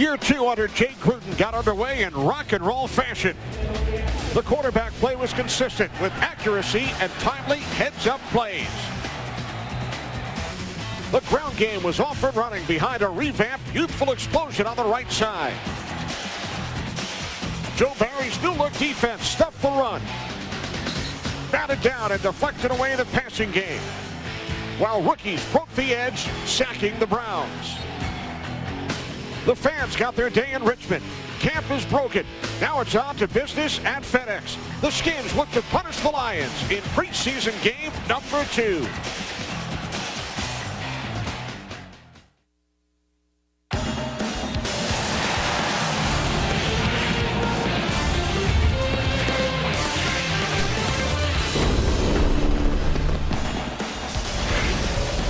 Year 2 under Jay Gruden got underway in rock and roll fashion. The quarterback play was consistent with accuracy and timely heads-up plays. The ground game was off and running behind a revamped youthful explosion on the right side. Joe Barry's new-look defense stuffed the run, batted down and deflected away the passing game, while rookies broke the edge, sacking the Browns. The fans got their day in Richmond. Camp is broken. Now it's on to business at FedEx. The Skins look to punish the Lions in preseason game number 2.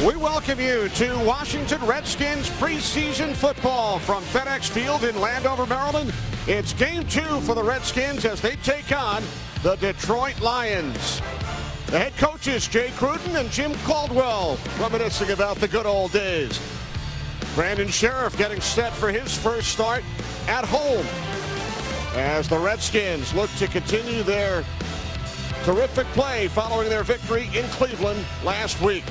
We welcome you to Washington Redskins preseason football from FedEx Field in Landover, Maryland. It's game 2 for the Redskins as they take on the Detroit Lions. The head coaches Jay Gruden and Jim Caldwell reminiscing about the good old days. Brandon Sheriff getting set for his first start at home as the Redskins look to continue their terrific play following their victory in Cleveland last week.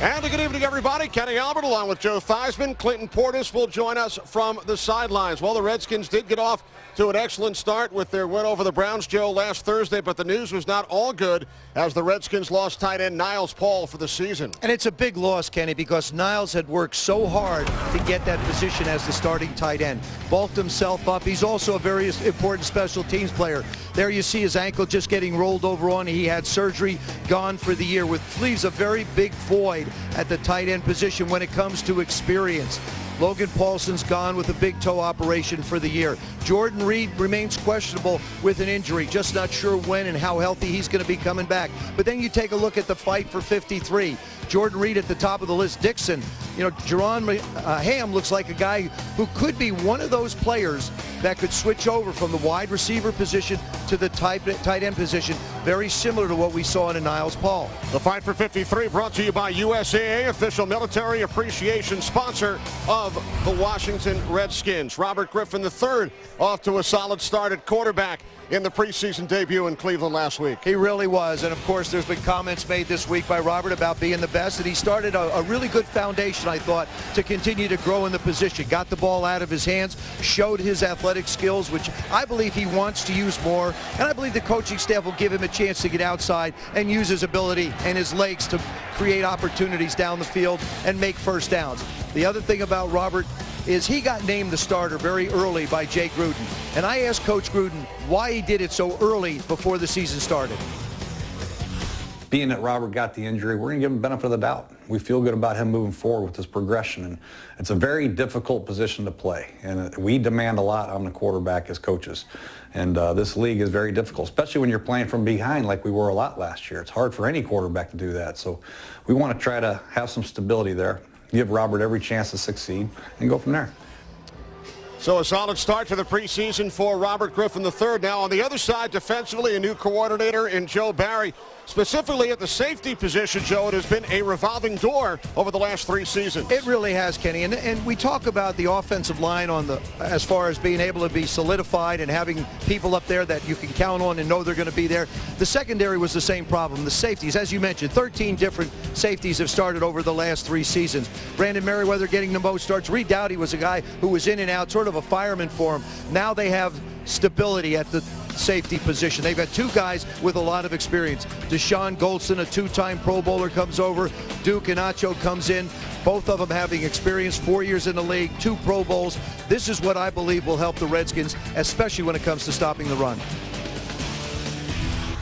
And a good evening, everybody. Kenny Albert along with Joe Theismann. Clinton Portis will join us from the sidelines. Well, the Redskins did get off to an excellent start with their win over the Browns, Joe, last Thursday, but the news was not all good as the Redskins lost tight end Niles Paul for the season. And it's a big loss, Kenny, because Niles had worked so hard to get that position as the starting tight end. Bulked himself up. He's also a very important special teams player. There you see his ankle just getting rolled over on. He had surgery, gone for the year, which leaves a very big void at the tight end position when it comes to experience. Logan Paulson's gone with a big toe operation for the year. Jordan Reed remains questionable with an injury. Just not sure when and how healthy he's going to be coming back. But then you take a look at the fight for 53. Jordan Reed at the top of the list. Dixon, Jerron Ham looks like a guy who could be one of those players that could switch over from the wide receiver position to the tight end position, very similar to what we saw in Niles Paul. The fight for 53 brought to you by USAA, official military appreciation sponsor of the Washington Redskins. Robert Griffin III off to a solid start at quarterback in the preseason debut in Cleveland last week. He really was, and of course there's been comments made this week by Robert about being the best, and he started a really good foundation, I thought, to continue to grow in the position. Got the ball out of his hands, showed his athletic skills, which I believe he wants to use more, and I believe the coaching staff will give him a chance to get outside and use his ability and his legs to create opportunities down the field and make first downs. The other thing about Robert is he got named the starter very early by Jay Gruden. And I asked Coach Gruden why he did it so early before the season started. Being that Robert got the injury, we're going to give him the benefit of the doubt. We feel good about him moving forward with his progression. And it's a very difficult position to play. And we demand a lot on the quarterback as coaches. And this league is very difficult, especially when you're playing from behind like we were a lot last year. It's hard for any quarterback to do that. So we want to try to have some stability there, give Robert every chance to succeed, and go from there. So a solid start to the preseason for Robert Griffin III. Now on the other side, defensively, a new coordinator in Joe Barry. Specifically at the safety position, Joe, it has been a revolving door over the last 3 seasons. It really has, Kenny. And we talk about the offensive line as far as being able to be solidified and having people up there that you can count on and know they're going to be there. The secondary was the same problem. The safeties, as you mentioned, 13 different safeties have started over the last 3 seasons. Brandon Merriweather getting the most starts. Reed Dowdy was a guy who was in and out, sort of a fireman for him. Now they have stability at the safety position. They've got 2 guys with a lot of experience. Deshaun Goldston, a 2-time Pro Bowler, comes over. Duke Inacho comes in. Both of them having experience, 4 years in the league, 2 Pro Bowls. This is what I believe will help the Redskins, especially when it comes to stopping the run.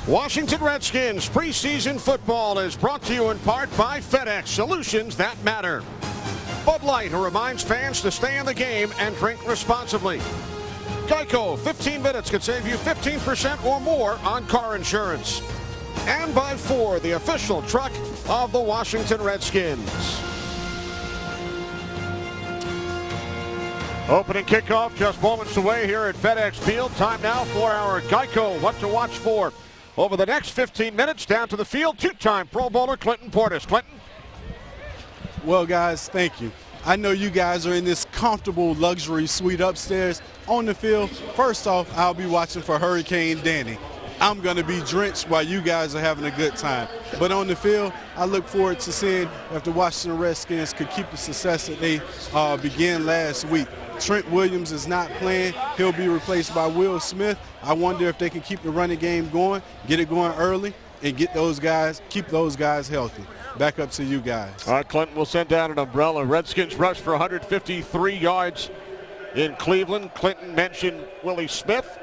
Washington Redskins preseason football is brought to you in part by FedEx, solutions that matter. Bud Light, who reminds fans to stay in the game and drink responsibly. Geico, 15 minutes could save you 15% or more on car insurance. And by Ford, the official truck of the Washington Redskins. Opening kickoff just moments away here at FedEx Field. Time now for our Geico What to Watch For. Over the next 15 minutes, down to the field, 2-time Pro Bowler Clinton Portis. Clinton? Well, guys, thank you. I know you guys are in this comfortable luxury suite upstairs. On the field, first off, I'll be watching for Hurricane Danny. I'm going to be drenched while you guys are having a good time. But on the field, I look forward to seeing if the Washington Redskins could keep the success that they began last week. Trent Williams is not playing. He'll be replaced by Will Smith. I wonder if they can keep the running game going, get it going early, and keep those guys healthy. Back up to you guys. All right, Clinton will send down an umbrella. Redskins rush for 153 yards in Cleveland. Clinton mentioned Willie Smith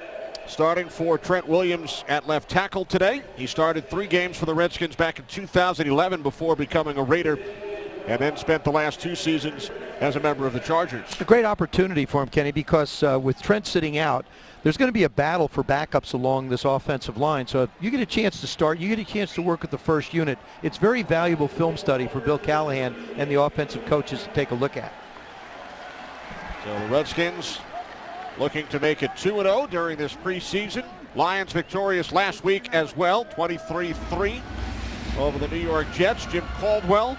starting for Trent Williams at left tackle today. He started 3 games for the Redskins back in 2011 before becoming a Raider, and then spent the last 2 seasons as a member of the Chargers. A great opportunity for him, Kenny, because with Trent sitting out, there's going to be a battle for backups along this offensive line. So if you get a chance to start, you get a chance to work with the first unit. It's very valuable film study for Bill Callahan and the offensive coaches to take a look at. So the Redskins looking to make it 2-0 during this preseason. Lions victorious last week as well, 23-3 over the New York Jets. Jim Caldwell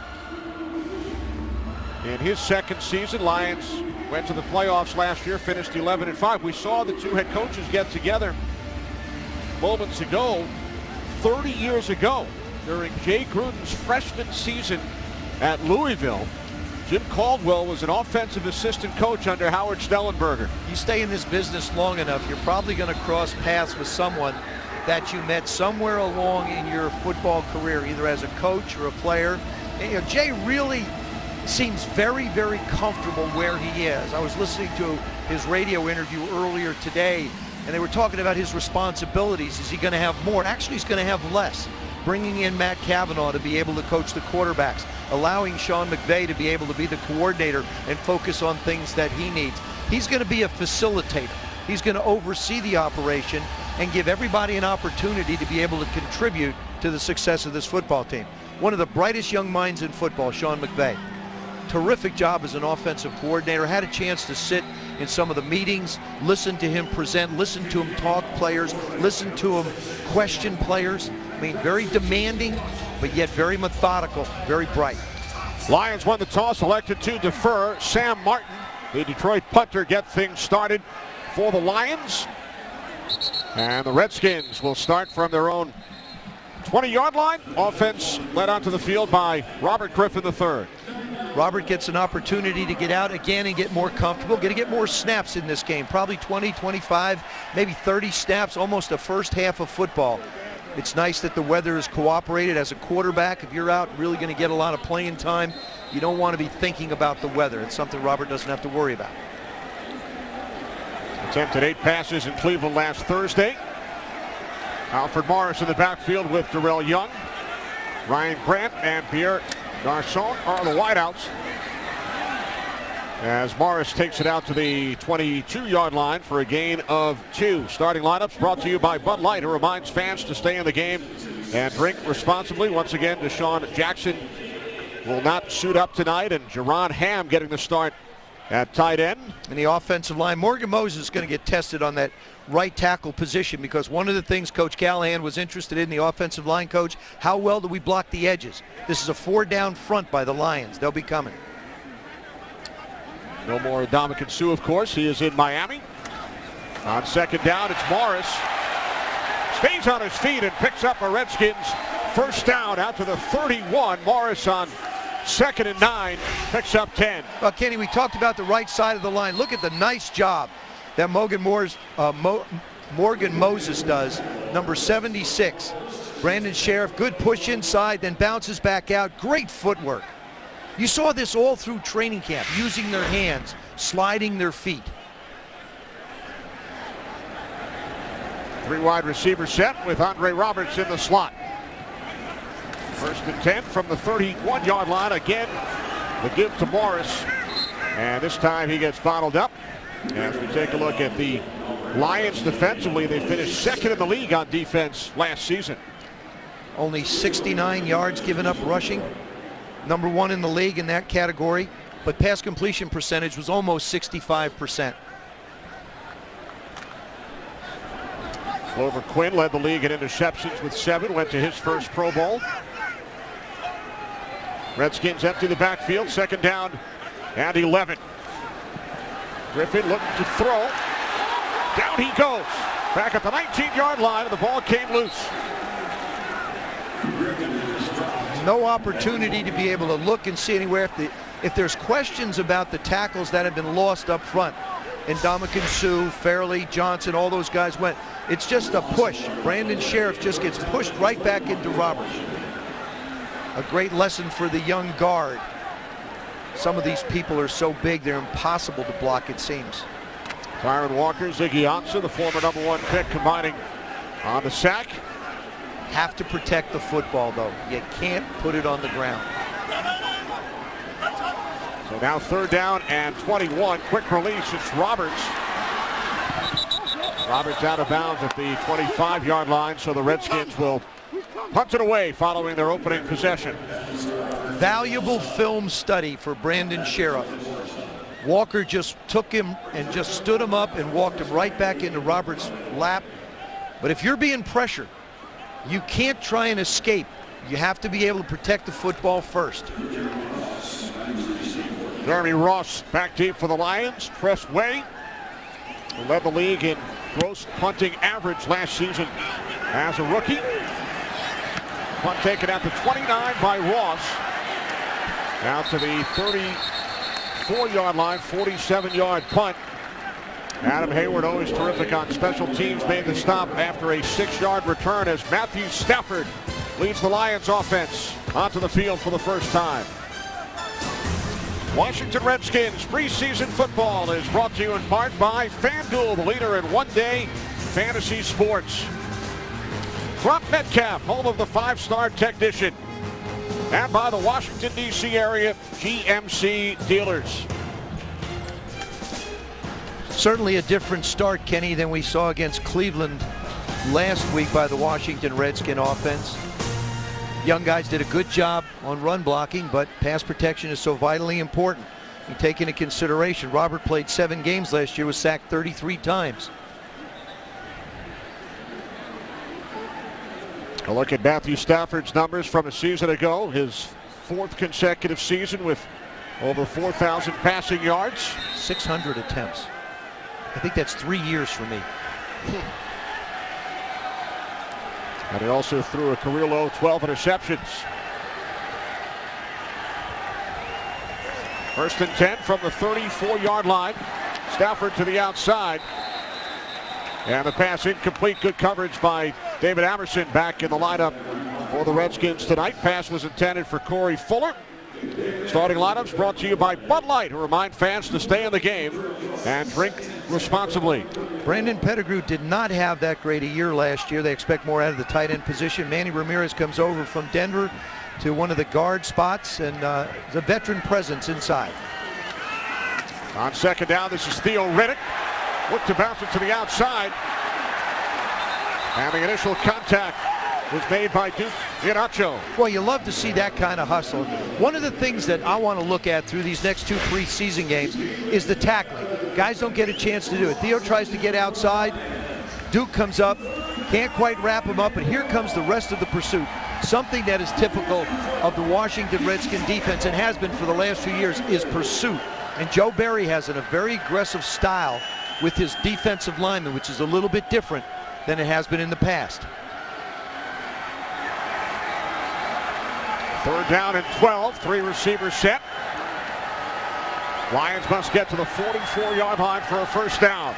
in his second season. Lions went to the playoffs last year, finished 11-5. We saw the 2 head coaches get together moments ago, 30 years ago, during Jay Gruden's freshman season at Louisville. Jim Caldwell was an offensive assistant coach under Howard Stellenberger. You stay in this business long enough, you're probably going to cross paths with someone that you met somewhere along in your football career, either as a coach or a player. And, Jay really seems very, very comfortable where he is. I was listening to his radio interview earlier today, and they were talking about his responsibilities. Is he going to have more? Actually, he's going to have less. Bringing in Matt Cavanaugh to be able to coach the quarterbacks, allowing Sean McVay to be able to be the coordinator and focus on things that he needs. He's going to be a facilitator. He's going to oversee the operation and give everybody an opportunity to be able to contribute to the success of this football team. One of the brightest young minds in football, Sean McVay. Terrific job as an offensive coordinator. Had a chance to sit in some of the meetings, listen to him present, listen to him talk players, listen to him question players. I mean, very demanding, but yet very methodical, very bright. Lions won the toss, elected to defer. Sam Martin, the Detroit punter, get things started for the Lions. And the Redskins will start from their own 20-yard line. Offense led onto the field by Robert Griffin III. Robert gets an opportunity to get out again and get more comfortable, going to get more snaps in this game, probably 20, 25, maybe 30 snaps, almost a first half of football. It's nice that the weather has cooperated. As a quarterback, if you're out really going to get a lot of playing time, you don't want to be thinking about the weather. It's something Robert doesn't have to worry about. Attempted 8 passes in Cleveland last Thursday. Alfred Morris in the backfield with Darrell Young. Ryan Grant and Pierre Garçon are the wideouts, as Morris takes it out to the 22-yard line for a gain of 2. Starting lineups brought to you by Bud Light, who reminds fans to stay in the game and drink responsibly. Once again, Deshaun Jackson will not suit up tonight, and Jerron Ham getting the start at tight end. And the offensive line, Morgan Moses is going to get tested on that right tackle position, because one of the things Coach Callahan was interested in, the offensive line coach, how well do we block the edges? This is a 4-down front by the Lions. They'll be coming. No more Ndamukong Suh, of course. He is in Miami. On second down, it's Morris. Stays on his feet and picks up a Redskins first down out to the 31. Morris on 2nd and 9, picks up 10. Well, Kenny, we talked about the right side of the line. Look at the nice job that Morgan Moses does, number 76. Brandon Sheriff, good push inside, then bounces back out. Great footwork. You saw this all through training camp, using their hands, sliding their feet. 3 wide receiver set with Andre Roberts in the slot. 1st and 10 from the 31-yard line. Again, the give to Morris. And this time he gets bottled up. As we take a look at the Lions defensively, they finished 2nd in the league on defense last season. Only 69 yards given up rushing. Number 1 in the league in that category. But pass completion percentage was almost 65%. Clover Quinn led the league in interceptions with 7. Went to his first Pro Bowl. Redskins empty the backfield. 2nd down and 11. Griffin looking to throw. Down he goes. Back at the 19-yard line, and the ball came loose. No opportunity to be able to look and see anywhere. If there's questions about the tackles that have been lost up front, and Ndamukong Suh, Fairley, Johnson, all those guys went. It's just a push. Brandon Sheriff just gets pushed right back into Roberts. A great lesson for the young guard. Some of these people are so big, they're impossible to block, it seems. Tyron Walker, Ziggy Ansah, the former #1 pick, combining on the sack. Have to protect the football, though. You can't put it on the ground. So now 3rd down and 21. Quick release. It's Roberts. Roberts out of bounds at the 25-yard line, so the Redskins will punt it away following their opening possession. Valuable film study for Brandon Sheriff. Walker just took him and just stood him up and walked him right back into Roberts' lap. But if you're being pressured, you can't try and escape. You have to be able to protect the football first. Jeremy Ross back deep for the Lions. Tress Way, who led the league in gross punting average last season as a rookie. Punt taken at the 29 by Ross. Out to the 34-yard line, 47-yard punt. Adam Hayward, always terrific on special teams, made the stop after a 6-yard return as Matthew Stafford leads the Lions offense onto the field for the first time. Washington Redskins preseason football is brought to you in part by FanDuel, the leader in one-day fantasy sports. Crop Metcalf, home of the 5-star technician. And by the Washington, D.C. area GMC dealers. Certainly a different start, Kenny, than we saw against Cleveland last week by the Washington Redskin offense. Young guys did a good job on run blocking, but pass protection is so vitally important. You take into consideration, Robert played 7 games last year, was sacked 33 times. A look at Matthew Stafford's numbers from a season ago, his 4th consecutive season with over 4,000 passing yards. 600 attempts. I think that's 3 years for me. And he also threw a career low 12 interceptions. 1st and 10 from the 34-yard line. Stafford to the outside. And the pass incomplete. Good coverage by David Amerson back in the lineup for the Redskins tonight. Pass was intended for Corey Fuller. Starting lineups brought to you by Bud Light, who remind fans to stay in the game and drink responsibly. Brandon Pettigrew did not have that great a year last year. They expect more out of the tight end position. Manny Ramirez comes over from Denver to one of the guard spots and the veteran presence inside. On 2nd down, this is Theo Riddick. Look to bounce it to the outside. And the initial contact was made by Duke Ianacho. Well, you love to see that kind of hustle. One of the things that I want to look at through these next 2 preseason games is the tackling. Guys don't get a chance to do it. Theo tries to get outside. Duke comes up, can't quite wrap him up, and here comes the rest of the pursuit. Something that is typical of the Washington Redskin defense and has been for the last few years is pursuit. And Joe Barry has a very aggressive style with his defensive linemen, which is a little bit different than it has been in the past. 3rd down and 12, 3 receivers set. Lions must get to the 44-yard line for a 1st down.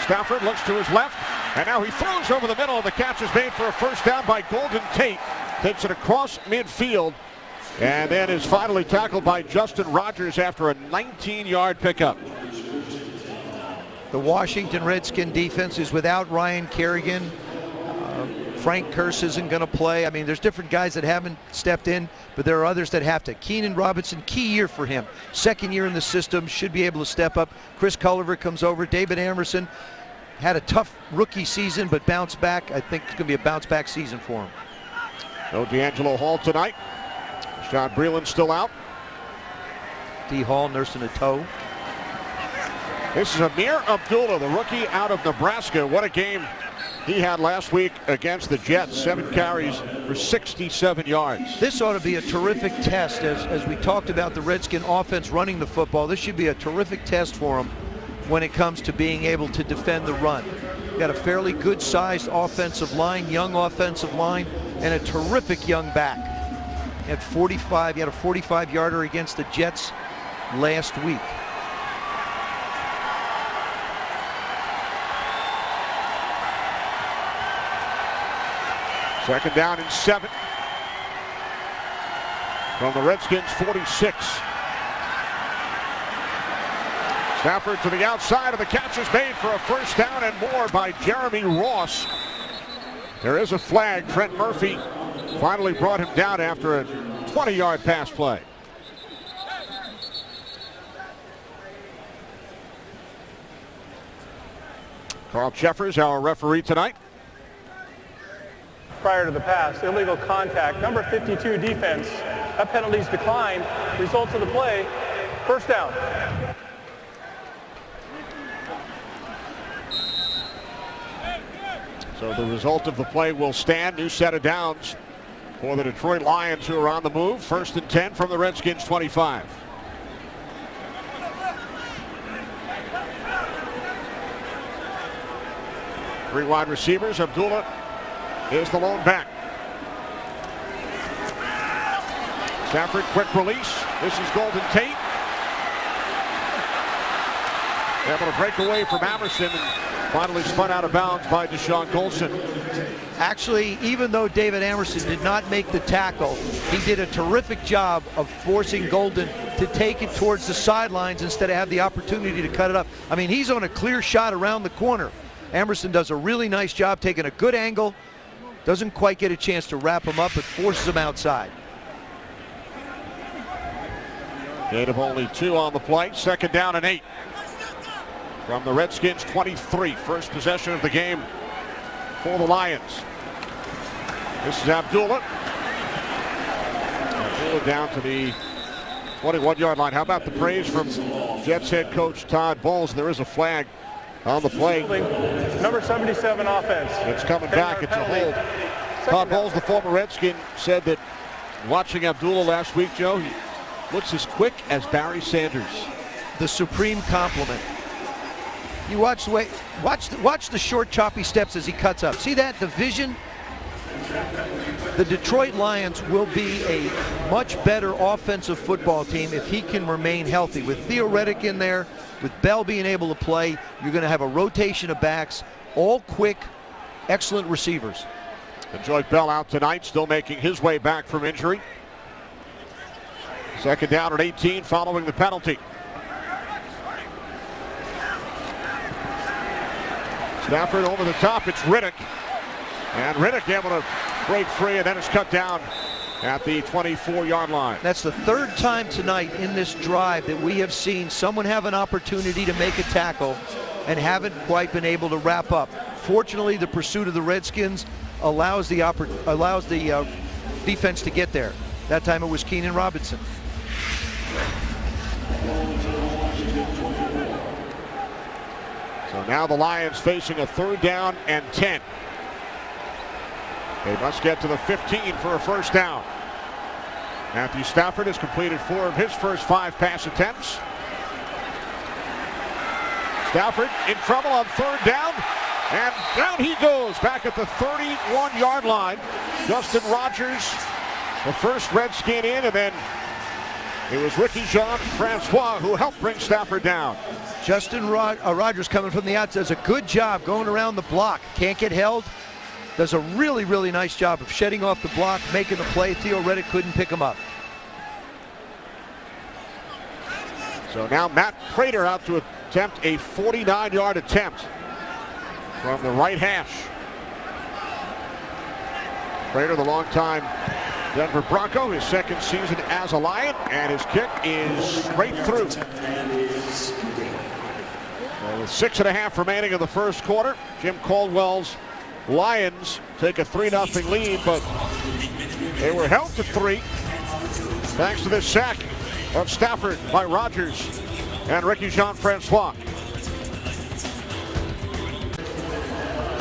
Stafford looks to his left, and now he throws over the middle, and the catch is made for a 1st down by Golden Tate. Takes it across midfield, and then is finally tackled by Justin Rogers after a 19-yard pickup. The Washington Redskin defense is without Ryan Kerrigan. Frank Curse isn't going to play. I mean, there's different guys that haven't stepped in, but there are others that have to. Keenan Robinson, key year for him. 2nd year in the system, should be able to step up. Chris Culliver comes over. David Amerson had a tough rookie season, but bounced back. I think it's going to be a bounce-back season for him. No D'Angelo Hall tonight. John Breland still out. D. Hall nursing a toe. This is Amir Abdullah, the rookie out of Nebraska. What a game he had last week against the Jets. 7 carries for 67 yards. This ought to be a terrific test as we talked about the Redskin offense running the football. This should be a terrific test for him when it comes to being able to defend the run. Got a fairly good-sized offensive line, young offensive line, and a terrific young back. At 45, he had a 45-yarder against the Jets last week. Second down and 7 from the Redskins 46. Stafford to the outside, and the catch is made for a first down and more by Jeremy Ross. There is a flag. Trent Murphy finally brought him down after a 20-yard pass play. Carl Jeffers, our referee tonight. Prior to the pass, illegal contact, number 52 defense. That penalty's declined. Results of the play, first down. So the result of the play will stand. New set of downs for the Detroit Lions, who are on the move. 1st and 10 from the Redskins 25. Three wide receivers. Abdullah is the lone back. Stafford, quick release. This is Golden Tate. Able to break away from Amerson and finally spun out of bounds by Deshaun Colson. Actually, even though David Amerson did not make the tackle, he did a terrific job of forcing Golden to take it towards the sidelines instead of have the opportunity to cut it up. I mean, he's on a clear shot around the corner. Amerson does a really nice job taking a good angle. Doesn't quite get a chance to wrap him up, but forces him outside. Gain of only 2 on the play. 2nd down and 8 from the Redskins 23. First possession of the game for the Lions. This is Abdullah. Abdullah down to the 21-yard line. How about the praise from Jets head coach Todd Bowles? There is a flag on the play. Number 77 offense. It's coming back. It's a hold. Todd Bowles, the former Redskin, said that watching Abdullah last week, Joe, he looks as quick as Barry Sanders. The supreme compliment. You watch the way, watch the short choppy steps as he cuts up. See that? The vision. The Detroit Lions will be a much better offensive football team if he can remain healthy. With Theo Reddick in there, with Bell being able to play, you're going to have a rotation of backs, all quick, excellent receivers. Enjoyed Bell out tonight, still making his way back from injury. 2nd down and 18 following the penalty. Stafford over the top. It's Riddick. And Riddick able to break free, and then it's cut down at the 24-yard line. That's the 3rd time tonight in this drive that we have seen someone have an opportunity to make a tackle and haven't quite been able to wrap up. Fortunately, the pursuit of the Redskins allows the defense to get there. That time it was Keenan Robinson. So now the Lions facing a 3rd down and 10. They must get to the 15 for a first down. Matthew Stafford has completed 4 of his first 5 pass attempts. Stafford in trouble on 3rd down, and down he goes back at the 31-yard line. Justin Rogers, the first Redskin in, and then it was Ricky Jean-Francois who helped bring Stafford down. Justin Rogers coming from the outside does a good job going around the block. Can't get held. Does a really, really nice job of shedding off the block, making the play. Theo Reddick couldn't pick him up. So now Matt Prater out to attempt a 49-yard attempt from the right hash. Prater, the longtime Denver Bronco, his 2nd season as a Lion, and his kick is straight through. So with 6.5 remaining in the first quarter, Jim Caldwell's Lions take a 3-0 lead, but they were held to 3 thanks to this sack of Stafford by Rogers and Ricky Jean-Francois.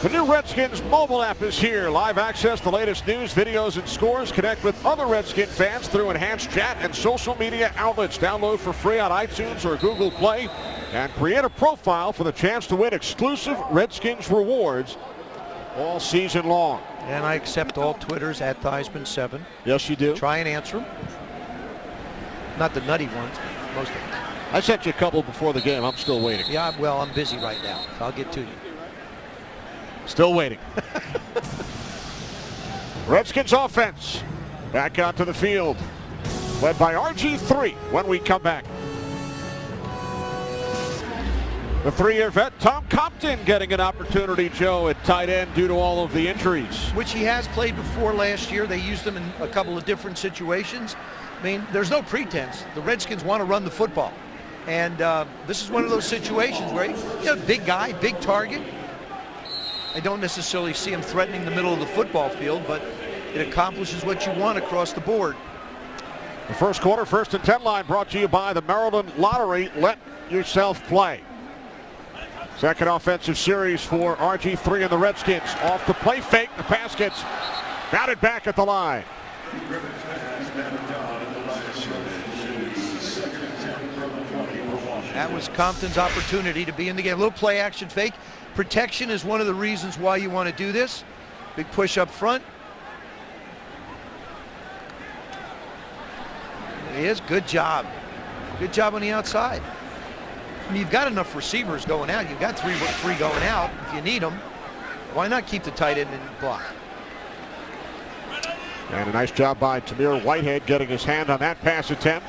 The new Redskins mobile app is here. Live access to the latest news, videos, and scores. Connect with other Redskin fans through enhanced chat and social media outlets. Download for free on iTunes or Google Play and create a profile for the chance to win exclusive Redskins rewards all season long. And I accept all Twitters at Theismann7. Yes, you do. Try and answer them. Not the nutty ones, but most of them. I sent you a couple before the game. I'm still waiting. Yeah, well, I'm busy right now. So I'll get to you. Still waiting. Redskins offense back out to the field, led by RG3 when we come back. The 3-year vet Tom Compton getting an opportunity, Joe, at tight end due to all of the injuries. Which he has played before last year. They used him in a couple of different situations. I mean, there's no pretense. The Redskins want to run the football. And this is one of those situations where, big guy, big target. I don't necessarily see him threatening the middle of the football field, but it accomplishes what you want across the board. The first quarter, 1st and 10 line brought to you by the Maryland Lottery. Let yourself play. Second offensive series for RG3 and the Redskins. Off the play fake. The pass gets batted back at the line. That was Compton's opportunity to be in the game. A little play action fake. Protection is one of the reasons why you want to do this. Big push up front. It is. Good job. Good job on the outside. I mean, you've got enough receivers going out. You've got three going out. If you need them, why not keep the tight end in block? And a nice job by Tamir Whitehead getting his hand on that pass attempt.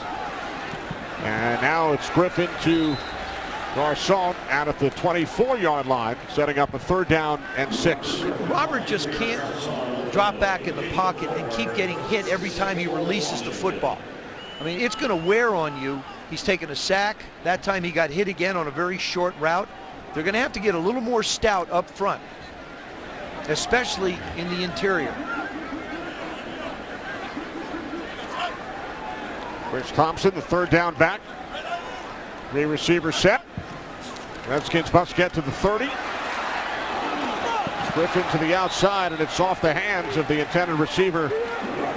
And now it's Griffin to Garcon out at the 24-yard line, setting up a 3rd down and 6. Robert just can't drop back in the pocket and keep getting hit every time he releases the football. I mean, it's going to wear on you. He's taken a sack. That time he got hit again on a very short route. They're going to have to get a little more stout up front, especially in the interior. Chris Thompson, the 3rd down back. 3 receivers set. Redskins must get to the 30. Griffin to the outside, and it's off the hands of the intended receiver,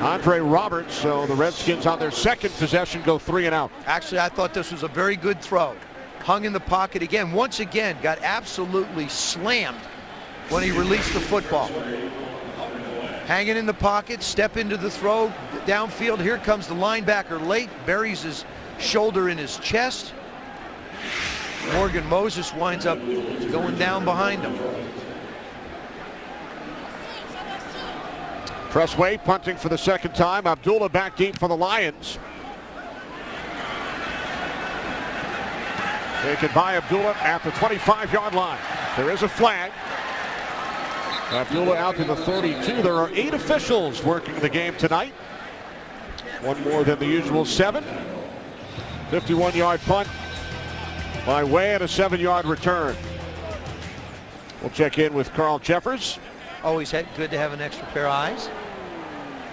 Andre Roberts. So the Redskins on their 2nd possession go 3 and out. Actually, I thought this was a very good throw. Hung in the pocket again. Once again, got absolutely slammed when he released the football. Hanging in the pocket, step into the throw, downfield. Here comes the linebacker late, buries his shoulder in his chest. Morgan Moses winds up going down behind him. Pressway punting for the 2nd time. Abdullah back deep for the Lions. Taken by Abdullah at the 25-yard line. There is a flag. Abdullah out to the 32. There are 8 officials working the game tonight. One more than the usual 7. 51-yard punt by Way and a 7-yard return. We'll check in with Carl Jeffers. Always good to have an extra pair of eyes.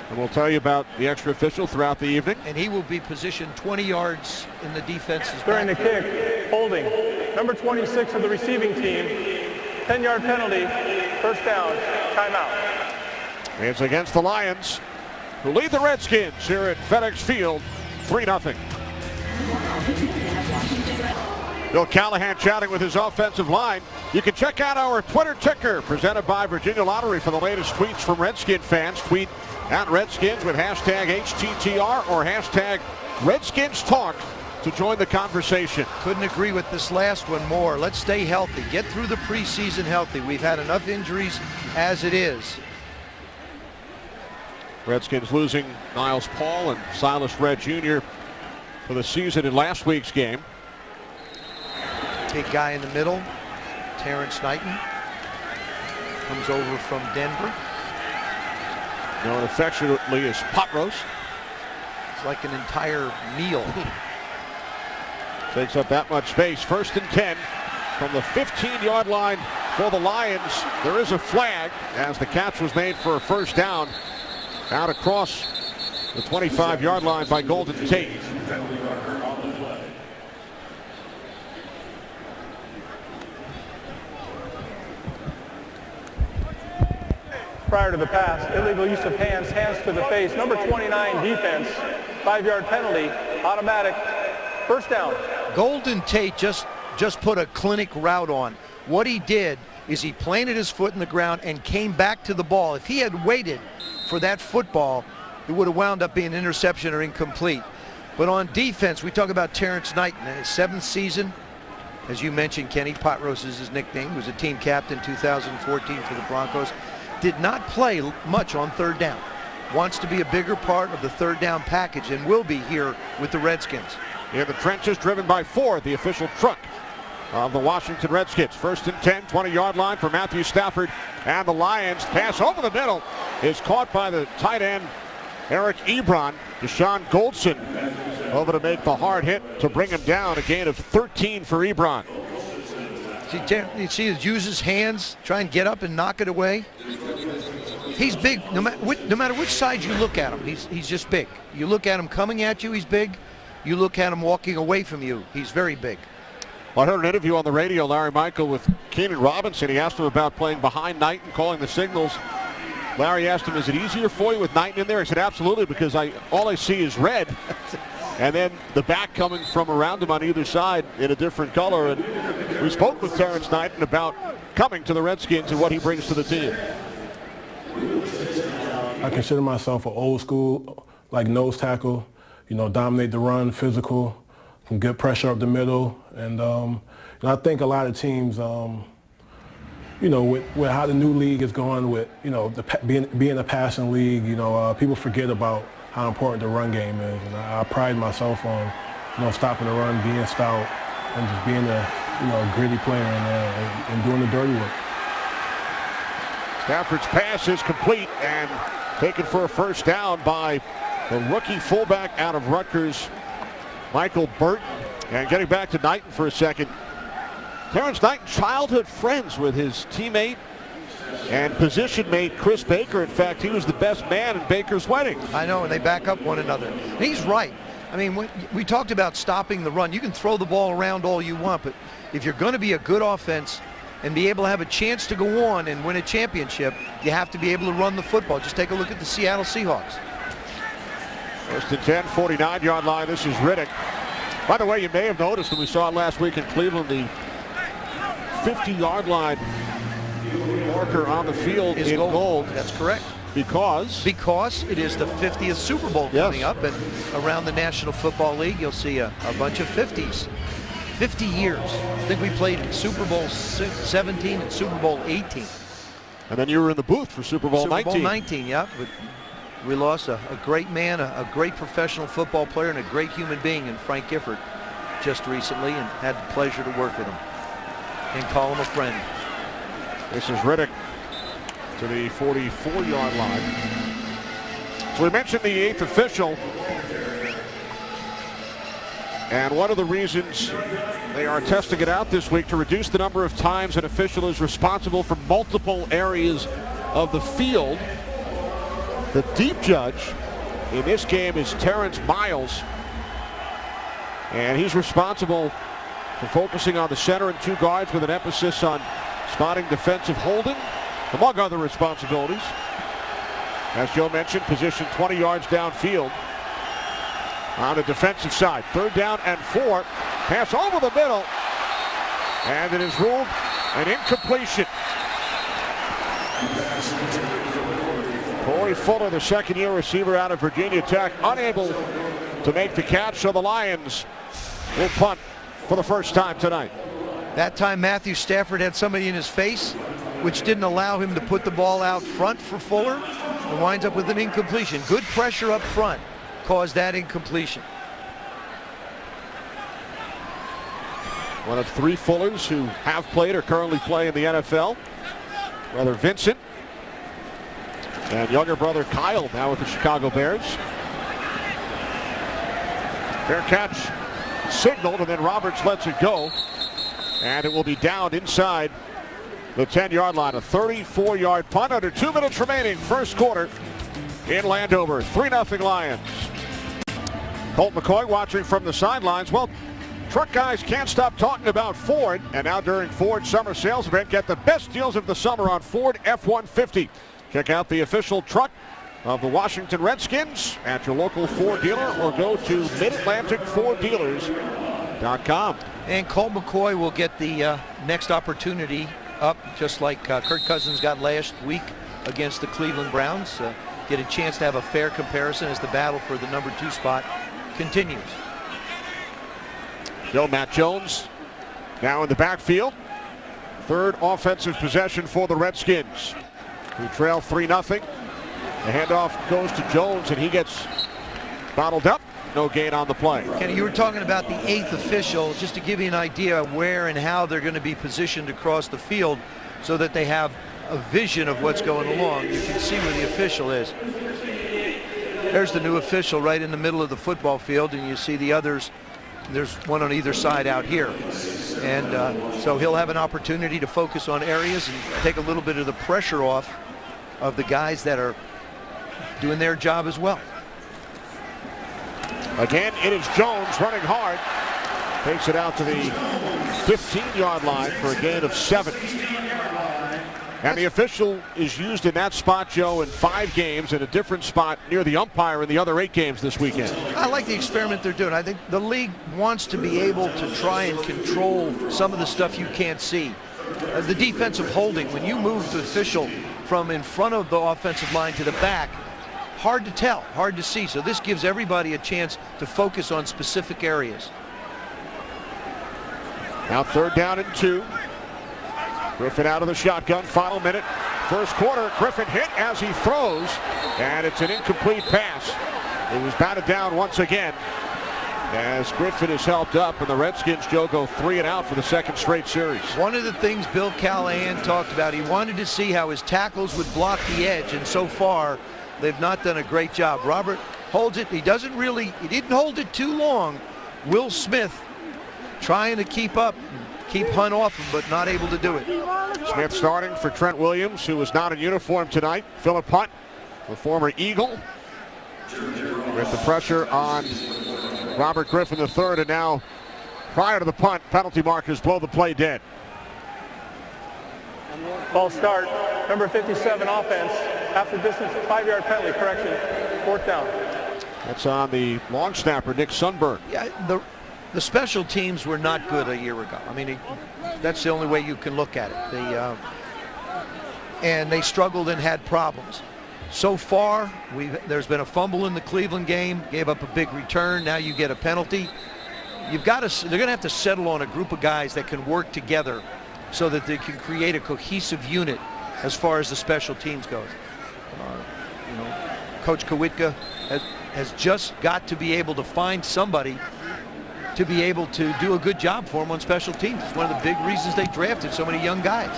And we'll tell you about the extra official throughout the evening. And he will be positioned 20 yards in the defense's During the backfield. kick, holding. Number 26 of the receiving team. 10-yard penalty. 1st down. Timeout. It's against the Lions, who lead the Redskins here at FedEx Field 3-0. Bill Callahan chatting with his offensive line. You can check out our Twitter ticker presented by Virginia Lottery for the latest tweets from Redskin fans. Tweet at Redskins with hashtag HTTR or hashtag Redskins Talk to join the conversation. Couldn't agree with this last one more. Let's stay healthy. Get through the preseason healthy. We've had enough injuries as it is. Redskins losing Niles Paul and Silas Redd Jr. for the season in last week's game. Big guy in the middle, Terrence Knighton, comes over from Denver. Known affectionately as pot roast. It's like an entire meal. Takes up that much space. 1st and 10 from the 15-yard line for the Lions. There is a flag as the catch was made for a 1st down out across the 25-yard line by Golden Tate. prior to the pass. Illegal use of hands, hands to the face. Number 29 defense, 5-yard penalty, automatic, first down. Golden Tate just put a clinic route on. What he did is he planted his foot in the ground and came back to the ball. If he had waited for that football, it would have wound up being an interception or incomplete. But on defense, we talk about Terrence Knighton in his 7th season. As you mentioned, Kenny, Pot Roast is his nickname. He was a team captain 2014 for the Broncos. Did not play much on third down. Wants to be a bigger part of the third down package and will be here with the Redskins. In the trenches, driven by Ford, the official truck of the Washington Redskins. 1st and 10, 20-yard line for Matthew Stafford. And the Lions pass over the middle is caught by the tight end, Eric Ebron. Deshaun Goldson over to make the hard hit to bring him down. A gain of 13 for Ebron. You see he uses his hands, try and get up and knock it away. He's big. No matter which side you look at him, he's just big. You look at him coming at you, he's big. You look at him walking away from you, he's very big. Well, I heard an interview on the radio, Larry Michael, with Keenan Robinson. He asked him about playing behind Knighton, calling the signals. Larry asked him, is it easier for you with Knighton in there? He said, absolutely, because all I see is red. And then the back coming from around him on either side in a different color. And we spoke with Terrence Knighton about coming to the Redskins and what he brings to the team. I consider myself an old school, like nose tackle, dominate the run, physical, can get pressure up the middle. And I think a lot of teams, with how the new league is going, with being a passing league, people forget about how important the run game is. And I pride myself on, stopping the run, being stout, and just being a gritty player and doing the dirty work. Stafford's pass is complete and taken for a first down by the rookie fullback out of Rutgers, Michael Burton. And getting back to Knighton for a second. Terrence Knighton, childhood friends with his teammate and position mate Chris Baker. In fact, he was the best man in Baker's wedding. I know, and they back up one another. And he's right. I mean, we talked about stopping the run. You can throw the ball around all you want, but if you're going to be a good offense and be able to have a chance to go on and win a championship, you have to be able to run the football. Just take a look at the Seattle Seahawks. 1st and 10, 49-yard line. This is Riddick. By the way, you may have noticed, and we saw it last week in Cleveland, the 50-yard line marker on the field is in gold. That's correct. Because it is the 50th Super Bowl coming up, and around the National Football League, you'll see a bunch of 50s. 50 years. I think we played in Super Bowl 17 and Super Bowl 18. And then you were in the booth for Super Bowl 19. Super Bowl 19, yeah. But we lost a great man, a great professional football player, and a great human being in Frank Gifford just recently, and had the pleasure to work with him and call him a friend. This is Riddick to the 44-yard line. So we mentioned the 8th official. And one of the reasons they are testing it out this week to reduce the number of times an official is responsible for multiple areas of the field. The deep judge in this game is Terrence Miles. And he's responsible for focusing on the center and 2 guards with an emphasis on spotting defensive holding, among other responsibilities. As Joe mentioned, position 20 yards downfield. On the defensive side, 3rd down and 4. Pass over the middle. And it is ruled an incompletion. Corey Fuller, the second-year receiver out of Virginia Tech, unable to make the catch, so the Lions will punt for the first time tonight. That time Matthew Stafford had somebody in his face, which didn't allow him to put the ball out front for Fuller, and winds up with an incompletion. Good pressure up front caused that incompletion. One of 3 Fullers who have played or currently play in the NFL. Brother Vincent and younger brother Kyle now with the Chicago Bears. Fair catch signaled, and then Roberts lets it go. And it will be down inside the 10-yard line. A 34-yard punt under 2 minutes remaining. First quarter in Landover. 3-0 Lions. Colt McCoy watching from the sidelines. Well, truck guys can't stop talking about Ford. And now during Ford Summer Sales Event, get the best deals of the summer on Ford F-150. Check out the official truck of the Washington Redskins at your local Ford dealer or go to MidAtlanticFordDealers.com. And Colt McCoy will get the next opportunity up, just like Kirk Cousins got last week against the Cleveland Browns. Get a chance to have a fair comparison as the battle for the number 2 spot continues. Still Matt Jones now in the backfield. Third offensive possession for the Redskins, who trail 3-0. The handoff goes to Jones, and he gets bottled up. No gain on the play. Kenny, you were talking about the 8th official, just to give you an idea of where and how they're going to be positioned across the field so that they have a vision of what's going along. You can see where the official is. There's the new official right in the middle of the football field, and you see the others. There's one on either side out here. And so he'll have an opportunity to focus on areas and take a little bit of the pressure off of the guys that are doing their job as well. Again, it is Jones running hard. Takes it out to the 15-yard line for a gain of 7. And the official is used in that spot, Joe, in 5 games, in a different spot near the umpire in the other 8 games this weekend. I like the experiment they're doing. I think the league wants to be able to try and control some of the stuff you can't see. The defensive holding, when you move the official from in front of the offensive line to the back, hard to tell, hard to see. So this gives everybody a chance to focus on specific areas. Now 3rd down and 2. Griffin out of the shotgun, final minute. First quarter, Griffin hit as he throws, and it's an incomplete pass. It was batted down once again as Griffin is helped up, and the Redskins, Joe, go 3 and out for the 2nd straight series. One of the things Bill Callahan talked about, he wanted to see how his tackles would block the edge, and so far they've not done a great job. Robert holds it. He didn't hold it too long. Will Smith trying to keep up, keep Hunt off him, but not able to do it. Smith starting for Trent Williams, who is not in uniform tonight. Philip Hunt, the former Eagle, with the pressure on Robert Griffin III, and now prior to the punt, penalty markers blow the play dead. Ball start, number 57 offense, after distance, 5-yard penalty, correction, 4th down. That's on the long snapper, Nick Sundberg. Yeah, the special teams were not good a year ago. I mean, that's the only way you can look at it. And they struggled and had problems. So far, there's been a fumble in the Cleveland game, gave up a big return. Now you get a penalty. They're going to have to settle on a group of guys that can work together so that they can create a cohesive unit as far as the special teams goes. Coach Kowitka has just got to be able to find somebody to be able to do a good job for him on special teams. It's one of the big reasons they drafted so many young guys.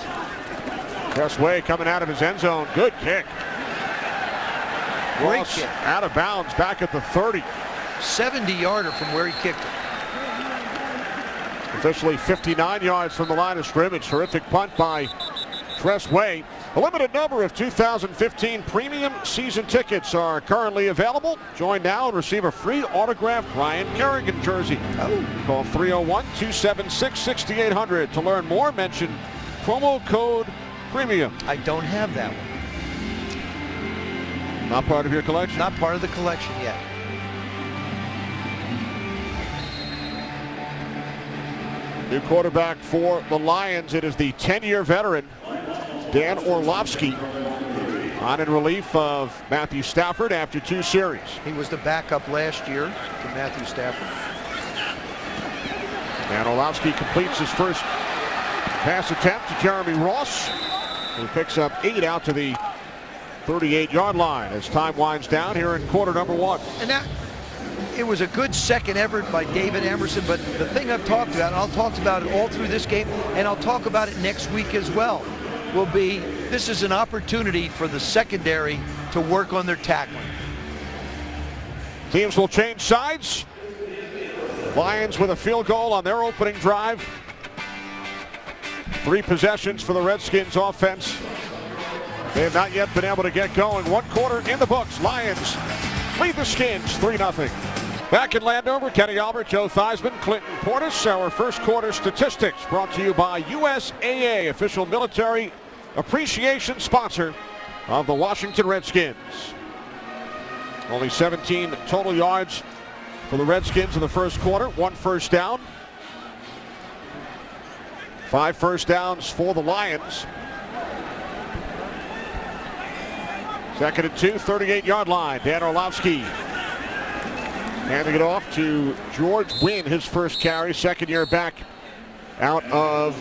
Cressway coming out of his end zone. Good kick. Great kick. Out of bounds back at the 30. 70-yarder from where he kicked it. Officially 59 yards from the line of scrimmage. Terrific punt by Cressway. A limited number of 2015 premium season tickets are currently available. Join now and receive a free autographed Ryan Kerrigan jersey. Call 301-276-6800 to learn more. Mention promo code premium. I don't have that one. Not part of your collection? Not part of the collection yet. New quarterback for the Lions. It is the 10-year veteran, Dan Orlovsky, on in relief of Matthew Stafford after 2 series. He was the backup last year to Matthew Stafford. And Orlovsky completes his first pass attempt to Jeremy Ross, who picks up 8 out to the 38-yard line as time winds down here in quarter number 1. And that, it was a good second effort by David Emerson, but the thing I've talked about, and I'll talk about it all through this game, and I'll talk about it next week as well, will be this is an opportunity for the secondary to work on their tackling. Teams will change sides. Lions with a field goal on their opening drive. 3 possessions for the Redskins offense. They have not yet been able to get going. 1 quarter in the books. Lions lead the Skins 3-0. Back in Landover, Kenny Albert, Joe Theismann, Clinton Portis. Our first quarter statistics brought to you by USAA, official military appreciation sponsor of the Washington Redskins. Only 17 total yards for the Redskins in the first quarter. 1 first down. 5 first downs for the Lions. 2nd and 2, 38-yard line. Dan Orlovsky handing it off to George Wynn, his first carry, second year back out of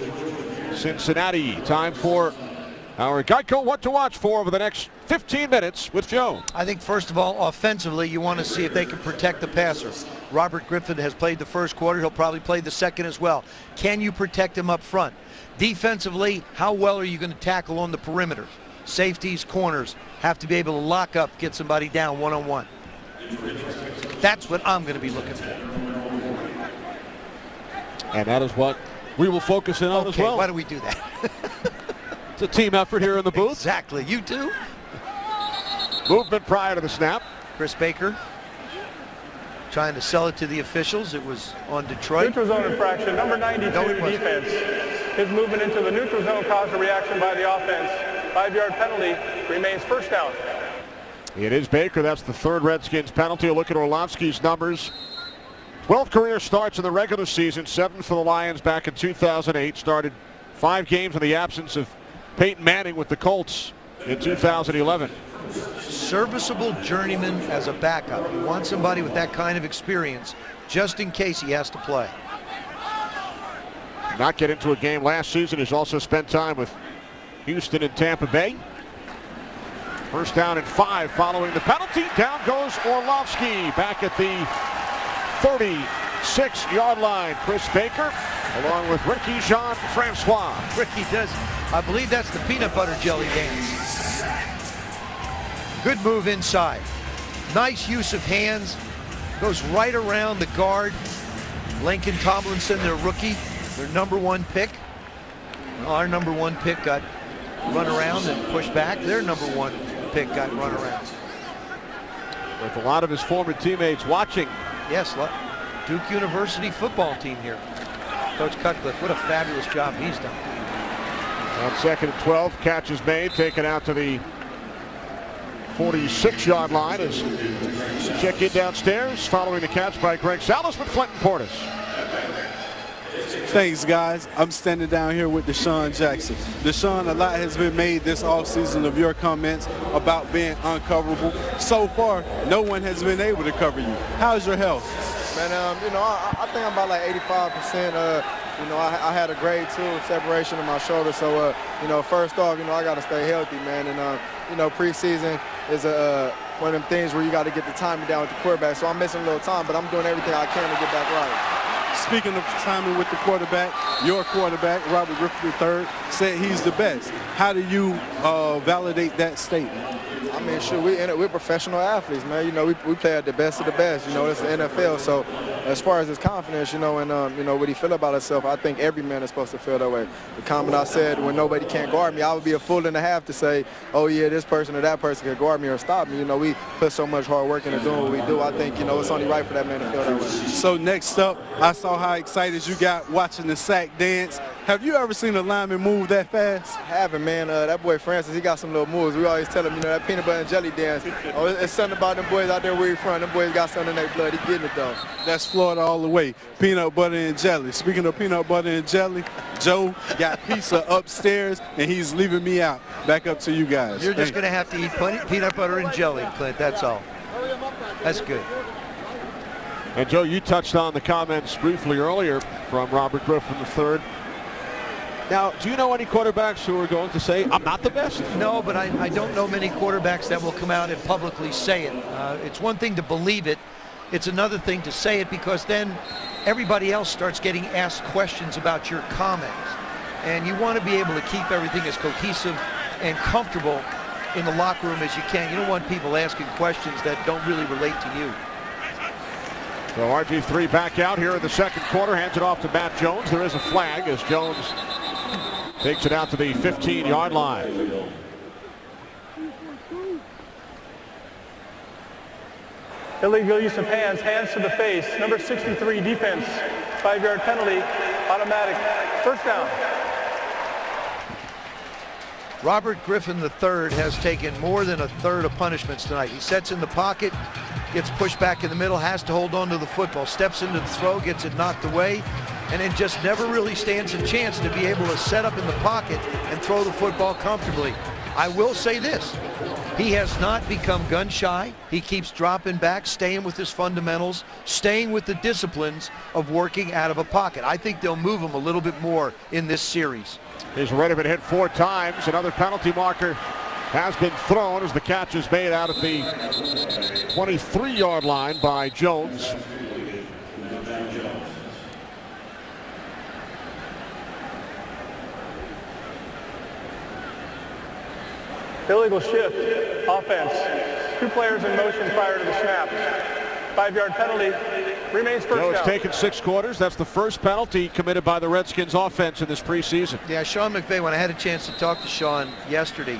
Cincinnati. Time for our Geico What to Watch for over the next 15 minutes with Joe. I think, first of all, offensively, you want to see if they can protect the passer. Robert Griffin has played the first quarter. He'll probably play the second as well. Can you protect him up front? Defensively, how well are you going to tackle on the perimeter? Safeties, corners have to be able to lock up, get somebody down one-on-one. That's what I'm going to be looking for. And that is what we will focus in on as well. Why do we do that? It's a team effort here in the booth. Exactly. You too. Movement prior to the snap. Chris Baker trying to sell it to the officials. It was on Detroit. Neutral zone infraction, number 92 defense. His movement into the neutral zone caused a reaction by the offense. 5-yard penalty, remains first down. It is Baker. That's the 3rd Redskins penalty. Look at Orlovsky's numbers. 12 career starts in the regular season, 7 for the Lions back in 2008. Started 5 games in the absence of Peyton Manning with the Colts in 2011. Serviceable journeyman as a backup. You want somebody with that kind of experience just in case he has to play. Not get into a game last season. He's also spent time with Houston and Tampa Bay. First down and 5 following the penalty. Down goes Orlovsky back at the 36-yard line. Chris Baker along with Ricky Jean-Francois. Ricky does, I believe that's the peanut butter jelly dance. Good move inside. Nice use of hands. Goes right around the guard. Lincoln Tomlinson, their rookie, their #1 pick. Our #1 pick got run around and pushed back. Their #1 pick got run around. With a lot of his former teammates watching. Yes, Duke University football team here. Coach Cutcliffe, what a fabulous job he's done. On 2nd and 12, catch is made, taken out to the 46-yard line as check in downstairs following the catch by Greg Salas with Clinton Portis. Thanks, guys. I'm standing down here with Deshaun Jackson. Deshaun, a lot has been made this offseason of your comments about being uncoverable. So far, no one has been able to cover you. How's your health? Man, I think I'm about like 85%. I had a grade 2 separation in my shoulder. So, first off, I got to stay healthy, man. And, preseason is one of them things where you got to get the timing down with the quarterback. So I'm missing a little time, but I'm doing everything I can to get back right. Speaking of timing with the quarterback, your quarterback, Robert Griffin III, said he's the best. How do you validate that statement? I mean, sure, we're professional athletes, man. We play at the best of the best. It's the NFL. So as far as his confidence, and what he feel about himself, I think every man is supposed to feel that way. The comment I said, when nobody can't guard me, I would be a fool and a half to say, oh yeah, this person or that person can guard me or stop me. We put so much hard work into doing what we do. I think, it's only right for that man to feel that way. So next up, I saw how excited you got watching the sack dance. Have you ever seen a lineman move that fast? I haven't, man. That boy Francis, he got some little moves. We always tell him, that peanut butter and jelly dance. Oh, it's something about them boys out there where you're from. Them boys got something in their blood. He getting it, though. That's Florida all the way. Peanut butter and jelly. Speaking of peanut butter and jelly, Joe got pizza upstairs, and he's leaving me out. Back up to you guys. You're just going to have to eat peanut butter and jelly, Clint. That's all. That's good. And Joe, you touched on the comments briefly earlier from Robert Griffin III. Now, do you know any quarterbacks who are going to say, I'm not the best? No, but I don't know many quarterbacks that will come out and publicly say it. It's one thing to believe it. It's another thing to say it, because then everybody else starts getting asked questions about your comments. And you want to be able to keep everything as cohesive and comfortable in the locker room as you can. You don't want people asking questions that don't really relate to you. So RG3 back out here in the second quarter, hands it off to Matt Jones. There is a flag as Jones takes it out to the 15-yard line. Illegal use of hands to the face. Number 63 defense, 5-yard penalty, automatic, first down. Robert Griffin III has taken more than a third of punishments tonight. He sets in the pocket, gets pushed back in the middle, has to hold on to the football, steps into the throw, gets it knocked away, and then just never really stands a chance to be able to set up in the pocket and throw the football comfortably. I will say this, he has not become gun shy. He keeps dropping back, staying with his fundamentals, staying with the disciplines of working out of a pocket. I think they'll move him a little bit more in this series. He's already been hit 4 times. Another penalty marker has been thrown as the catch is made out at the 23-yard line by Jones. Illegal shift, offense. 2 players in motion prior to the snap. 5-yard penalty, remains first down. It's taken 6 quarters. That's the first penalty committed by the Redskins offense in this preseason. Yeah, Sean McVay, when I had a chance to talk to Sean yesterday,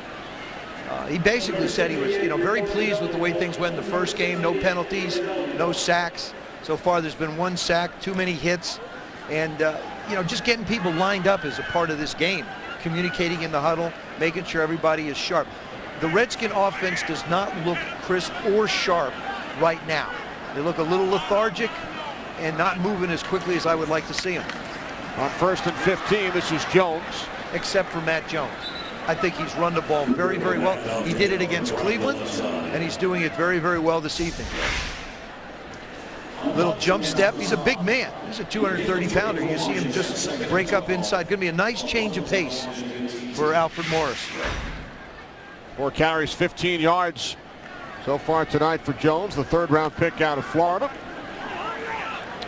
he basically said he was, very pleased with the way things went in the first game. No penalties, no sacks. So far, there's been 1 sack, too many hits, and just getting people lined up is a part of this game. Communicating in the huddle, making sure everybody is sharp. The Redskin offense does not look crisp or sharp right now. They look a little lethargic and not moving as quickly as I would like to see them. On 1st and 15, this is Jones. Except for Matt Jones. I think he's run the ball very, very well. He did it against Cleveland, and he's doing it very, very well this evening. Little jump step. He's a big man. He's a 230-pounder. You see him just break up inside. Going to be a nice change of pace for Alfred Morris. 4 carries, 15 yards so far tonight for Jones, the 3rd-round pick out of Florida.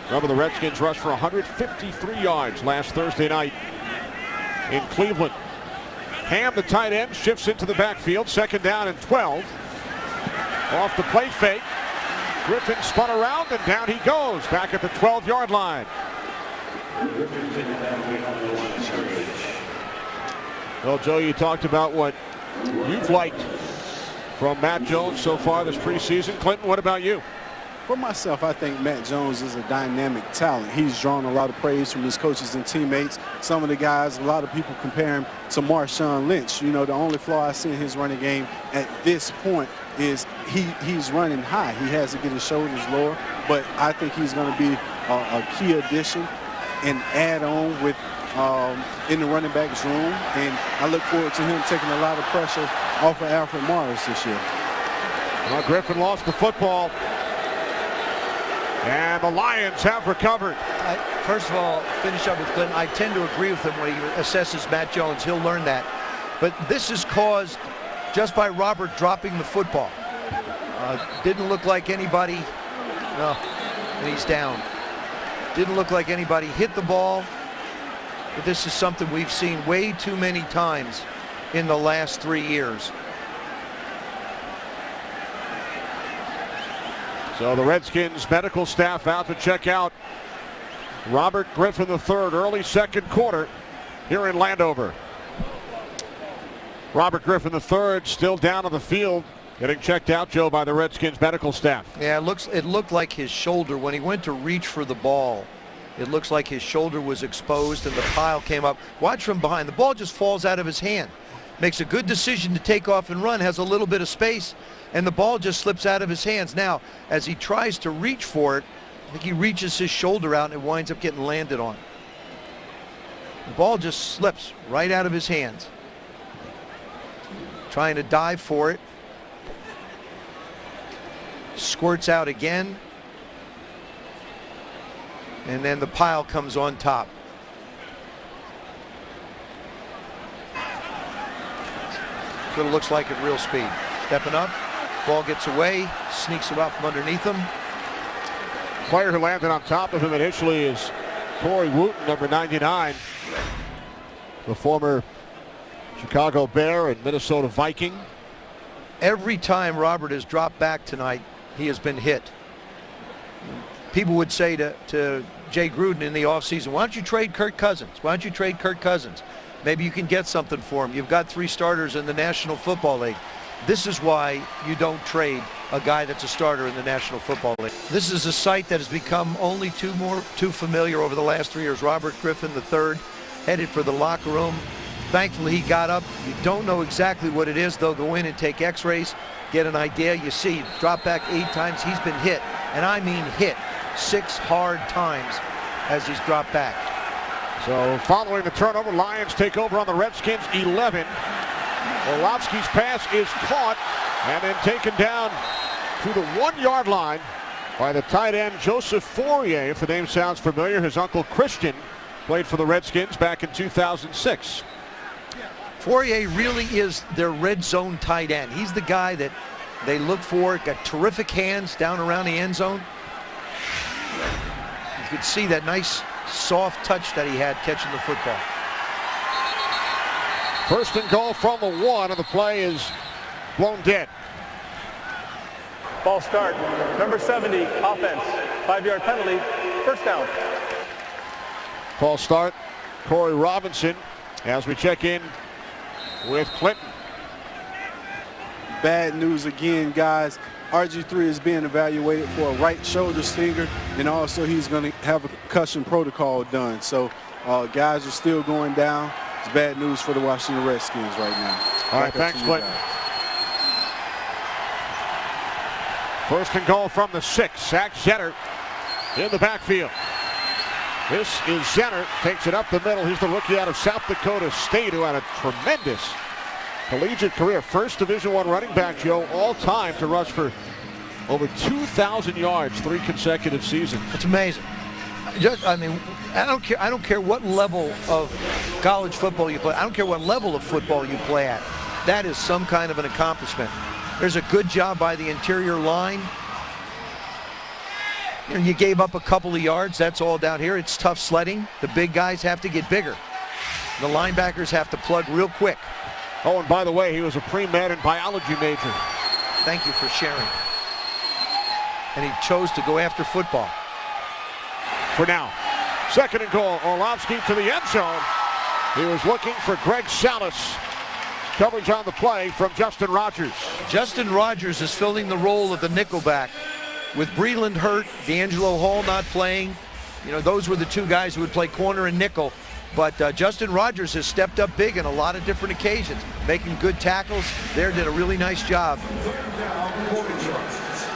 Remember, the Redskins rushed for 153 yards last Thursday night in Cleveland. Ham, the tight end, shifts into the backfield. 2nd down and 12. Off the play fake. Griffin spun around and down he goes, back at the 12-yard line. Well, Joe, you talked about what you've liked from Matt Jones so far this preseason. Clinton, what about you? For myself, I think Matt Jones is a dynamic talent. He's drawn a lot of praise from his coaches and teammates. Some of the guys, a lot of people compare him to Marshawn Lynch. The only flaw I see in his running game at this point is he's running high. He has to get his shoulders lower, but I think he's going to be a key addition and add on with in the running back's room, and I look forward to him taking a lot of pressure off of Alfred Morris this year. Well, Griffin lost the football, and the Lions have recovered. First of all, finish up with Clinton. I tend to agree with him when he assesses Matt Jones. He'll learn that. But this is caused just by Robert dropping the football. Didn't look like anybody, no, and he's down. Didn't look like anybody hit the ball. But this is something we've seen way too many times in the last 3 years. So the Redskins medical staff out to check out Robert Griffin III, early 2nd quarter here in Landover. Robert Griffin III still down on the field, getting checked out, Joe, by the Redskins medical staff. Yeah, it looked like his shoulder, when he went to reach for the ball, it looks like his shoulder was exposed and the pile came up. Watch from behind. The ball just falls out of his hand. Makes a good decision to take off and run, has a little bit of space, and the ball just slips out of his hands. Now, as he tries to reach for it, I think he reaches his shoulder out and it winds up getting landed on. The ball just slips right out of his hands. Trying to dive for it. Squirts out again. And then the pile comes on top. That's what it looks like at real speed. Stepping up, ball gets away, sneaks about from underneath him. Player who landed on top of him initially is Corey Wooten, number 99. The former Chicago Bear and Minnesota Viking. Every time Robert has dropped back tonight, he has been hit. People would say to Jay Gruden in the offseason, why don't you trade Kirk Cousins? Why don't you trade Kirk Cousins? Maybe you can get something for him. You've got 3 starters in the National Football League. This is why you don't trade a guy that's a starter in the National Football League. This is a sight that has become only too familiar over the last 3 years. Robert Griffin III headed for the locker room. Thankfully, he got up. You don't know exactly what it is. They'll go in and take x-rays, get an idea. You see, drop back 8 times. He's been hit, and I mean hit 6 hard times as he's dropped back. So following the turnover, Lions take over on the Redskins 11. Orlovsky's pass is caught and then taken down to the 1-yard line by the tight end Joseph Fourier. If the name sounds familiar, his uncle Christian played for the Redskins back in 2006. Fourier really is their red zone tight end. He's the guy that they look for. Got terrific hands down around the end zone. You could see that nice soft touch that he had catching the football. First and goal from the 1, and the play is blown dead. Ball start. Number 70, offense. 5-yard penalty. First down. False start. Corey Robinson as we check in with Clinton. Bad news again, guys. RG3 is being evaluated for a right shoulder stinger, and also he's going to have a concussion protocol done. So guys are still going down. It's bad news for the Washington Redskins right now. All right, thanks, Clinton. First and goal from the 6. Zach Zenner in the backfield. This is Zenner, takes it up the middle. He's the rookie out of South Dakota State who had a tremendous collegiate career. First Division I running back, Joe, all time to rush for over 2,000 yards 3 consecutive seasons. It's amazing. I mean, I don't care what level of college football you play. I don't care what level of football you play at. That is some kind of an accomplishment. There's a good job by the interior line. You gave up a couple of yards. That's all down here. It's tough sledding. The big guys have to get bigger. The linebackers have to plug real quick. Oh, and by the way, he was a pre-med and biology major. Thank you for sharing. And he chose to go after football. For now, second and goal. Orlovsky to the end zone. He was looking for Greg Salas. Coverage on the play from Justin Rogers. Justin Rogers is filling the role of the nickelback. With Breland hurt, D'Angelo Hall not playing, you know, those were the 2 guys who would play corner and nickel. But Justin Rogers has stepped up big on a lot of different occasions, making good tackles. There did a really nice job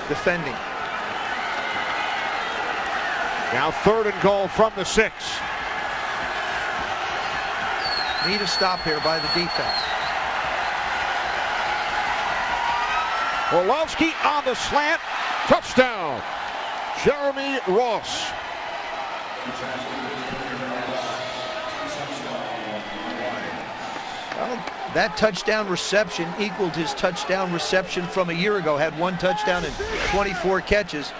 defending. Now third and goal from the 6. Need a stop here by the defense. Orlovsky on the slant. Touchdown, Jeremy Ross. Well, that touchdown reception equaled his touchdown reception from a year ago. Had 1 touchdown and 24 catches.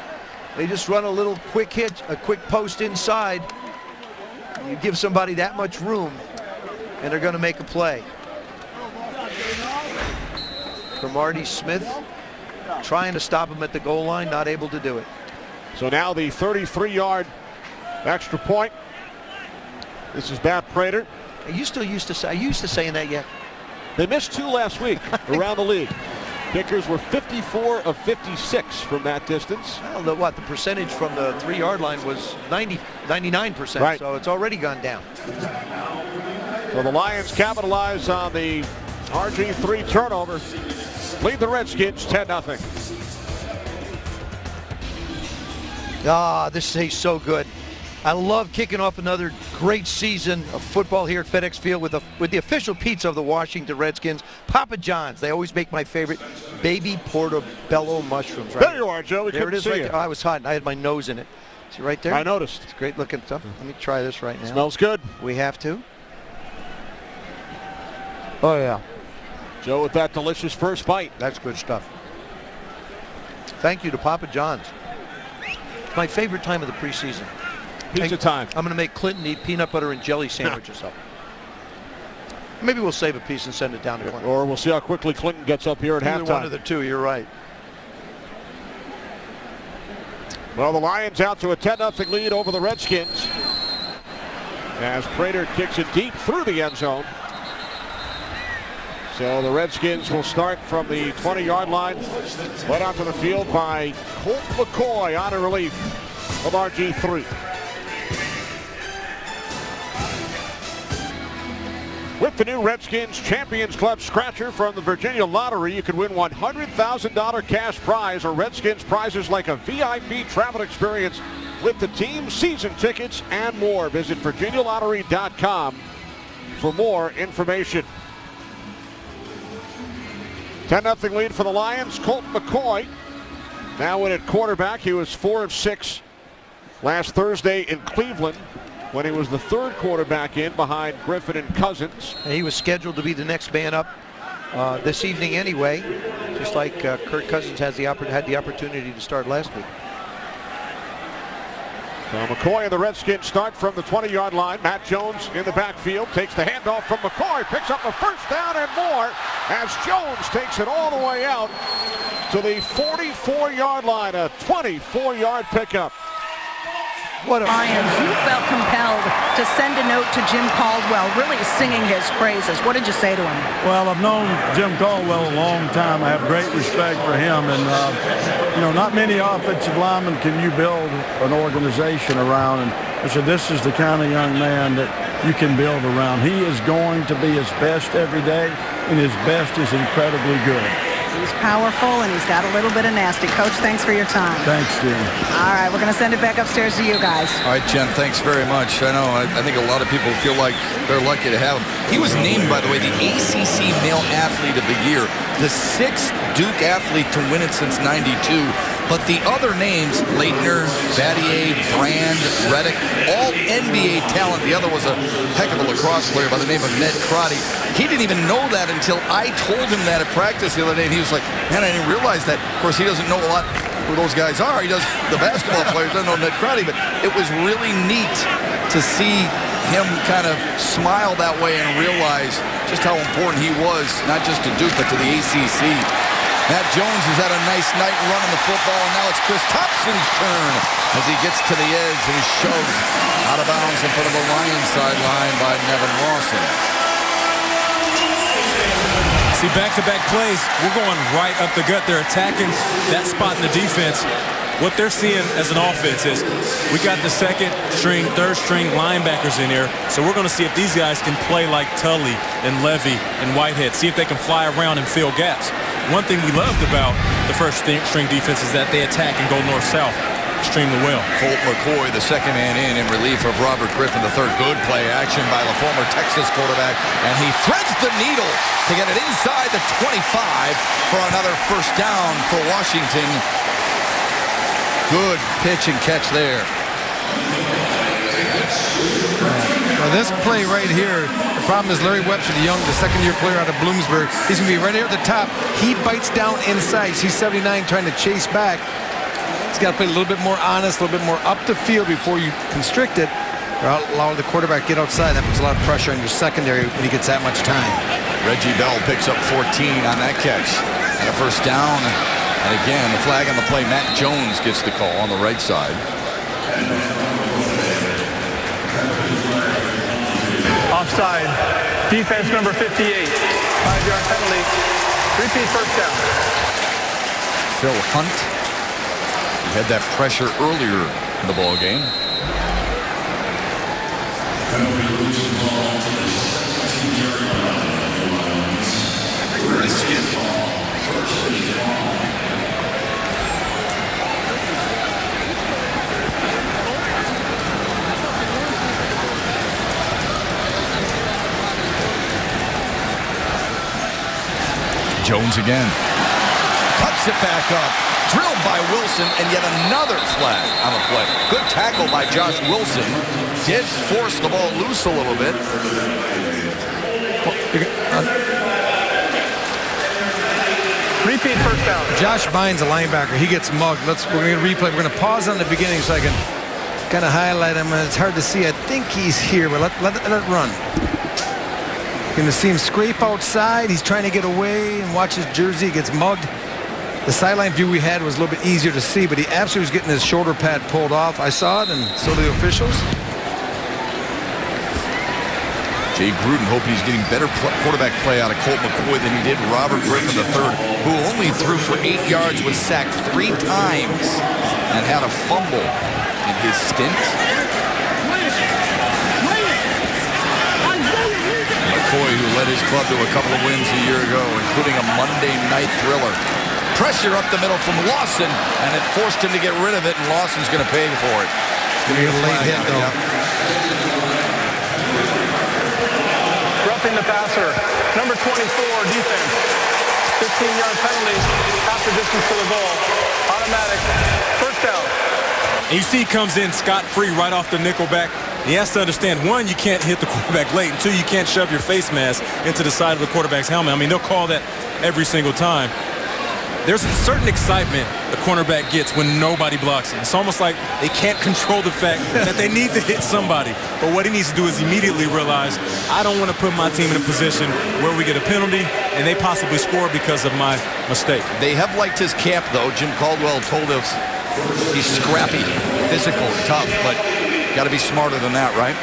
They just run a little quick hitch, a quick post inside. You give somebody that much room, and they're going to make a play. Cromartie Smith trying to stop him at the goal line, not able to do it. So now the 33-yard extra point. This is Matt Prater. Are you still used to saying that yet? They missed 2 last week around the league. Kickers were 54 of 56 from that distance. Well, the percentage from the 3-yard line was 99%, right. So it's already gone down. So the Lions capitalize on the RG3 turnover. Lead the Redskins 10-0. Ah, this tastes so good. I love kicking off another great season of football here at FedEx Field with the official pizza of the Washington Redskins, Papa John's. They always make my favorite baby portobello mushrooms. Right there you are, Joe. There it is right there. Oh, I was hot and I had my nose in it. See right there? I noticed. It's great looking stuff. Let me try this right now. Smells good. We have to. Oh, yeah. Joe with that delicious first bite. That's good stuff. Thank you to Papa John's. It's my favorite time of the preseason. Pizza time. I'm going to make Clinton eat peanut butter and jelly sandwiches up. Maybe we'll save a piece and send it down to Clinton. Or we'll see how quickly Clinton gets up here at halftime. One of the 2, you're right. Well, the Lions out to a 10-0 lead over the Redskins as Prater kicks it deep through the end zone. So the Redskins will start from the 20-yard line, led onto the field by Colt McCoy on a relief of RG3. With the new Redskins Champions Club Scratcher from the Virginia Lottery, you can win $100,000 cash prize or Redskins prizes like a VIP travel experience with the team, season tickets, and more. Visit virginialottery.com for more information. 10-0 lead for the Lions. Colt McCoy now in at quarterback. He was 4 of 6 last Thursday in Cleveland when he was the third quarterback in behind Griffin and Cousins. He was scheduled to be the next man up this evening anyway, just like Kirk Cousins had the opportunity to start last week. So McCoy and the Redskins start from the 20-yard line. Matt Jones in the backfield takes the handoff from McCoy, picks up a first down and more as Jones takes it all the way out to the 44-yard line, a 24-yard pickup. What a Lions, you felt compelled to send a note to Jim Caldwell, really singing his praises. What did you say to him? Well, I've known Jim Caldwell a long time. I have great respect for him. And, you know, not many offensive linemen can you build an organization around. And I said, this is the kind of young man that you can build around. He is going to be his best every day, and his best is incredibly good. He's powerful, and he's got a little bit of nasty. Coach, thanks for your time. Thanks, Jim. All right, we're going to send it back upstairs to you guys. All right, Jen, thanks very much. I know, I think a lot of people feel like they're lucky to have him. He was named, by the way, the ACC Male Athlete of the Year, the 6th Duke athlete to win it since '92. But the other names, Leitner, Battier, Brand, Reddick, all NBA talent. The other was a heck of a lacrosse player by the name of Ned Crotty. He didn't even know that until I told him that at practice the other day, and he was like, man, I didn't realize that. Of course, he doesn't know a lot who those guys are. He does, the basketball players doesn't know Ned Crotty, but it was really neat to see him kind of smile that way and realize just how important he was, not just to Duke, but to the ACC. Matt Jones has had a nice night running the football, and now it's Chris Thompson's turn as he gets to the edge and is shoved out of bounds in front of the Lions sideline by Nevin Lawson. See, back-to-back plays, we're going right up the gut. They're attacking that spot in the defense. What they're seeing as an offense is we got the second string, third string linebackers in here, so we're going to see if these guys can play like Tully and Levy and Whitehead, see if they can fly around and fill gaps. One thing we loved about the first string defense is that they attack and go north-south extremely well. Colt McCoy, the second man in relief of Robert Griffin, the third. Good play action by the former Texas quarterback, and he threads the needle to get it inside the 25 for another first down for Washington. Good pitch and catch there. Well, this play right here, the problem is Larry Webster, the young, the second-year player out of Bloomsburg. He's going to be right here at the top. He bites down inside. He's 79 trying to chase back. He's got to play a little bit more honest, a little bit more up the field before you constrict it or allow the quarterback to get outside. That puts a lot of pressure on your secondary when he gets that much time. Reggie Bell picks up 14 on that catch. And a first down. And again, the flag on the play. Matt Jones gets the call on the right side. Offside. Defense number 58. 5-yard penalty. Repeat first down. Phil Hunt. He had that pressure earlier in the ball game. Jones again. Cuts it back up. Drilled by Wilson, and yet another flag on the play. Good tackle by Josh Wilson. Did force the ball loose a little bit. Repeat first down. Josh Bynes, a linebacker, he gets mugged. We're going to replay. We're going to pause on the beginning so I can kind of highlight him. It's hard to see. I think he's here, but let it run. Going to see him scrape outside. He's trying to get away and watch his jersey. He gets mugged. The sideline view we had was a little bit easier to see, but he absolutely was getting his shoulder pad pulled off. I saw it, and so did the officials. Jay Gruden hoping he's getting better quarterback play out of Colt McCoy than he did Robert Griffin III, who only threw for 8 yards, was sacked 3 times, and had a fumble in his stint. McCoy, who his club to a couple of wins a year ago, including a Monday night thriller. Pressure up the middle from Lawson, and it forced him to get rid of it, and Lawson's going to pay for it. It's going to be a late hit, though. Roughing the passer, number 24, defense. 15-yard penalty, half the distance to the goal. Automatic, first down. And you see he comes in scot-free right off the nickel back. He has to understand, one, you can't hit the quarterback late, and two, you can't shove your face mask into the side of the quarterback's helmet. I mean, they'll call that every single time. There's a certain excitement the cornerback gets when nobody blocks him. It's almost like they can't control the fact that they need to hit somebody. But what he needs to do is immediately realize, I don't want to put my team in a position where we get a penalty and they possibly score because of my mistake. They have liked his camp, though. Jim Caldwell told us he's scrappy, physical, tough, but got to be smarter than that, right?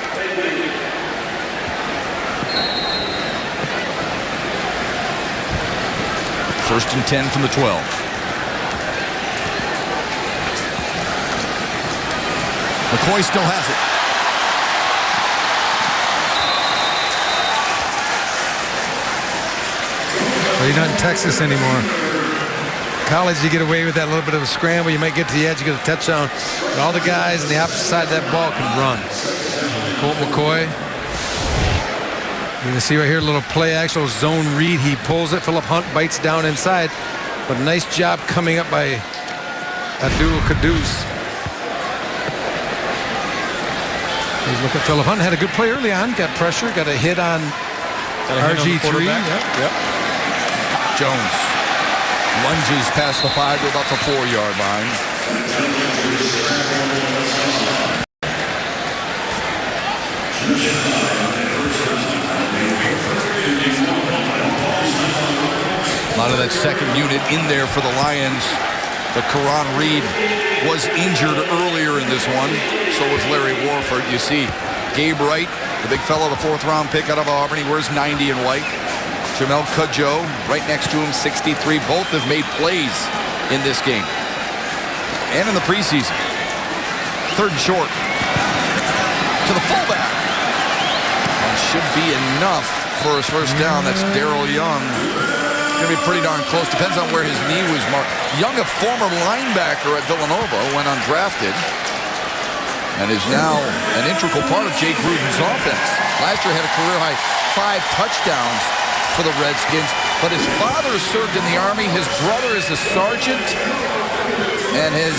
First and 10 from the 12. McCoy still has it. Well, you're not in Texas anymore. College, you get away with that little bit of a scramble. You might get to the edge, you get a touchdown. But all the guys on the opposite side of that ball can run. Colt McCoy. You can see right here a little play actual zone read. He pulls it. Philip Hunt bites down inside. But a nice job coming up by Abdul Caduce. He's looking at Philip Hunt. Had a good play early on. Got pressure. Got a hit on RG3. Yep. Jones lunges past the 5 to about the 4-yard line. A lot of that second unit in there for the Lions. But Karan Reed was injured earlier in this one. So was Larry Warford. You see Gabe Wright, the big fellow, the 4th-round pick out of Auburn. He wears 90 in white. Jamel Cudjoe right next to him, 63. Both have made plays in this game and in the preseason. 3rd and short to the fullback. And should be enough for his first down. That's Darrell Young. Going to be pretty darn close. Depends on where his knee was marked. Young, a former linebacker at Villanova, went undrafted and is now an integral part of Jay Gruden's offense. Last year had a career-high 5 touchdowns for the Redskins, but his father served in the Army. His brother is a sergeant and has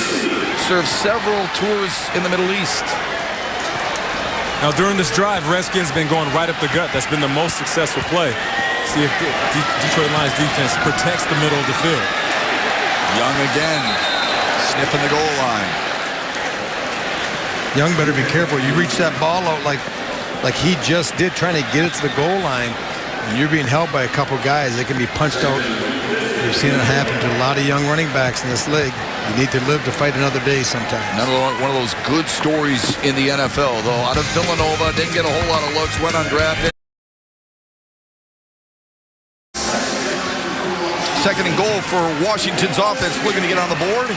served several tours in the Middle East. Now, during this drive, Redskins been going right up the gut. That's been the most successful play. See if Detroit Lions defense protects the middle of the field. Young again, sniffing the goal line. Young better be careful. You reach that ball out like he just did, trying to get it to the goal line, and you're being held by a couple guys. They can be punched out. We've seen it happen to a lot of young running backs in this league. You need to live to fight another day sometimes. One of those good stories in the NFL, though. Out of Villanova, didn't get a whole lot of looks, went undrafted. Second and goal for Washington's offense, looking to get on the board.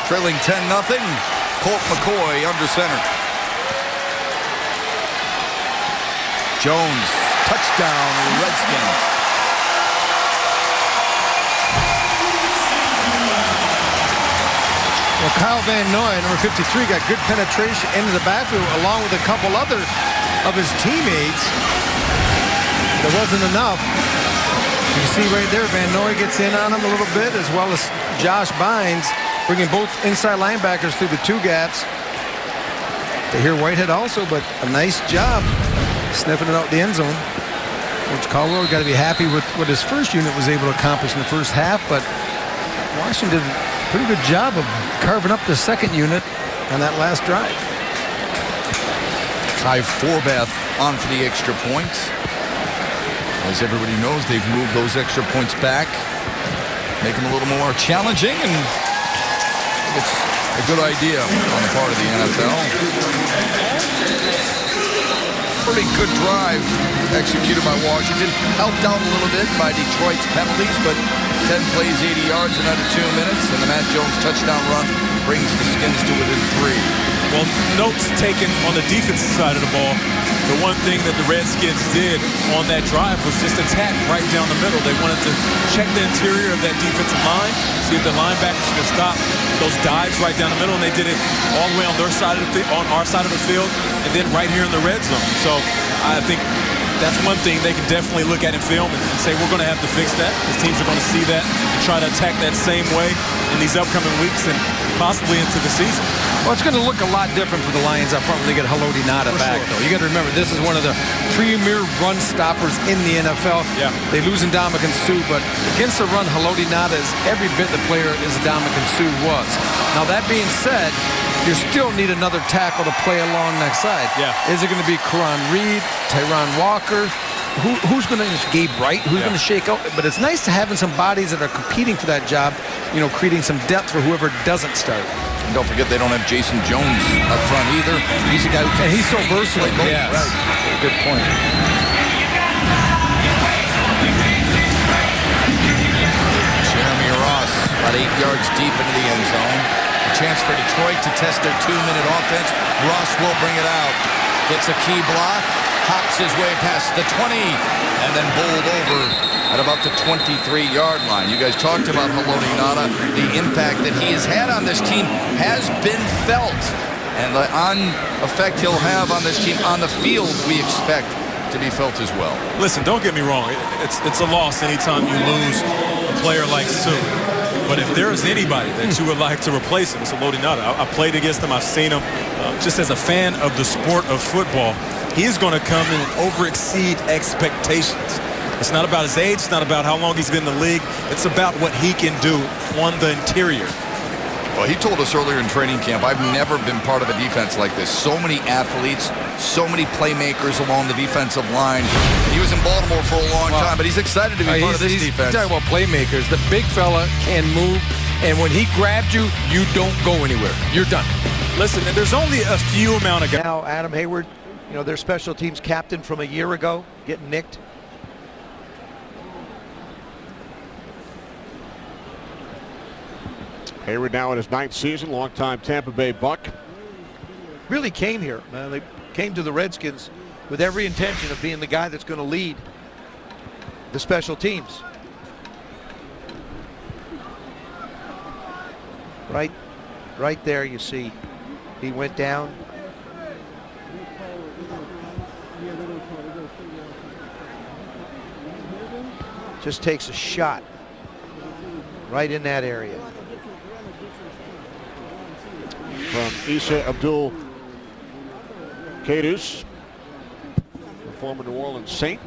Trailing 10-0. Colt McCoy under center. Jones, touchdown, Redskins. Well, Kyle Van Noy, number 53, got good penetration into the backfield along with a couple other of his teammates. There wasn't enough. You see right there, Van Noy gets in on him a little bit, as well as Josh Bynes, bringing both inside linebackers through the 2 gaps. They hear Whitehead also, but a nice job sniffing it out the end zone. Coach Caldwell got to be happy with what his first unit was able to accomplish in the first half, but Washington did a pretty good job of carving up the second unit on that last drive. Ty Forbath on for the extra point. As everybody knows, they've moved those extra points back, make them a little more challenging, and it's a good idea on the part of the NFL. Pretty good drive executed by Washington. Helped out a little bit by Detroit's penalties, but 10 plays, 80 yards in under 2 minutes, and the Matt Jones touchdown run brings the Skins to within 3. Well, notes taken on the defensive side of the ball. The one thing that the Redskins did on that drive was just attack right down the middle. They wanted to check the interior of that defensive line, see if the linebackers could stop those dives right down the middle, and they did it all the way on their side of the on our side of the field, and then right here in the red zone. So I think that's one thing they can definitely look at in film and say we're going to have to fix that. These teams are going to see that and try to attack that same way in these upcoming weeks and possibly into the season. Well, it's going to look a lot different for the Lions. I'll probably get Haloti Ngata back, though. You got to remember, this is one of the premier run stoppers in the NFL. Yeah. They lose Ndamukong Suh, but against the run, Haloti Ngata is every bit the player as Ndamukong Suh was. Now, that being said, you still need another tackle to play along next side. Yeah. Is it going to be Karan Reed, Tyron Walker? Who's going to Gabe Wright? Who's going to shake out? But it's nice to having some bodies that are competing for that job, you know, creating some depth for whoever doesn't start. And don't forget they don't have Jason Jones up front either. He's a guy who can, and he's so versatile. Yes. Right. Good point. Jeremy Ross about 8 yards deep into the end zone. A chance for Detroit to test their 2-minute offense. Ross will bring it out. Gets a key block. Hops his way past the 20 and then bowled over at about the 23-yard line. You guys talked about Haloti Ngata. The impact that he has had on this team has been felt. And the effect he'll have on this team on the field, we expect to be felt as well. Listen, don't get me wrong. It's a loss anytime you lose a player like Suh. But if there is anybody that you would like to replace him, it's Haloti Ngata. I played against him. I've seen him. Just as a fan of the sport of football, he's going to come in and over-exceed expectations. It's not about his age. It's not about how long he's been in the league. It's about what he can do on the interior. Well, he told us earlier in training camp, I've never been part of a defense like this. So many athletes, so many playmakers along the defensive line. He was in Baltimore for a long time, but he's excited to be part of this defense. Talking about playmakers, the big fella can move, and when he grabs you, you don't go anywhere. You're done. Listen, there's only a few amount of guys. Now, Adam Hayward, you know, their special teams captain from a year ago, getting nicked. Hayward now in his 9th season, longtime Tampa Bay Buck. Really came here, man. They came to the Redskins with every intention of being the guy that's going to lead the special teams. Right there you see he went down. Just takes a shot right in that area. From Issa Abdul Kadus, the former New Orleans Saint.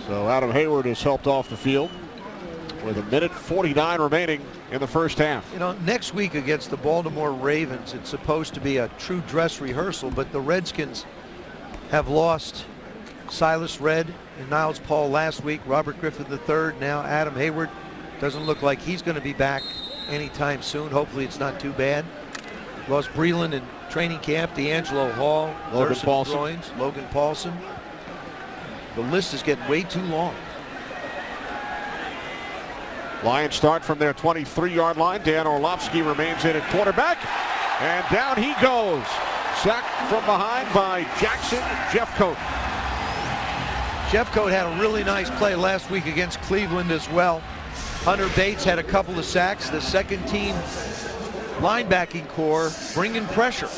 So Adam Hayward is helped off the field with 1:49 remaining in the first half. You know, next week against the Baltimore Ravens, it's supposed to be a true dress rehearsal, but the Redskins have lost Silas Redd and Niles Paul last week, Robert Griffin III, now Adam Hayward. Doesn't look like he's going to be back anytime soon. Hopefully it's not too bad. Lost Breland in training camp, D'Angelo Hall, Logan Paulson. Logan Paulson. The list is getting way too long. Lions start from their 23-yard line. Dan Orlovsky remains in at quarterback. And down he goes. Sacked from behind by Jackson Jeffcoat. Jeffcoat had a really nice play last week against Cleveland as well. Hunter Bates had a couple of sacks. The second team linebacking core bringing pressure.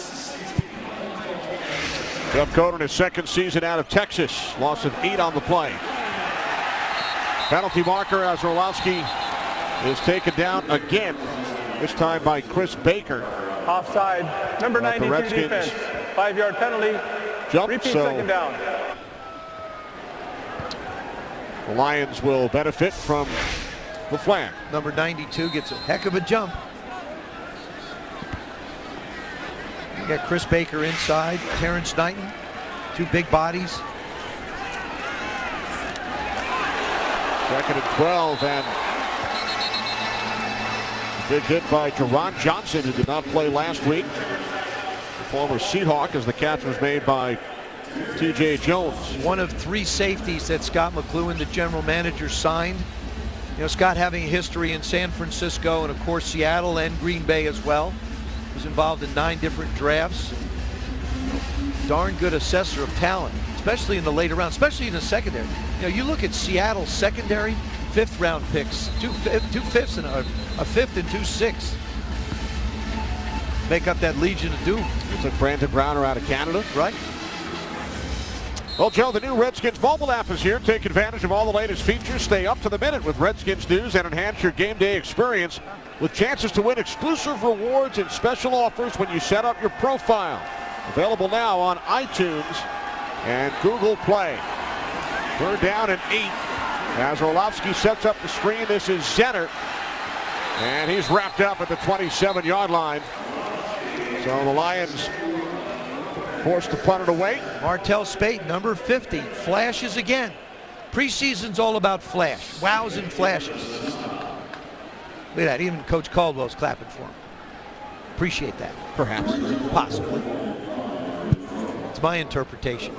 Jeffcoat in his second season out of Texas. Loss of 8 on the play. Penalty marker as Orlovsky is taken down again. This time by Chris Baker. Offside, number 92 defense. 5-yard penalty. Jump, Repeat so second down. the Lions will benefit from the flag. Number 92 gets a heck of a jump. You got Chris Baker inside, Terrence Knighton, two big bodies. Second and 12, and big hit by Jerron Johnson, who did not play last week. The former Seahawk, as the catch was made by T.J. Jones. One of 3 safeties that Scott McCloughan, the general manager, signed. You know, Scott having a history in San Francisco and, of course, Seattle and Green Bay as well. Was involved in 9 different drafts. Darn good assessor of talent, especially in the later rounds, especially in the secondary. You know, you look at Seattle's secondary, 5th round picks, two fifths and a 5th and 2 6ths. Make up that Legion of Doom. It's like Brandon Browner out of Canada. Right. Well, Joe, the new Redskins mobile app is here. Take advantage of all the latest features. Stay up to the minute with Redskins news and enhance your game day experience with chances to win exclusive rewards and special offers when you set up your profile. Available now on iTunes and Google Play. Third down and 8 as Orlovsky sets up the screen. This is Zenner, and he's wrapped up at the 27-yard line. So the Lions forced to punt it away. Martell Spate, number 50, flashes again. Preseason's all about flash, wows and flashes. Look at that, even Coach Caldwell's clapping for him. Appreciate that, perhaps, possibly. It's my interpretation.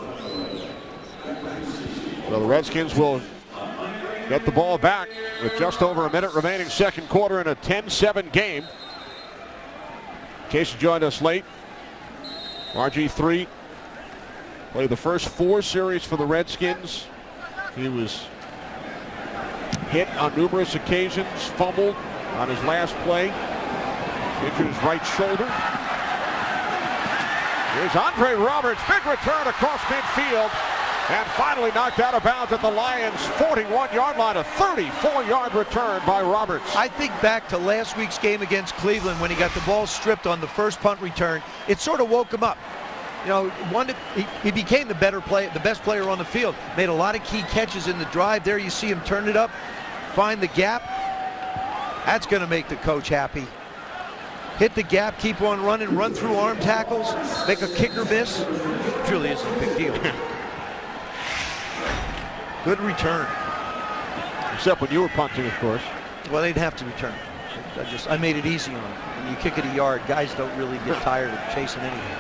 Well, the Redskins will get the ball back with just over a minute remaining, second quarter in a 10-7 game. Jason joined us late. RG3 played the first 4 series for the Redskins. He was hit on numerous occasions, fumbled on his last play, injured his right shoulder. Here's Andre Roberts, big return across midfield, and finally knocked out of bounds at the Lions' 41-yard line, a 34-yard return by Roberts. I think back to last week's game against Cleveland when he got the ball stripped on the first punt return. It sort of woke him up. You know, he became the best player on the field. Made a lot of key catches in the drive. There you see him turn it up, find the gap. That's going to make the coach happy. Hit the gap, keep on running, run through arm tackles, make a kicker miss. It really isn't a big deal. Good return. Except when you were punting, of course. Well, they'd have to return. I made it easy on them. When you kick it a yard, guys don't really get tired of chasing anything.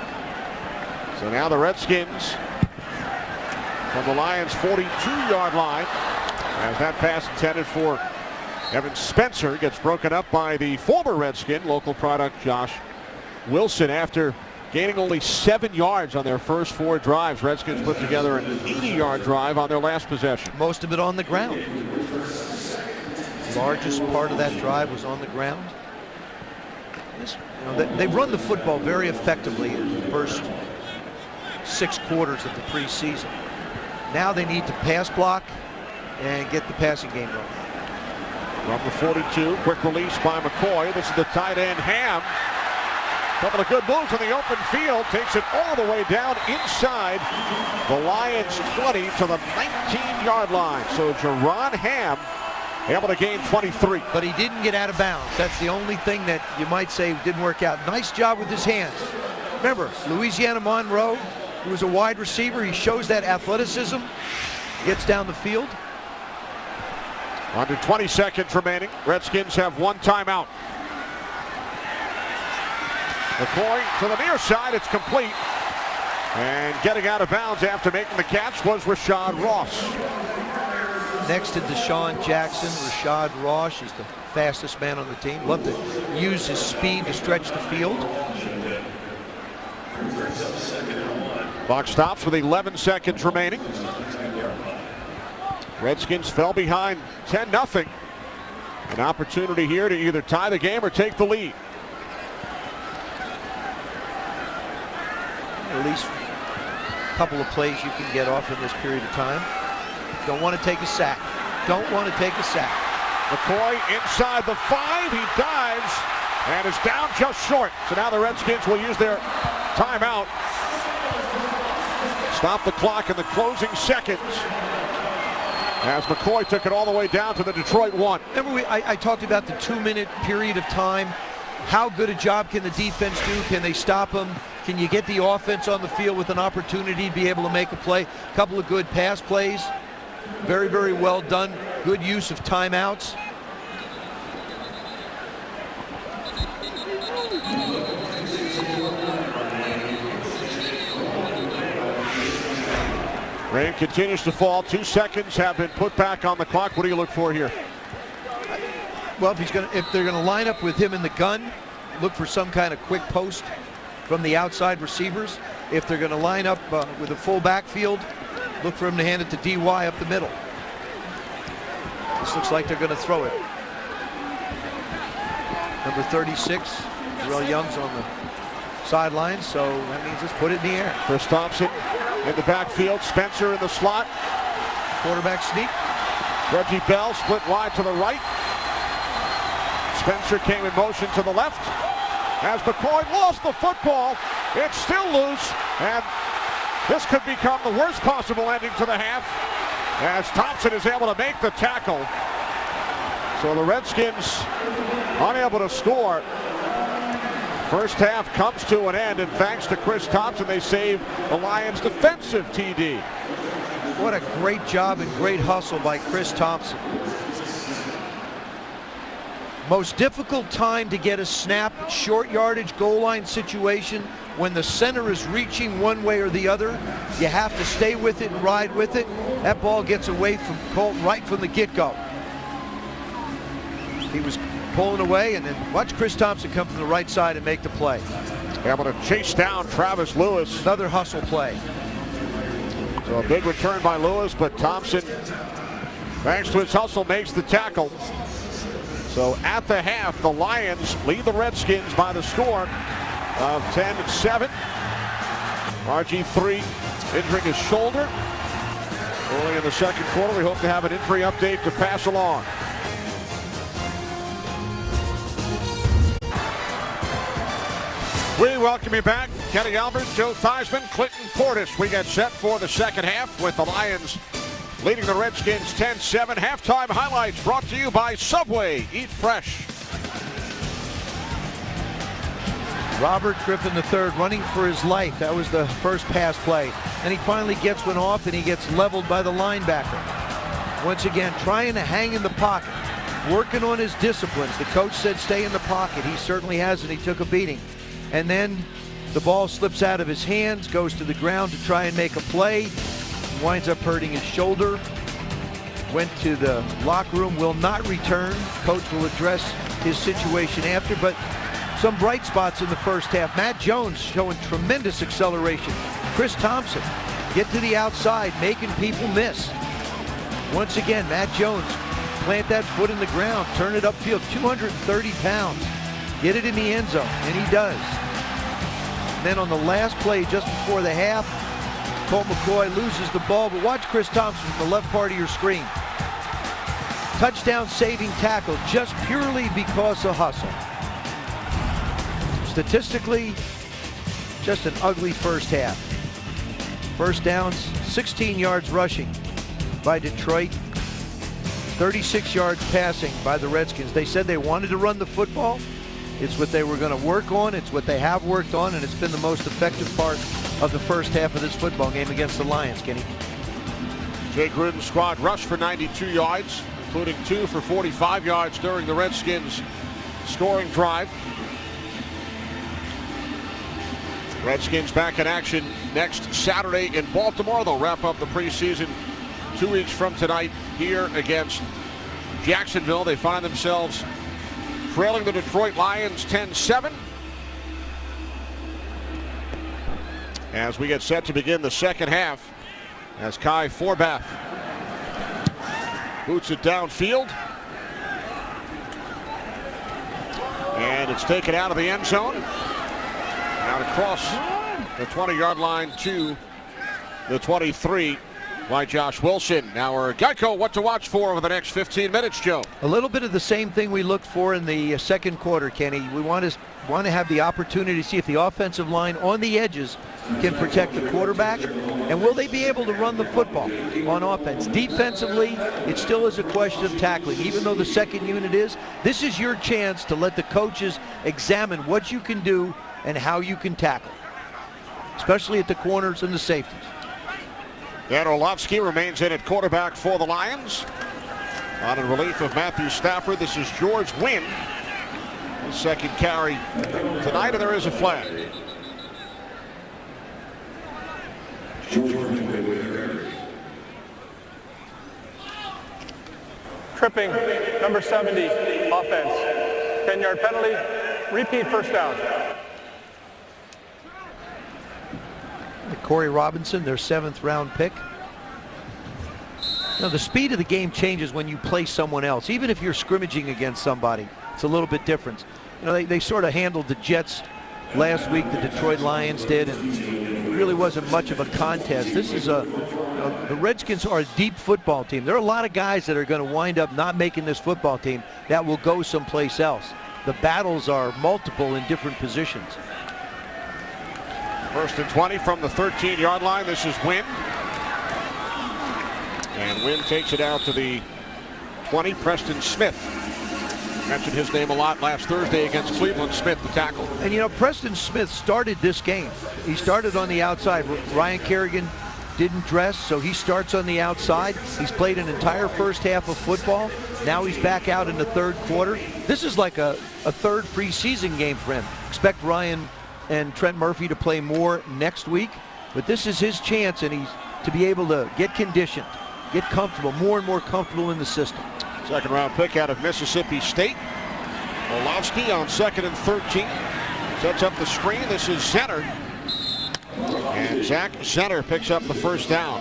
So now the Redskins from the Lions' 42-yard line, as that pass intended for Evan Spencer gets broken up by the former Redskin, local product Josh Wilson, after gaining only 7 yards on their first 4 drives. Redskins put together an 80-yard drive on their last possession. Most of it on the ground. The largest part of that drive was on the ground. They run the football very effectively in the first 6 quarters of the preseason. Now they need to pass block and get the passing game going. Number 42, quick release by McCoy. This is the tight end, Ham. Couple of good moves in the open field. Takes it all the way down inside the Lions' 20 to the 19-yard line. So Jerron Ham able to gain 23. But he didn't get out of bounds. That's the only thing that you might say didn't work out. Nice job with his hands. Remember, Louisiana Monroe, who was a wide receiver, he shows that athleticism, gets down the field. Under 20 seconds remaining. Redskins have 1 timeout. McCoy to the near side. It's complete. And getting out of bounds after making the catch was Rashad Ross. Next to Deshaun Jackson, Rashad Ross is the fastest man on the team. Love to use his speed to stretch the field. Clock stops with 11 seconds remaining. Redskins fell behind 10-0. An opportunity here to either tie the game or take the lead. At least a couple of plays you can get off in this period of time. Don't want to take a sack. Don't want to take a sack. McCoy inside the 5. He dives and is down just short. So now the Redskins will use their timeout. Stop the clock in the closing seconds, as McCoy took it all the way down to the Detroit 1. Remember, I talked about the 2-minute period of time. How good a job can the defense do? Can they stop them? Can you get the offense on the field with an opportunity to be able to make a play? A couple of good pass plays. Very, very well done. Good use of timeouts. Rain continues to fall. 2 seconds have been put back on the clock. What do you look for here? Well, if they're going to line up with him in the gun look for some kind of quick post from the outside receivers. If they're going to line up with a full backfield, look for him to hand it to DY up the middle. This looks like they're going to throw it. Number 36, Terrell Young's on the sideline, so that means let's put it in the air. Chris Thompson in the backfield, Spencer in the slot. Quarterback sneak. Reggie Bell split wide to the right. Spencer came in motion to the left. As McCoy lost the football, it's still loose, and this could become the worst possible ending to the half as Thompson is able to make the tackle. So the Redskins unable to score. First half comes to an end, and thanks to Chris Thompson, they save the Lions' defensive TD. What a great job and great hustle by Chris Thompson. Most difficult time to get a snap, short yardage, goal line situation, when the center is reaching one way or the other. You have to stay with it and ride with it. That ball gets away from Colt right from the get-go. He was pulling away, and then watch Chris Thompson come from the right side and make the play. Able to chase down Travis Lewis. Another hustle play. So a big return by Lewis, but Thompson, thanks to his hustle, makes the tackle. So at the half, the Lions lead the Redskins by the score of 10-7. RG3 injuring his shoulder early in the second quarter. We hope to have an injury update to pass along. We welcome you back. Kenny Albert, Joe Theismann, Clinton Portis. We get set for the second half with the Lions leading the Redskins 10-7. Halftime highlights brought to you by Subway. Eat fresh. Robert Griffin III running for his life. That was the first pass play. And he finally gets one off, and he gets leveled by the linebacker. Once again, trying to hang in the pocket, working on his disciplines. The coach said stay in the pocket. He certainly has, and he took a beating. And then the ball slips out of his hands, goes to the ground to try and make a play. Winds up hurting his shoulder. Went to the locker room, will not return. Coach will address his situation after, but some bright spots in the first half. Matt Jones showing tremendous acceleration. Chris Thompson get to the outside, making people miss. Once again, Matt Jones plant that foot in the ground, turn it upfield, 230 pounds. Get it in the end zone, and he does. And then on the last play, just before the half, Colt McCoy loses the ball, but watch Chris Thompson from the left part of your screen. Touchdown saving tackle just purely because of hustle. Statistically, just an ugly first half. First downs, 16 yards rushing by Detroit, 36 yards passing by the Redskins. They said they wanted to run the football. It's what they were going to work on. It's what they have worked on, and it's been the most effective part of the first half of this football game against the Lions, Kenny. Jay Gruden's squad rushed for 92 yards, including 2 for 45 yards during the Redskins' scoring drive. Redskins back in action next Saturday in Baltimore. They'll wrap up the preseason 2 weeks from tonight here against Jacksonville. They find themselves trailing the Detroit Lions 10-7. As we get set to begin the second half, as Kai Forbath boots it downfield. And it's taken out of the end zone. Out across the 20-yard line to the 23 by Josh Wilson. Now we're Geico, what to watch for over the next 15 minutes, Joe? A little bit of the same thing we looked for in the second quarter, Kenny. We want to have the opportunity to see if the offensive line on the edges can protect the quarterback, and will they be able to run the football on offense? Defensively, it still is a question of tackling. Even though the second unit is, this is your chance to let the coaches examine what you can do and how you can tackle, especially at the corners and the safeties. Dan Orlovsky remains in at quarterback for the Lions. On in relief of Matthew Stafford, this is George Wynn. His second carry tonight, and there is a flag. Tripping, number 70, offense. 10-yard penalty, repeat first down. Corey Robinson, their 7th round pick. Now, the speed of the game changes when you play someone else. Even if you're scrimmaging against somebody, it's a little bit different. You know, they sort of handled the Jets last week, the Detroit Lions did, and it really wasn't much of a contest. This is the Redskins are a deep football team. There are a lot of guys that are going to wind up not making this football team that will go someplace else. The battles are multiple in different positions. 1st and 20 from the 13-yard line. This is Wynn. And Wynn takes it out to the 20. Preston Smith. Mentioned his name a lot last Thursday against Cleveland. Smith, the tackle. And you know, Preston Smith started this game. He started on the outside. Ryan Kerrigan didn't dress, so he starts on the outside. He's played an entire first half of football. Now he's back out in the 3rd quarter. This is like a 3rd preseason game for him. Expect Ryan and Trent Murphy to play more next week, but this is his chance, and he's to be able to get conditioned, get comfortable, more and more comfortable in the system. 2nd round pick out of Mississippi State. Orlovsky on 2nd and 13. Sets up the screen. This is Zenner. And Zach Zenner picks up the first down.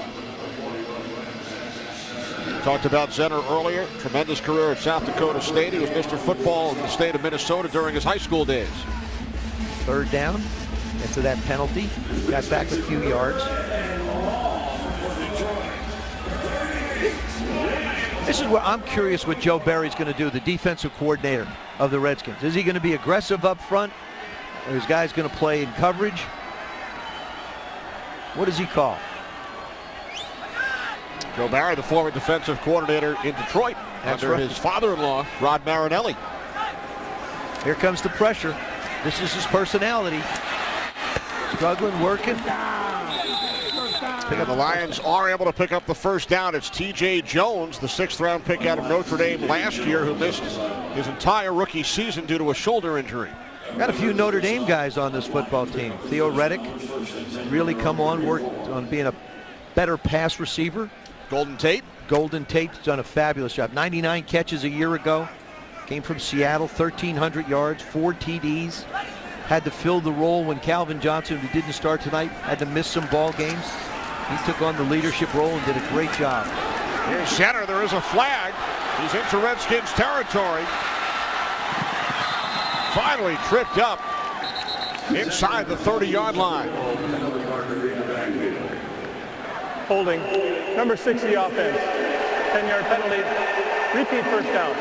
Talked about Zenner earlier. Tremendous career at South Dakota State. He was Mr. Football in the state of Minnesota during his high school days. 3rd down. After that penalty, got back a few yards. This is where I'm curious what Joe Barry's going to do, the defensive coordinator of the Redskins. Is he going to be aggressive up front? Or his guys going to play in coverage? What does he call? Joe Barry, the former defensive coordinator in Detroit, under his father-in-law, Rod Marinelli. Here comes the pressure. This is his personality. Struggling, working. And the Lions are able to pick up the first down. It's T.J. Jones, the 6th round pick out of Notre Dame last year, who missed his entire rookie season due to a shoulder injury. Got a few Notre Dame guys on this football team. Theo Reddick really come on, worked on being a better pass receiver. Golden Tate's done a fabulous job. 99 catches a year ago. Came from Seattle, 1,300 yards, 4 TDs. Had to fill the role when Calvin Johnson, who didn't start tonight, had to miss some ball games. He took on the leadership role and did a great job. Here's Jenner. There is a flag. He's into Redskins territory. Finally tripped up inside the 30-yard line. Holding. Number 6 of the offense. 10-yard penalty. Repeat first down.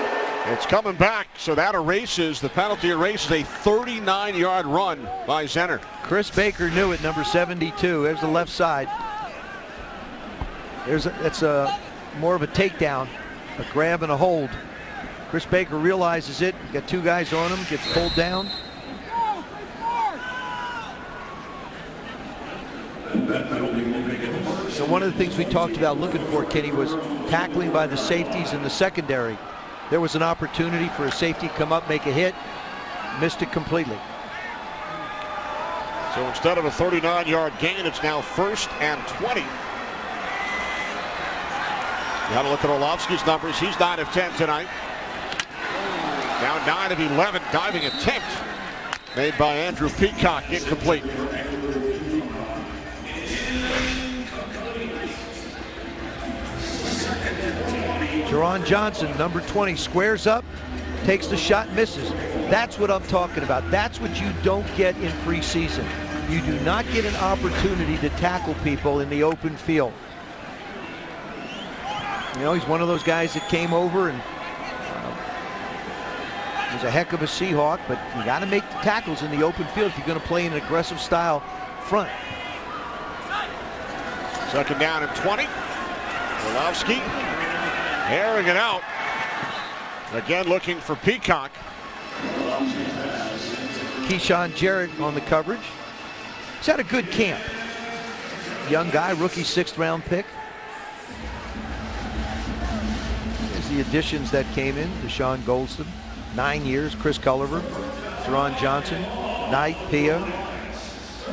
It's coming back, so that erases, the penalty erases a 39-yard run by Zenner. Chris Baker knew it, number 72. There's the left side. That's more of a takedown, a grab and a hold. Chris Baker realizes it. Got 2 guys on him, gets pulled down. So one of the things we talked about looking for, Kenny, was tackling by the safeties in the secondary. There was an opportunity for a safety to come up, make a hit, missed it completely. So instead of a 39-yard gain, it's now 1st and 20. You got to look at Orlovsky's numbers. He's 9 of 10 tonight. Now 9 of 11. Diving attempt made by Andrew Peacock, incomplete. Jerron Johnson, number 20, squares up, takes the shot, misses. That's what I'm talking about. That's what you don't get in preseason. You do not get an opportunity to tackle people in the open field. You know, he's one of those guys that came over and was a heck of a Seahawk, but you got to make the tackles in the open field if you're going to play in an aggressive style front. 2nd down and 20. Orlovsky airing it out. Again looking for Peacock. Keyshawn Jarrett on the coverage. He's had a good camp. Young guy, rookie 6th round pick. There's the additions that came in. Deshaun Goldston, 9 years. Chris Culliver, Jerron Johnson, Knight, Pia,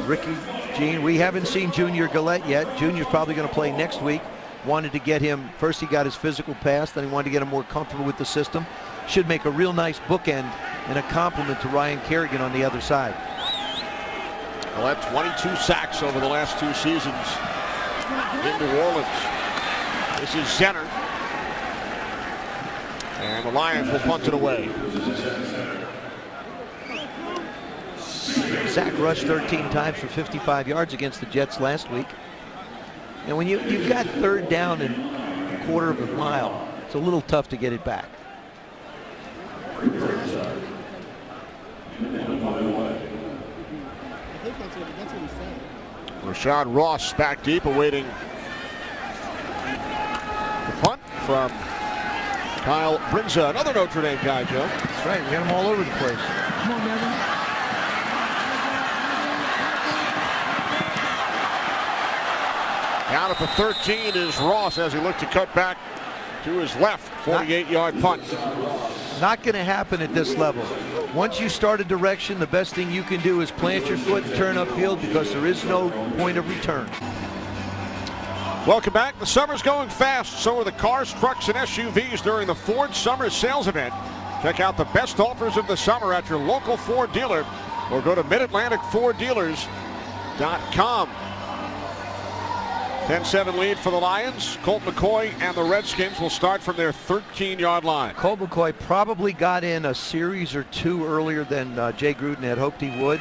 Ricky Jean. We haven't seen Junior Gillette yet. Junior's probably going to play next week. Wanted to get him, first he got his physical pass, then he wanted to get him more comfortable with the system. Should make a real nice bookend and a compliment to Ryan Kerrigan on the other side. Well, that's 22 sacks over the last 2 seasons in New Orleans. This is center. And the Lions will punt it away. Zach rushed 13 times for 55 yards against the Jets last week. And when you've got 3rd down and a quarter of a mile, it's a little tough to get it back. Rashad Ross back deep, awaiting the punt from Kyle Brinza, another Notre Dame guy, Joe. That's right, we got them all over the place. Come on, Devin. Down at the 13 is Ross as he looked to cut back to his left, 48-yard punt. Not going to happen at this level. Once you start a direction, the best thing you can do is plant your foot and turn upfield because there is no point of return. Welcome back. The summer's going fast. So are the cars, trucks, and SUVs during the Ford Summer Sales Event. Check out the best offers of the summer at your local Ford dealer or go to MidAtlanticFordDealers.com. 10-7 lead for the Lions. Colt McCoy and the Redskins will start from their 13-yard line. Colt McCoy probably got in a series or 2 earlier than Jay Gruden had hoped he would.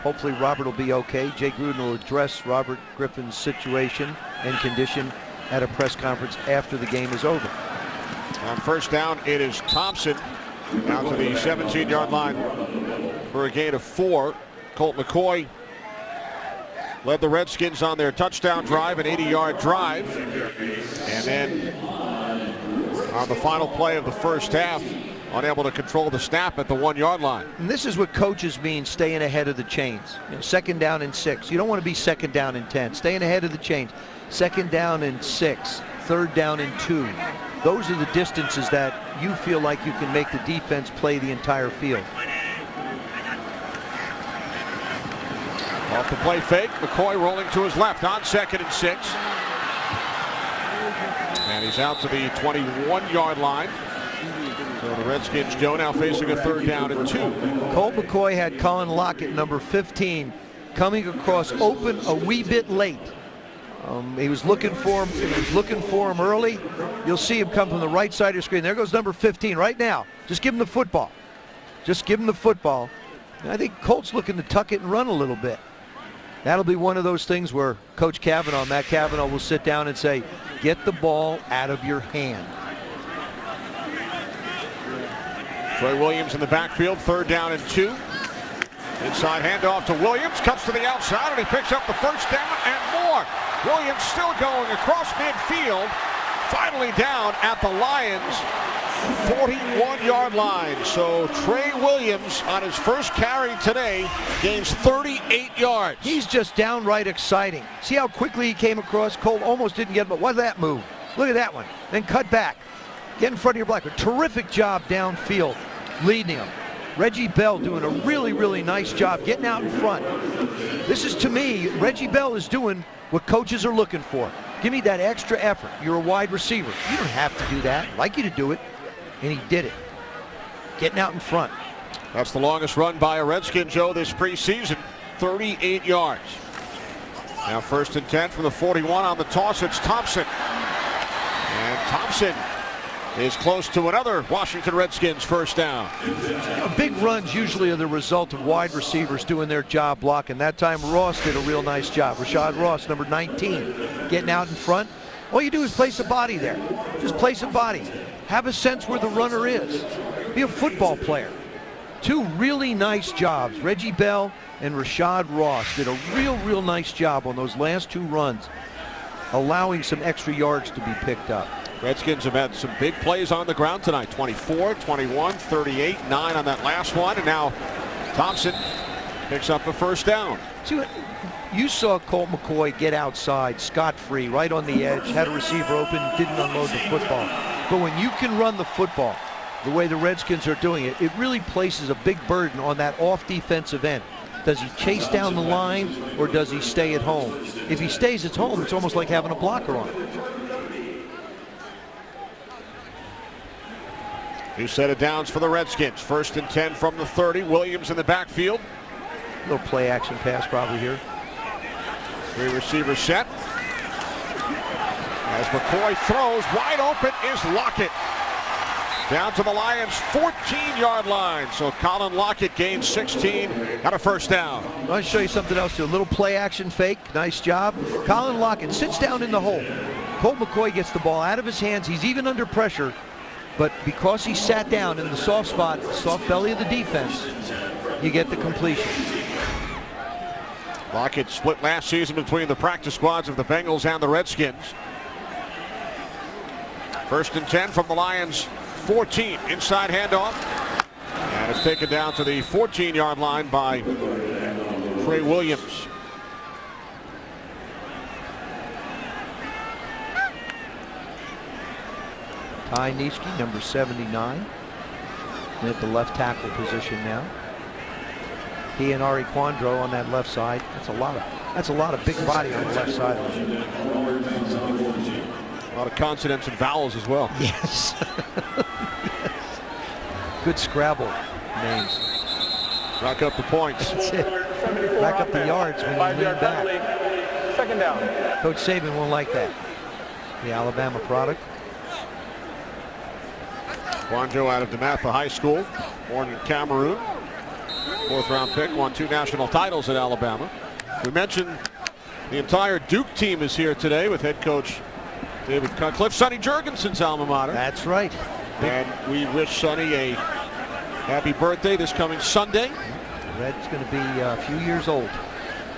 Hopefully Robert will be okay. Jay Gruden will address Robert Griffin's situation and condition at a press conference after the game is over. On 1st down, it is Thompson down to the 17-yard line for a gain of 4. Colt McCoy led the Redskins on their touchdown drive, an 80-yard drive. And then on the final play of the first half, unable to control the snap at the 1-yard line. And this is what coaches mean, staying ahead of the chains. 2nd down and 6. You don't want to be 2nd down and 10. Staying ahead of the chains. 2nd down and 6. 3rd down and 2. Those are the distances that you feel like you can make the defense play the entire field. Off the play fake, McCoy rolling to his left on 2nd and 6. And he's out to the 21-yard line. So the Redskins, Joe, now facing a 3rd down and 2. Colt McCoy had Colin Lockett, number 15, coming across open a wee bit late. He was looking for him early. You'll see him come from the right side of your screen. There goes number 15 right now. Just give him the football. Just give him the football. And I think Colt's looking to tuck it and run a little bit. That'll be one of those things where Coach Cavanaugh, Matt Cavanaugh, will sit down and say, get the ball out of your hand. Troy Williams in the backfield, 3rd down and 2. Inside handoff to Williams, cuts to the outside, and he picks up the 1st down and more. Williams still going across midfield, finally down at the Lions' 41-yard line. So Trey Williams on his first carry today gains 38 yards. He's just downright exciting. See how quickly he came across? Colt almost didn't get him, but what's that move? Look at that one. Then cut back. Get in front of your blocker. Terrific job downfield leading him. Reggie Bell doing a really, really nice job getting out in front. This is, to me, Reggie Bell is doing what coaches are looking for. Give me that extra effort. You're a wide receiver. You don't have to do that. I'd like you to do it. And he did it. Getting out in front. That's the longest run by a Redskin, Joe, this preseason. 38 yards. Now 1st and 10 from the 41 on the toss. It's Thompson. And Thompson is close to another Washington Redskins 1st down. Big runs usually are the result of wide receivers doing their job blocking. That time Ross did a real nice job. Rashad Ross, number 19, getting out in front. All you do is place a body there. Just place a body. Have a sense where the runner is. Be a football player. 2 really nice jobs. Reggie Bell and Rashad Ross did a real nice job on those last 2 runs, allowing some extra yards to be picked up. Redskins have had some big plays on the ground tonight. 24, 21, 38, 9 on that last one. And now Thompson picks up a 1st down. See what you saw Colt McCoy get outside scot-free, right on the edge, had a receiver open, didn't unload the football. But when you can run the football the way the Redskins are doing it, it really places a big burden on that off defensive end. Does he chase down the line or does he stay at home? If he stays at home, it's almost like having a blocker on him. Two set of downs for the Redskins. 1st and 10 from the 30. Williams in the backfield. Little play action pass probably here. 3 receiver set. As McCoy throws, wide open is Lockett. Down to the Lions' 14-yard line. So Colin Lockett gains 16 and a first down. I want to show you something else too. A little play action fake. Nice job. Colin Lockett sits down in the hole. Colt McCoy gets the ball out of his hands. He's even under pressure. But because he sat down in the soft spot, the soft belly of the defense, you get the completion. Lockett split last season between the practice squads of the Bengals and the Redskins. 1st and 10 from the Lions' 14. Inside handoff. And it's taken down to the 14-yard line by Trey Williams. Ty Nischke, number 79, at the left tackle position now. He and Ari Quandro on that left side. That's a lot of big body on the left side. A lot of consonants and vowels as well. Yes. Good Scrabble names. Rack up the points. That's it. Rack up the yards when you lean back. 2nd down. Coach Saban won't like that. The Alabama product. Quandro out of DeMatha High School, born in Cameroon. 4th round pick, won 2 national titles at Alabama. We mentioned the entire Duke team is here today with head coach David Cutcliffe, Sonny Jurgensen's alma mater. That's right. And we wish Sonny a happy birthday this coming Sunday. Red's going to be a few years old.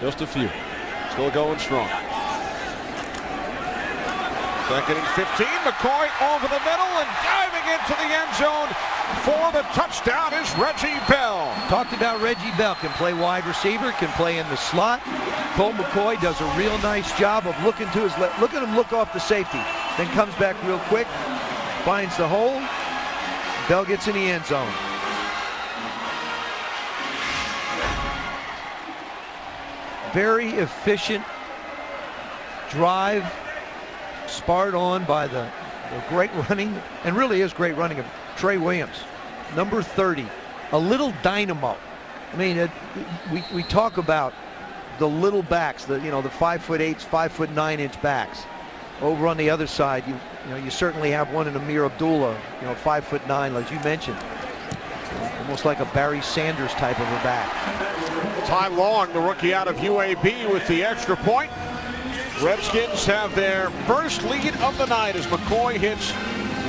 Just a few. Still going strong. 2nd and 15. McCoy over the middle and diving into the end zone for the touchdown is Reggie Bell. Talked about Reggie Bell. Can play wide receiver, can play in the slot. Colt McCoy does a real nice job of looking to his left. Look at him look off the safety. Then comes back real quick. Finds the hole. Bell gets in the end zone. Very efficient drive. Sparred on by the great running, and really is great running of Trey Williams, number 30, a little dynamo. I mean, we talk about the little backs, the 5'8", 5'9" backs. Over on the other side, you certainly have one in Amir Abdullah, 5'9", as you mentioned, almost like a Barry Sanders type of a back. Ty Long, the rookie out of UAB, with the extra point. Redskins have their first lead of the night as McCoy hits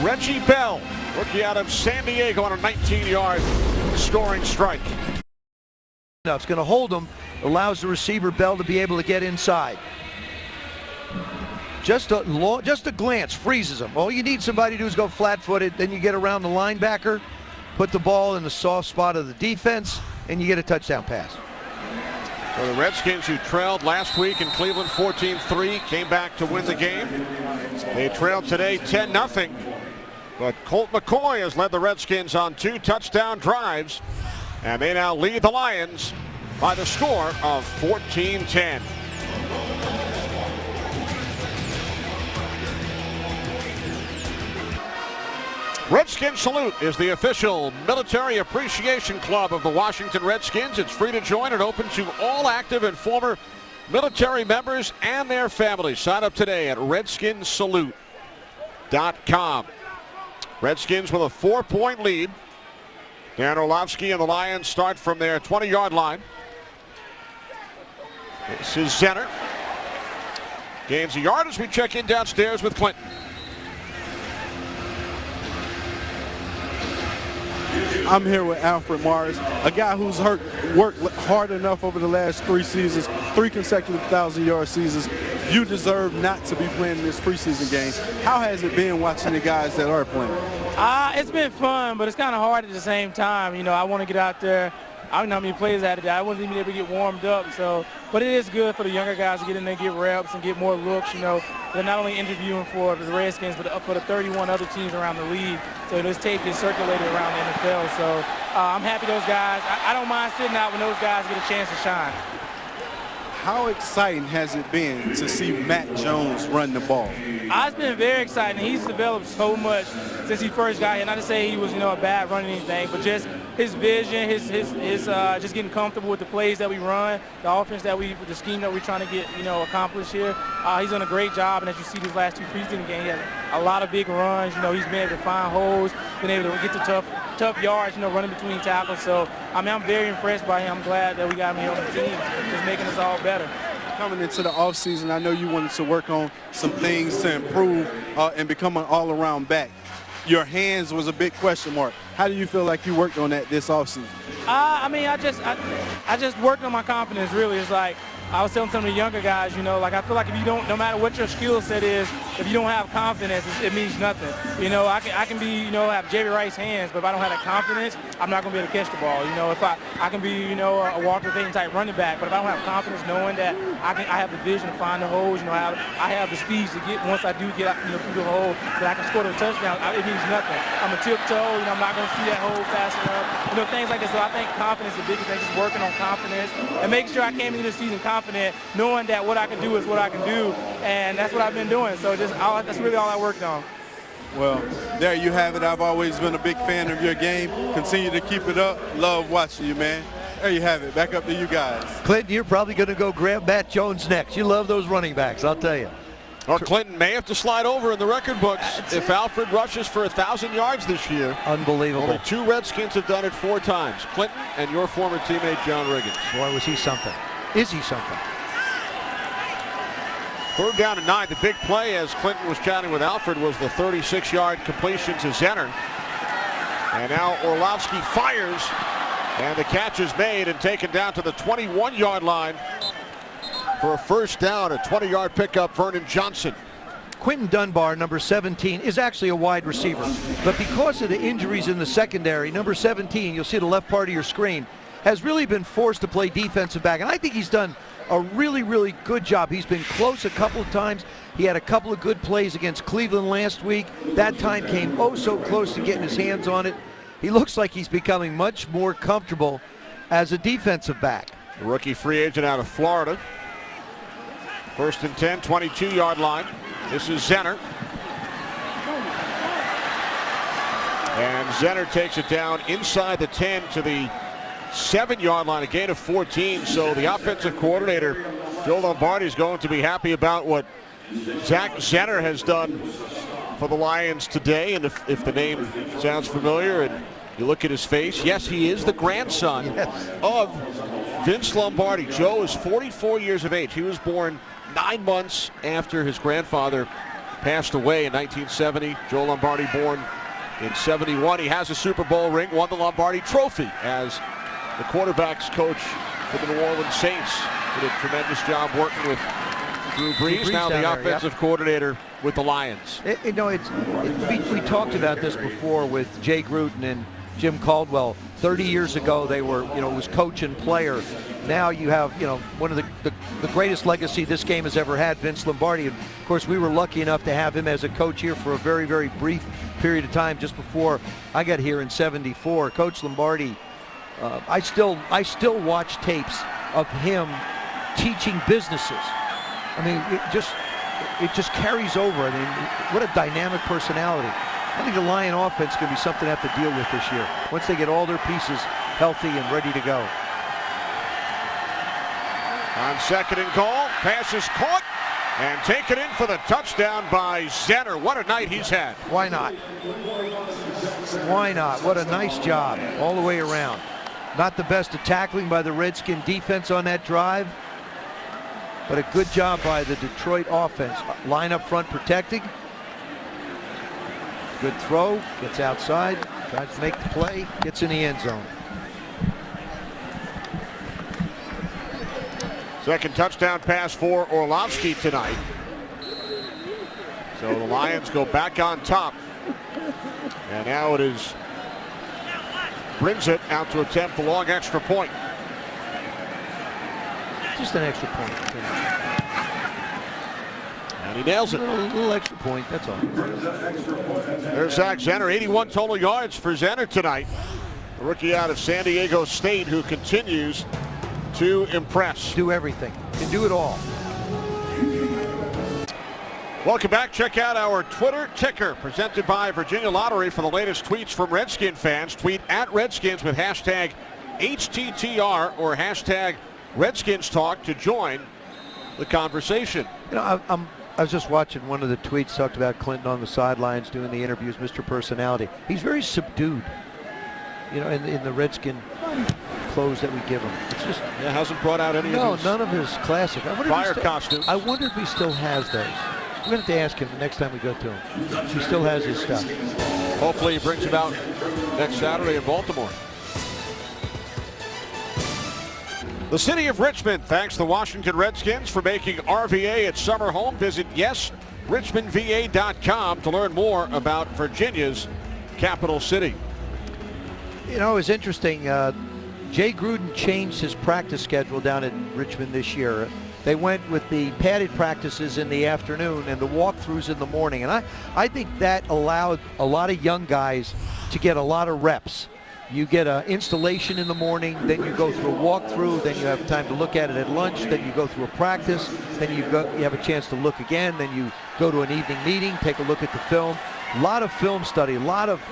Reggie Bell, rookie out of San Diego, on a 19-yard scoring strike. Now it's going to hold him, allows the receiver Bell to be able to get inside. Just a glance freezes him. All you need somebody to do is go flat-footed, then you get around the linebacker, put the ball in the soft spot of the defense, and you get a touchdown pass. So the Redskins, who trailed last week in Cleveland 14-3, came back to win the game. They trailed today 10-0. But Colt McCoy has led the Redskins on 2 touchdown drives. And they now lead the Lions by the score of 14-10. Redskin Salute is the official military appreciation club of the Washington Redskins. It's free to join and open to all active and former military members and their families. Sign up today at redskinssalute.com. Redskins with a 4-point lead. Dan Orlovsky and the Lions start from their 20-yard line. This is Zenner. Gains a yard as we check in downstairs with Clinton. I'm here with Alfred Morris, a guy who's worked hard enough over the last 3 seasons, 3 consecutive 1,000-yard seasons. You deserve not to be playing in this preseason game. How has it been watching the guys that are playing? It's been fun, but it's kind of hard at the same time. I want to get out there. I don't know how many plays I had today. I wasn't even able to get warmed up. But it is good for the younger guys to get in there, get reps, and get more looks. They're not only interviewing for the Redskins, but for the 31 other teams around the league. So this tape gets circulated around the NFL. So I'm happy those guys. I don't mind sitting out when those guys get a chance to shine. how exciting has it been to see Matt Jones run the ball? It's been very exciting. He's developed so much since he first got here. Not to say he was, a bad running anything, but just his vision, his just getting comfortable with the plays that we run, the offense the scheme that we're trying to get, accomplished here. He's done a great job, and as you see these last 2 preseason games, he has a lot of big runs. He's been able to find holes, been able to get to tough yards, running between tackles. So, I'm very impressed by him. I'm glad that we got him here on the team. It's making us all better. Coming into the offseason, I know you wanted to work on some things to improve and become an all-around back. Your hands was a big question mark. How do you feel like you worked on that this offseason? I just worked on my confidence, really. It's like I was telling some of the younger guys, I feel like if you don't, no matter what your skill set is, if you don't have confidence, it means nothing. I can be, have Jerry Rice hands, but if I don't have that confidence, I'm not going to be able to catch the ball. If I can be, a Walter Payton type running back, but if I don't have confidence knowing that I have the vision to find the holes, I have the speed to get, once I do get out, through the hole, that I can score the touchdown, it means nothing. I'm a tiptoe, I'm not going to see that hole fast enough, things like this. So I think confidence is the biggest thing, just working on confidence and making sure I came into the season confident, knowing that what I can do is what I can do, and that's what I've been doing. So that's really all I worked on. Well, there you have it. I've always been a big fan of your game. Continue to keep it up. Love watching you, man. There you have it. Back up to you guys. Clinton, you're probably going to go grab Matt Jones next. You love those running backs, I'll tell you. Well, Clinton may have to slide over in the record books if Alfred rushes for 1,000 yards this year. Unbelievable. Only 2 Redskins have done it 4 times. Clinton and your former teammate John Riggins. Boy, was he something. Is he something? 3rd down and 9. The big play, as Clinton was chatting with Alfred, was the 36-yard completion to Zenner. And now Orlovsky fires, and the catch is made and taken down to the 21-yard line for a first down. A 20-yard pickup, Vernon Johnson. Quinton Dunbar, number 17, is actually a wide receiver. But because of the injuries in the secondary, number 17, you'll see the left part of your screen, has really been forced to play defensive back. And I think he's done a really, really good job. He's been close a couple of times. He had a couple of good plays against Cleveland last week. That time came oh so close to getting his hands on it. He looks like he's becoming much more comfortable as a defensive back. The rookie free agent out of Florida. 1st and 10, 22-yard line. This is Zenner. And Zenner takes it down inside the 10 to the 7-yard line, a gain of 14. So the offensive coordinator, Joe Lombardi, is going to be happy about what Zach Zenner has done for the Lions today. And if the name sounds familiar and you look at his face, yes, he is the grandson of Vince Lombardi. Joe is 44 years of age. He was born 9 months after his grandfather passed away in 1970. Joe Lombardi born in 71. He has a Super Bowl ring, won the Lombardi Trophy as the quarterback's coach for the New Orleans Saints. Did a tremendous job working with Drew Brees, now the offensive coordinator with the Lions. We talked about this before with Jay Gruden and Jim Caldwell. 30 years ago, they were, it was coach and player. Now you have, one of the greatest legacy this game has ever had, Vince Lombardi. And of course, we were lucky enough to have him as a coach here for a very, very brief period of time just before I got here in '74. Coach Lombardi, I still watch tapes of him teaching businesses. I mean, it just carries over. I mean, what a dynamic personality. I think the Lion offense is going to be something to have to deal with this year once they get all their pieces healthy and ready to go. On 2nd and goal, pass is caught and taken in for the touchdown by Zenner. What a night he's had. Why not? Why not? What a nice job all the way around. Not the best of tackling by the Redskin defense on that drive, but a good job by the Detroit offense. Line up front protecting. Good throw, gets outside, tries to make the play, gets in the end zone. Second touchdown pass for Orlovsky tonight. So the Lions go back on top. And now it is Brinzett out to attempt the long extra point. Just an extra point. And he nails it. A little extra point, that's all. There's Zach Zenner, 81 total yards for Zenner tonight. The rookie out of San Diego State who continues to impress. Do everything. Can do it all. Welcome back. Check out our Twitter ticker presented by Virginia Lottery for the latest tweets from Redskin fans. Tweet at Redskins with hashtag HTTR or hashtag Redskins Talk to join the conversation. You know, I was just watching one of the tweets, talked about Clinton on the sidelines doing the interviews, Mr. Personality. He's very subdued, you know, in the Redskin clothes that we give him. It's just hasn't brought out any of his none of his classic fire costumes. I wonder if he still has those. We're going to have to ask him the next time we go to him. He still has his stuff. Hopefully he brings it out next Saturday in Baltimore. The city of Richmond thanks the Washington Redskins for making RVA its summer home. Visit yesrichmondva.com to learn more about Virginia's capital city. You know, it was interesting. Jay Gruden changed his practice schedule down in Richmond this year. They went with the padded practices in the afternoon and the walkthroughs in the morning. And I think that allowed a lot of young guys to get a lot of reps. You get an installation in the morning, then you go through a walkthrough, then you have time to look at it at lunch, then you go through a practice, then you have a chance to look again, then you go to an evening meeting, take a look at the film. A lot of film study, a lot of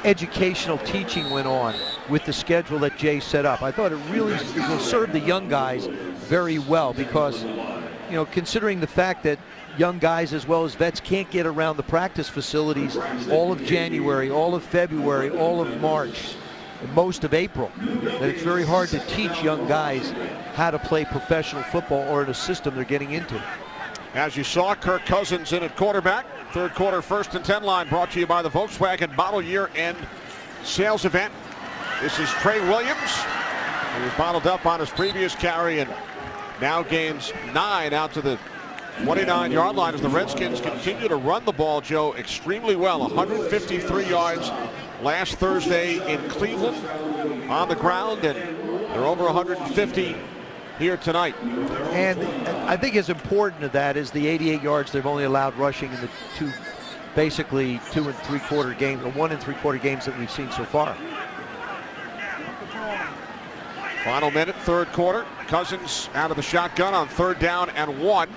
educational teaching went on with the schedule that Jay set up. I thought it really will serve the young guys very well because, you know, considering the fact that young guys as well as vets can't get around the practice facilities all of January, all of February, all of March, and most of April, that it's very hard to teach young guys how to play professional football or in a system they're getting into. As you saw, Kirk Cousins in at quarterback. Third quarter, 1st and 10 line brought to you by the Volkswagen Model Year End Sales Event. This is Trey Williams. He was bottled up on his previous carry and now gains 9 out to the 29-yard line as the Redskins continue to run the ball, Joe, extremely well. 153 yards last Thursday in Cleveland on the ground, and they're over 150 here tonight. And I think as important to that is the 88 yards they've only allowed rushing in the basically 2 3/4 games, or 1 3/4 games that we've seen so far. Final minute, third quarter. Cousins out of the shotgun on 3rd down and 1.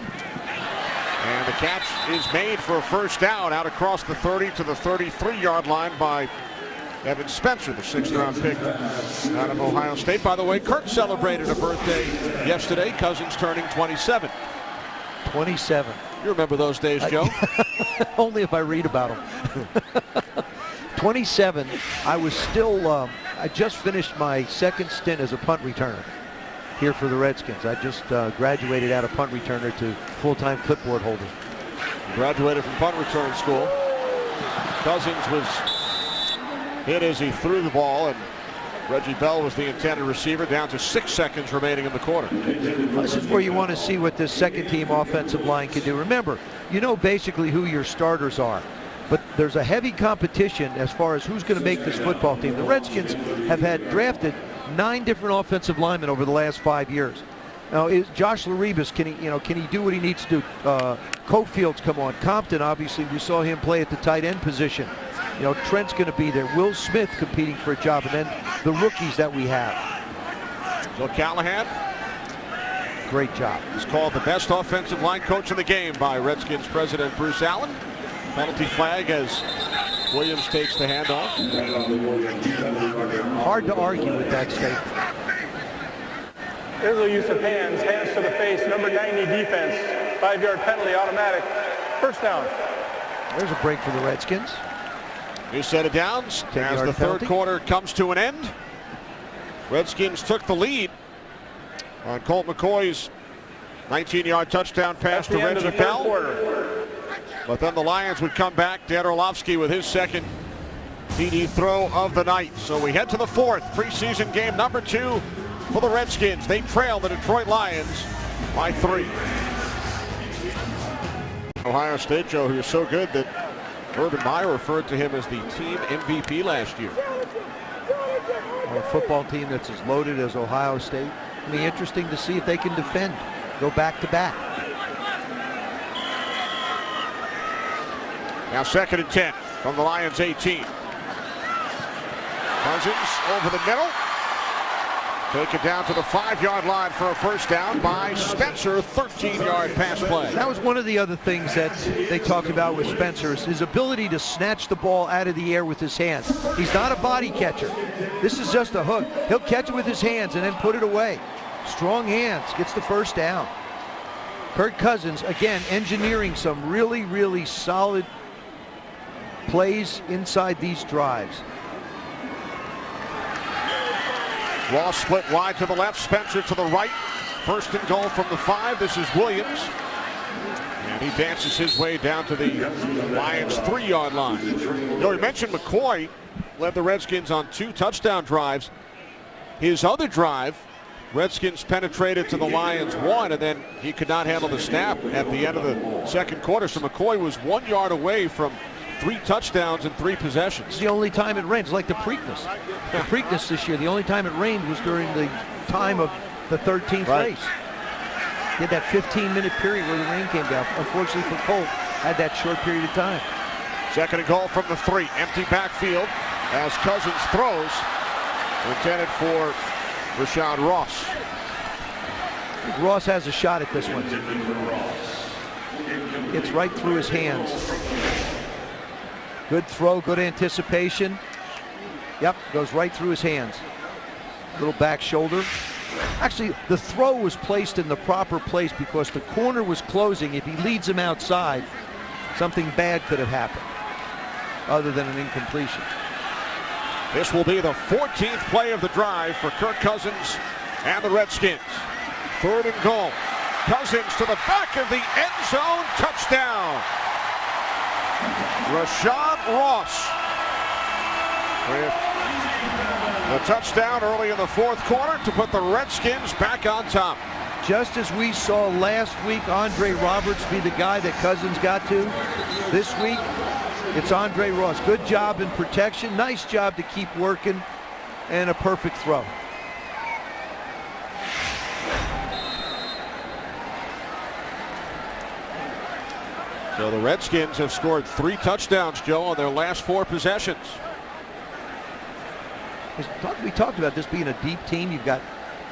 And the catch is made for a first down out across the 30 to the 33-yard line by Evan Spencer, the 6th-round pick out of Ohio State. By the way, Kurt celebrated a birthday yesterday. Cousins turning 27. 27. You remember those days, Joe? Only if I read about them. 27. I was still, I just finished my second stint as a punt returner here for the Redskins. I just graduated out of punt returner to full-time clipboard holder. Graduated from punt return school. Cousins was hit as he threw the ball, and Reggie Bell was the intended receiver, down to 6 seconds remaining in the quarter. This is where you want to see what this second-team offensive line can do. Remember, you know basically who your starters are, but there's a heavy competition as far as who's going to make this football team. The Redskins have had drafted 9 different offensive linemen over the last 5 years. Now, is Josh Laribas, can he do what he needs to do? Cofield's come on. Compton, obviously, we saw him play at the tight end position. You know, Trent's going to be there. Will Smith competing for a job, and then the rookies that we have. Bill Callahan. Great job. He's called the best offensive line coach in the game by Redskins president Bruce Allen. Penalty flag as Williams takes the handoff. Hard to argue with that statement. Illegal use of hands to the face, number 90 defense, 5-yard penalty, automatic, first down. There's a break for the Redskins. New set of downs as the third quarter comes to an end. Redskins took the lead on Colt McCoy's 19-yard touchdown pass to Reggie Bell. But then the Lions would come back. Dan Orlovsky with his second TD throw of the night. So we head to the 4th preseason game number 2 for the Redskins. They trail the Detroit Lions by 3. Ohio State, Joe, who is so good that Urban Meyer referred to him as the team MVP last year. A football team that's as loaded as Ohio State. It'll be interesting to see if they can defend, go back to back. Now 2nd and 10 from the Lions 18. Cousins over the middle. Take it down to the 5-yard line for a first down by Spencer, 13-yard pass play. That was one of the other things that they talked about with Spencer, is his ability to snatch the ball out of the air with his hands. He's not a body catcher. This is just a hook. He'll catch it with his hands and then put it away. Strong hands, gets the first down. Kirk Cousins, again, engineering some really, really solid plays inside these drives. Ross split wide to the left, Spencer to the right. First and goal from the 5. This is Williams. And he dances his way down to the Lions' 3-yard line. You know, we mentioned McCoy led the Redskins on 2 touchdown drives. His other drive, Redskins penetrated to the Lions 1, and then he could not handle the snap at the end of the second quarter. So McCoy was 1 yard away from 3 touchdowns and 3 possessions. It's the only time it rains, like the Preakness. The Preakness this year, the only time it rained was during the time of the 13th race. He had that 15-minute period where the rain came down. Unfortunately for Colt, had that short period of time. Second and goal from the 3. Empty backfield as Cousins throws. Intended for Rashad Ross. I think Ross has a shot at this one. Gets right through his hands. Good throw, good anticipation. Yep, goes right through his hands. Little back shoulder. Actually, the throw was placed in the proper place because the corner was closing. If he leads him outside, something bad could have happened other than an incompletion. This will be the 14th play of the drive for Kirk Cousins and the Redskins. Third and goal. Cousins to the back of the end zone. Touchdown. Rashad Ross with the touchdown early in the fourth quarter to put the Redskins back on top. Just as we saw last week Andre Roberts be the guy that Cousins got to, this week it's Andre Ross. Good job in protection, nice job to keep working, and a perfect throw. So the Redskins have scored 3 touchdowns, Joe, on their last 4 possessions. We talked about this being a deep team. You've got,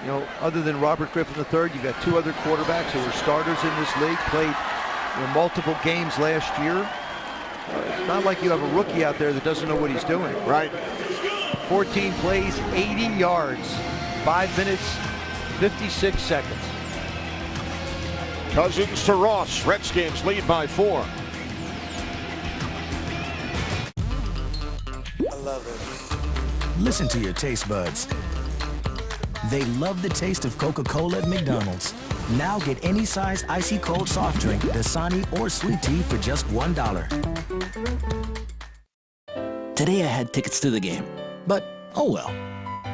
you know, other than Robert Griffin III, you've got 2 other quarterbacks who were starters in this league, played multiple games last year. It's not like you have a rookie out there that doesn't know what he's doing. Right. 14 plays, 80 yards, 5 minutes, 56 seconds. Cousins to Ross. Redskins lead by 4. I love it. Listen to your taste buds. They love the taste of Coca-Cola at McDonald's. Now get any size icy cold soft drink, Dasani or sweet tea for just $1. Today I had tickets to the game, but oh well.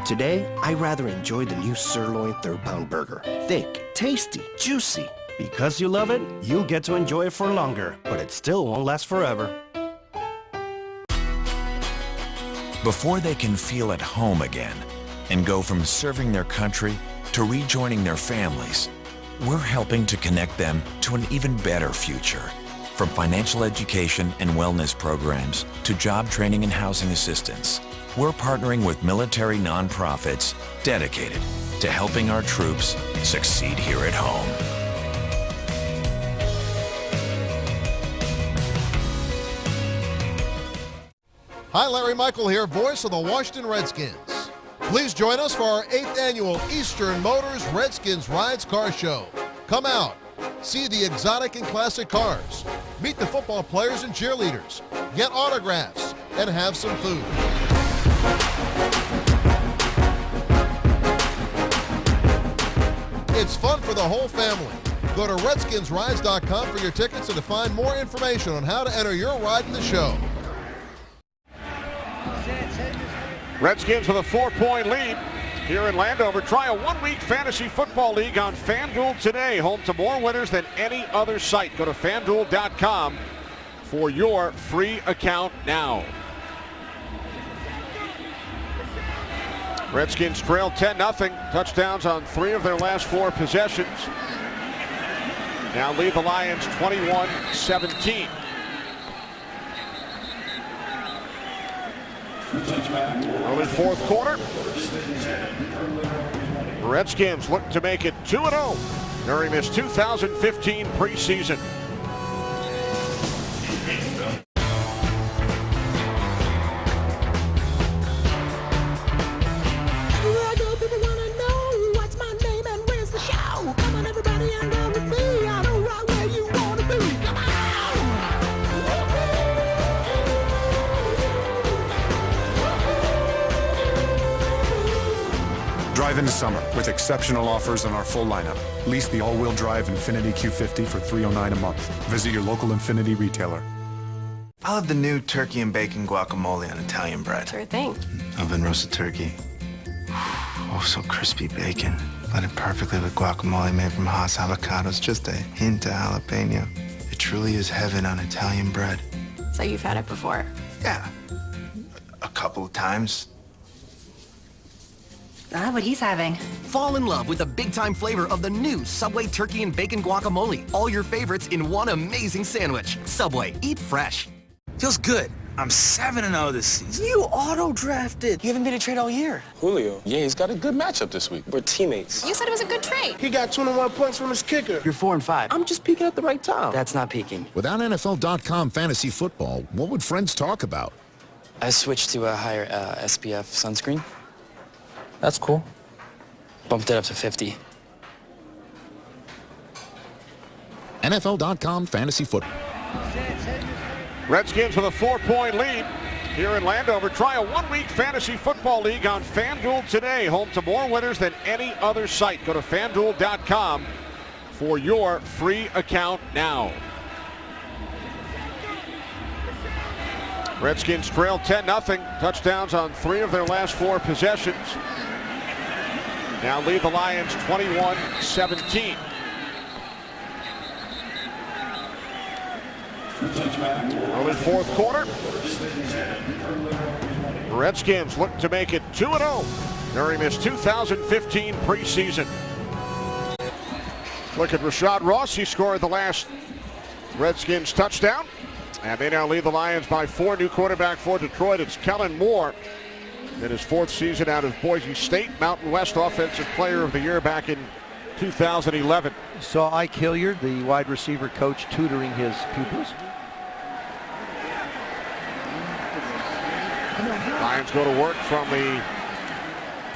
Today, I rather enjoy the new sirloin third-pound burger. Thick, tasty, juicy. Because you love it, you'll get to enjoy it for longer, but it still won't last forever. Before they can feel at home again and go from serving their country to rejoining their families, we're helping to connect them to an even better future. From financial education and wellness programs to job training and housing assistance, we're partnering with military nonprofits dedicated to helping our troops succeed here at home. Hi, Larry Michael here, voice of the Washington Redskins. Please join us for our 8th annual Eastern Motors Redskins Rides Car Show. Come out, see the exotic and classic cars, meet the football players and cheerleaders, get autographs, and have some food. It's fun for the whole family. Go to redskinsrides.com for your tickets and to find more information on how to enter your ride in the show. Redskins with a 4-point lead here in Landover. Try a 1-week fantasy football league on FanDuel today. Home to more winners than any other site. Go to FanDuel.com for your free account now. Redskins trail 10-0. Touchdowns on 3 of their last 4 possessions. Now lead the Lions 21-17. Early fourth quarter. Redskins look to make it 2-0 during this 2015 preseason. Drive into summer with exceptional offers on our full lineup. Lease the all-wheel drive Infiniti Q50 for $309 a month. Visit your local Infiniti retailer. I'll have the new turkey and bacon guacamole on Italian bread. Sure thing. Oven roasted turkey. Oh, so crispy bacon. Blended perfectly with guacamole made from Haas avocados. Just a hint of jalapeno. It truly is heaven on Italian bread. So you've had it before? Yeah. A couple of times. What he's having. Fall in love with the big-time flavor of the new Subway Turkey and Bacon Guacamole. All your favorites in one amazing sandwich. Subway, eat fresh. Feels good. I'm 7-0 this season. You auto-drafted. You haven't been a trade all year. Julio, yeah, he's got a good matchup this week. We're teammates. You said it was a good trade. He got 21 points from his kicker. You're 4-5. I'm just peeking at the right time. That's not peaking. Without NFL.com fantasy football, what would friends talk about? I switched to a higher SPF sunscreen. That's cool. Bumped it up to 50. NFL.com fantasy football. Redskins with a 4-point lead here in Landover. Try a one-week fantasy football league on FanDuel today. Home to more winners than any other site. Go to FanDuel.com for your free account now. Redskins trail 10-0. Touchdowns on 3 of their last 4 possessions. Now lead the Lions 21-17. Early fourth quarter. Redskins look to make it 2-0 during this 2015 preseason. Look at Rashad Ross. He scored the last Redskins touchdown. And they now lead the Lions by 4. New quarterback for Detroit. It's Kellen Moore. In his 4th season out of Boise State, Mountain West Offensive Player of the Year back in 2011. Saw Ike Hilliard, the wide receiver coach, tutoring his pupils. Lions go to work from the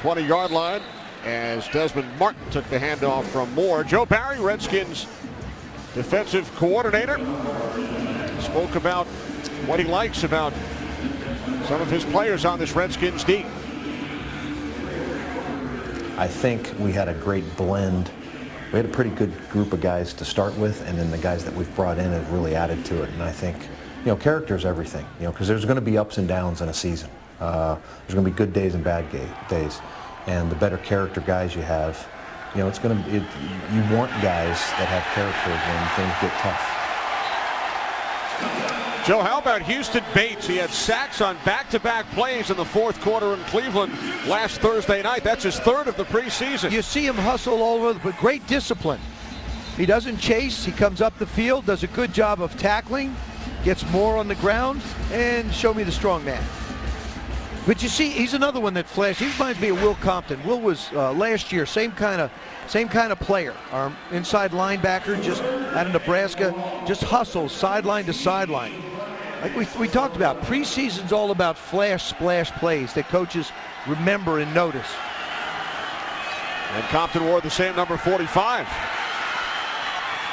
20-yard line as Desmond Martin took the handoff from Moore. Joe Barry, Redskins defensive coordinator, spoke about what he likes about some of his players on this Redskins team. I think we had a great blend. We had a pretty good group of guys to start with, and then the guys that we've brought in have really added to it. And I think, character is everything, because there's going to be ups and downs in a season. There's going to be good days and bad days. And the better character guys you have, you want guys that have character when things get tough. Joe, how about Houston Bates? He had sacks on back-to-back plays in the fourth quarter in Cleveland last Thursday night. That's his 3rd of the preseason. You see him hustle all over, but great discipline. He doesn't chase. He comes up the field, does a good job of tackling, gets more on the ground, and show me the strong man. But you see, he's another one that flashed. He reminds me of Will Compton. Will was last year, same kind of player. Our inside linebacker just out of Nebraska, just hustles sideline to sideline. Like we talked about, preseason's all about flash, splash plays that coaches remember and notice. And Compton wore the same number 45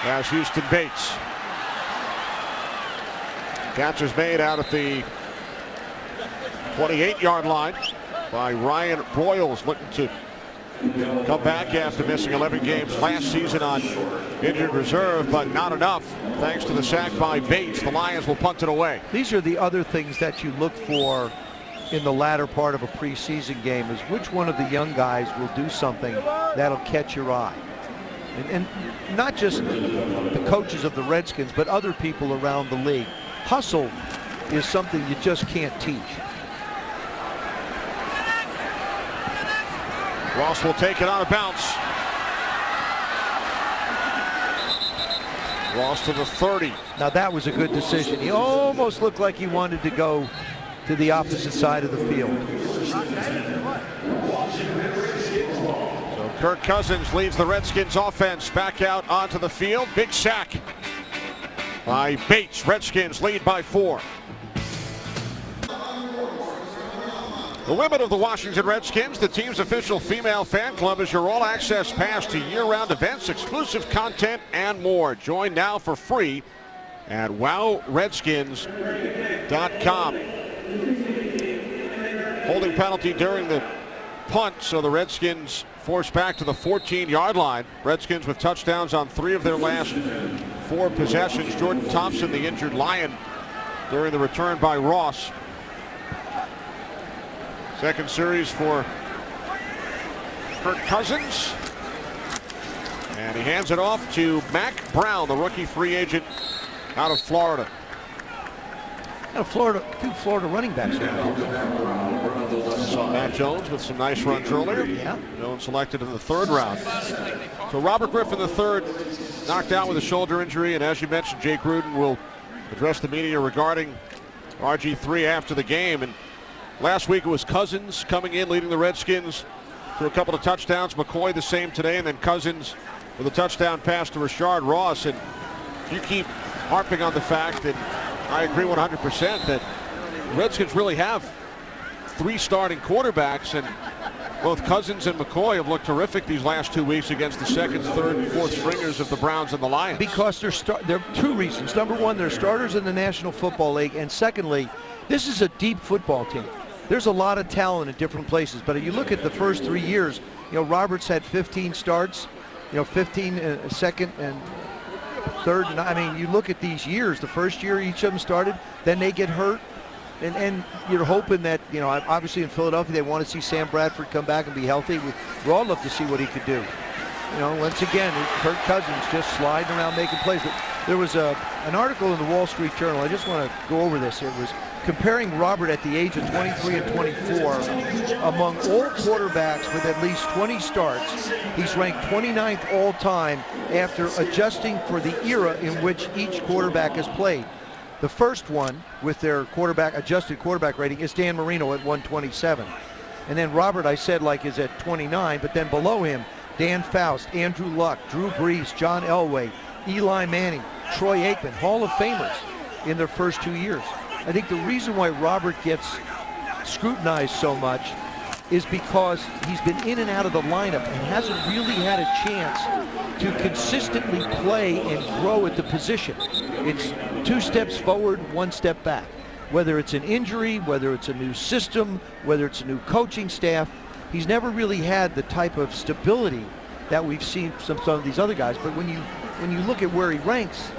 as Houston Bates. Catch is made out at the 28-yard line by Ryan Broyles, looking to come back after missing 11 games last season on injured reserve, but not enough thanks to the sack by Bates. The Lions will punt it away. These are the other things that you look for in the latter part of a preseason game, is which one of the young guys will do something that'll catch your eye. And not just the coaches of the Redskins, but other people around the league. Hustle is something you just can't teach. Ross will take it on a bounce. Ross to the 30. Now that was a good decision. He almost looked like he wanted to go to the opposite side of the field. So Kirk Cousins leads the Redskins offense back out onto the field. Big sack by Bates. Redskins lead by 4. The women of the Washington Redskins, the team's official female fan club, is your all-access pass to year-round events, exclusive content, and more. Join now for free at wowredskins.com. Holding penalty during the punt, so the Redskins forced back to the 14-yard line. Redskins with touchdowns on 3 of their last 4 possessions. Jordan Thompson, the injured Lion, during the return by Ross. Second series for Kirk Cousins. And he hands it off to Mac Brown, the rookie free agent out of Florida. Two Florida running backs here. Saw Matt Jones with some nice runs earlier. Yeah. Jones selected in the 3rd round. So Robert Griffin III knocked out with a shoulder injury, and as you mentioned, Jake Gruden will address the media regarding RG3 after the game. And last week it was Cousins coming in, leading the Redskins to a couple of touchdowns. McCoy the same today, and then Cousins with a touchdown pass to Rashard Ross. And you keep harping on the fact that I agree 100% that Redskins really have 3 starting quarterbacks, and both Cousins and McCoy have looked terrific these last 2 weeks against the 2nd, 3rd, and 4th stringers of the Browns and the Lions. Because there are 2 reasons. Number one, they're starters in the National Football League, and secondly, this is a deep football team. There's a lot of talent in different places, but if you look at the first 3 years, Roberts had 15 starts, 15 second and third. And I mean, you look at these years, the first year each of them started, then they get hurt. And you're hoping that, obviously in Philadelphia, they want to see Sam Bradford come back and be healthy. We'd all love to see what he could do. Once again, Kirk Cousins just sliding around making plays. But there was an article in the Wall Street Journal. I just want to go over this. It was comparing Robert at the age of 23 and 24 among all quarterbacks with at least 20 starts. He's ranked 29th all time after adjusting for the era in which each quarterback has played. The first one with their adjusted quarterback rating is Dan Marino at 127. And then Robert, I said, is at 29, but then below him, Dan Faust, Andrew Luck, Drew Brees, John Elway, Eli Manning, Troy Aikman, Hall of Famers in their first 2 years. I think the reason why Robert gets scrutinized so much is because he's been in and out of the lineup and hasn't really had a chance to consistently play and grow at the position. It's 2 steps forward, 1 step back. Whether it's an injury, whether it's a new system, whether it's a new coaching staff, he's never really had the type of stability that we've seen from some of these other guys. But when you look at where he ranks,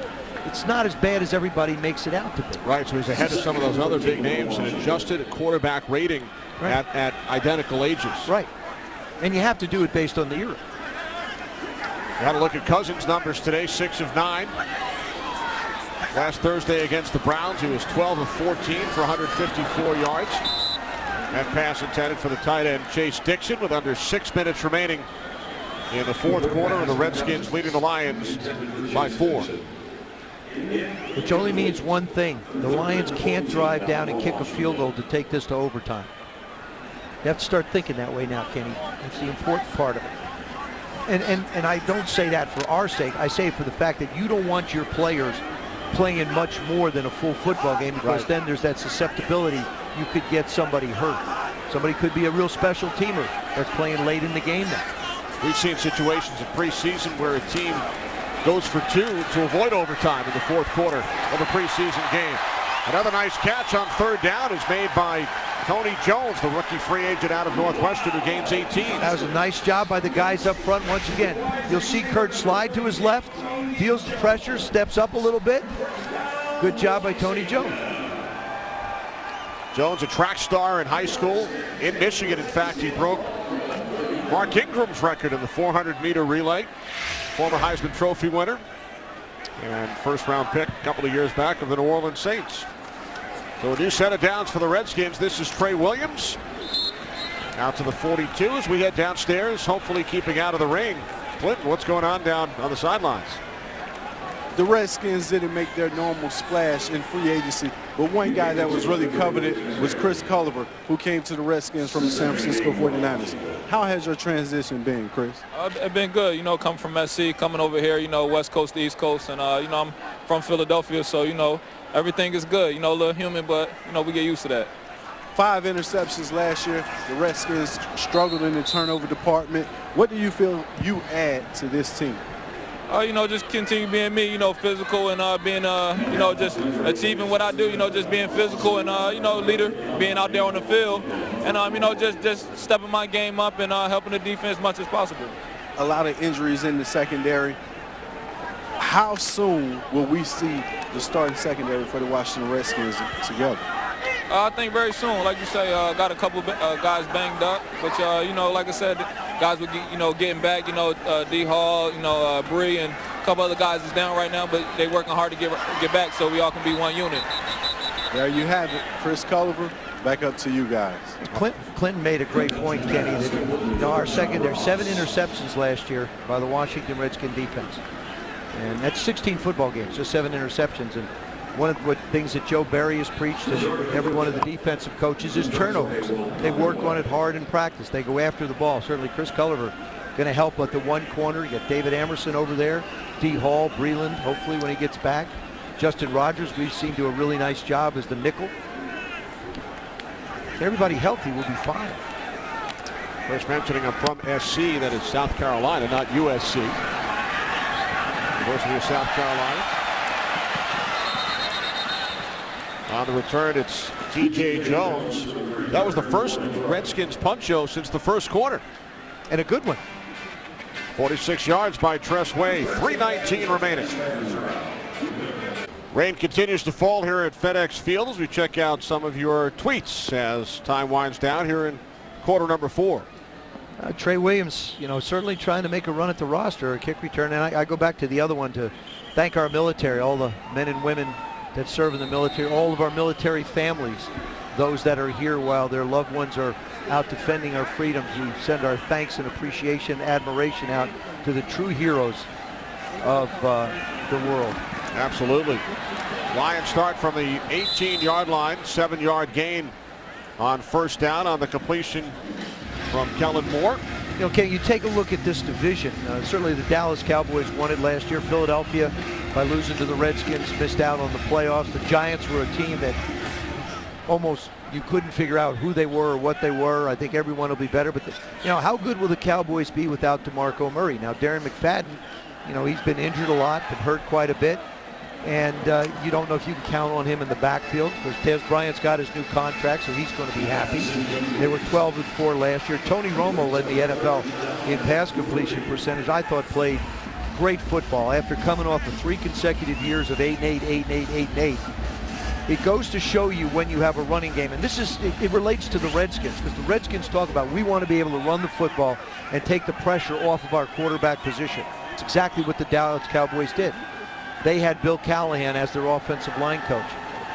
it's not as bad as everybody makes it out to be. Right, so he's ahead of some of those other big names and adjusted quarterback rating at identical ages. Right, and you have to do it based on the era. Got to look at Cousins' numbers today, 6 of 9. Last Thursday against the Browns, he was 12 of 14 for 154 yards. That pass intended for the tight end Chase Dixon with under 6 minutes remaining in the 4th quarter, and the Redskins leading the Lions by 4. Which only means one thing. The Lions can't drive down and kick a field goal to take this to overtime. You have to start thinking that way now, Kenny. That's the important part of it. And I don't say that for our sake. I say it for the fact that you don't want your players playing much more than a full football game, because then there's that susceptibility you could get somebody hurt. Somebody could be a real special teamer that's playing late in the game now. We've seen situations in preseason where a team goes for 2 to avoid overtime in the 4th quarter of a preseason game. Another nice catch on 3rd down is made by Tony Jones, the rookie free agent out of Northwestern, who gains 18. That was a nice job by the guys up front. Once again, you'll see Kurt slide to his left, feels the pressure, steps up a little bit. Good job by Tony Jones. Jones, a track star in high school in Michigan. In fact, he broke Mark Ingram's record in the 400-meter relay. Former Heisman Trophy winner and first-round pick a couple of years back of the New Orleans Saints. So a new set of downs for the Redskins. This is Trey Williams. Out to the 42 as we head downstairs, hopefully keeping out of the ring. Clinton, what's going on down on the sidelines? The Redskins didn't make their normal splash in free agency, but one guy that was really coveted was Chris Culliver, who came to the Redskins from the San Francisco 49ers. How has your transition been, Chris? It's been good, you know, coming from SC, coming over here, you know, West Coast to East Coast, and, you know, I'm from Philadelphia, so, you know, everything is good. You know, a little humid, but, you know, we get used to that. 5 interceptions last year. The Redskins struggled in the turnover department. What do you feel you add to this team? You know, just continue being me, you know, physical and being, you know, just achieving what I do, you know, just being physical and, you know, leader, being out there on the field and, you know, just stepping my game up and helping the defense as much as possible. A lot of injuries in the secondary. How soon will we see the starting secondary for the Washington Redskins together? I think very soon. Like you say, got a couple guys banged up, but you know, like I said, guys will get, you know, getting back. You know, D Hall, you know, Bree, and a couple other guys is down right now, but they working hard to get back so we all can be one unit. There you have it, Chris Culliver. Back up to you guys. Clinton made a great point, Kenny. That, you know, our secondary, 7 interceptions last year by the Washington Redskin defense, and that's 16 football games, just 7 interceptions. And one of the things that Joe Barry has preached to every one of the defensive coaches is turnovers. They work on it hard in practice. They go after the ball. Certainly Chris Culliver going to help at the one corner. You got David Amerson over there, D. Hall, Breland, hopefully when he gets back. Justin Rogers, we've seen do a really nice job as the nickel. Everybody healthy will be fine. First mentioning I'm from SC, that is South Carolina, not USC. University of South Carolina. On the return, it's T.J. Jones. That was the first Redskins punch-o since the first quarter. And a good one. 46 yards by Tress Way. 3:19 remaining. Rain continues to fall here at FedEx Field as we check out some of your tweets as time winds down here in quarter number 4. Trey Williams, you know, certainly trying to make a run at the roster, a kick return. And I go back to the other one to thank our military, all the men and women that serve in the military, all of our military families, those that are here while their loved ones are out defending our freedoms. We send our thanks and appreciation, admiration out to the true heroes of the world. Absolutely. Lions start from the 18-yard line, 7-yard gain on first down on the completion from Kellen Moore. You know, Ken, you take a look at this division. Certainly the Dallas Cowboys won it last year. Philadelphia, by losing to the Redskins, missed out on the playoffs. The Giants were a team that almost you couldn't figure out who they were or what they were. I think everyone will be better. But, you know, how good will the Cowboys be without DeMarco Murray? Now, Darren McFadden, you know, he's been injured a lot, been hurt quite a bit. And you don't know if you can count on him in the backfield because Tez Bryant's got his new contract, so he's going to be happy. They were 12-4 last year. Tony Romo led the NFL in pass completion percentage. I thought played great football after coming off of 3 consecutive years of 8-8, 8-8, 8-8. It goes to show you when you have a running game, and this is it relates to the Redskins because the Redskins talk about we want to be able to run the football and take the pressure off of our quarterback position. It's exactly what the Dallas Cowboys did. They had Bill Callahan as their offensive line coach.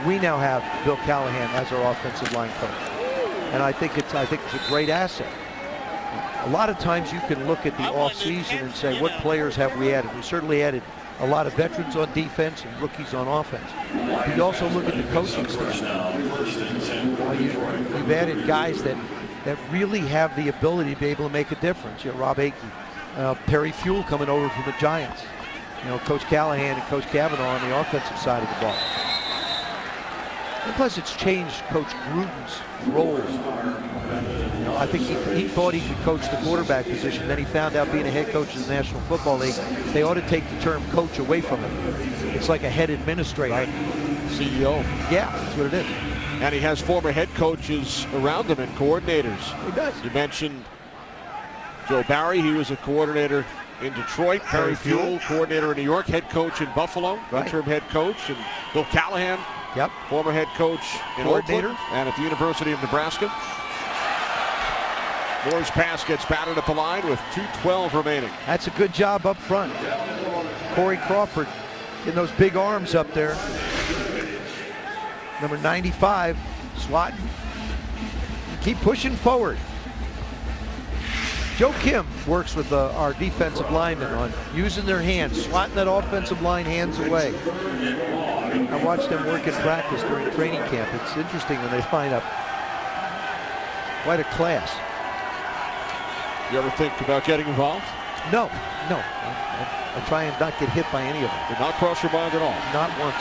We now have Bill Callahan as our offensive line coach, and I think it's a great asset. A lot of times you can look at the offseason and say, what players have we added? We certainly added a lot of veterans on defense and rookies on offense. But you also look at the coaching staff. You've added guys that really have the ability to be able to make a difference. You know, Rob Akey, Perry Fuel coming over from the Giants. You know, Coach Callahan and Coach Cavanaugh on the offensive side of the ball. And plus, it's changed Coach Gruden's role. You know, I think he thought he could coach the quarterback position. Then he found out being a head coach in the National Football League, they ought to take the term coach away from him. It's like a head administrator. Right. CEO. Yeah, that's what it is. And he has former head coaches around him and coordinators. He does. You mentioned Joe Barry. He was a coordinator in Detroit. Perry Fuel, coordinator in New York, head coach in Buffalo, interim head coach. And Bill Callahan, former head coach in Oakland and at the University of Nebraska. Moore's pass gets batted at the line with 2:12 remaining. That's a good job up front. Corey Crawford getting those big arms up there. Number 95, slotting. Keep pushing forward. Joe Kim works with our defensive linemen on using their hands, swatting that offensive line hands away. I watched them work in practice during training camp. It's interesting when they line up. Quite a class. You ever think about getting involved? No. I try and not get hit by any of them. Did not cross your mind at all? Not once.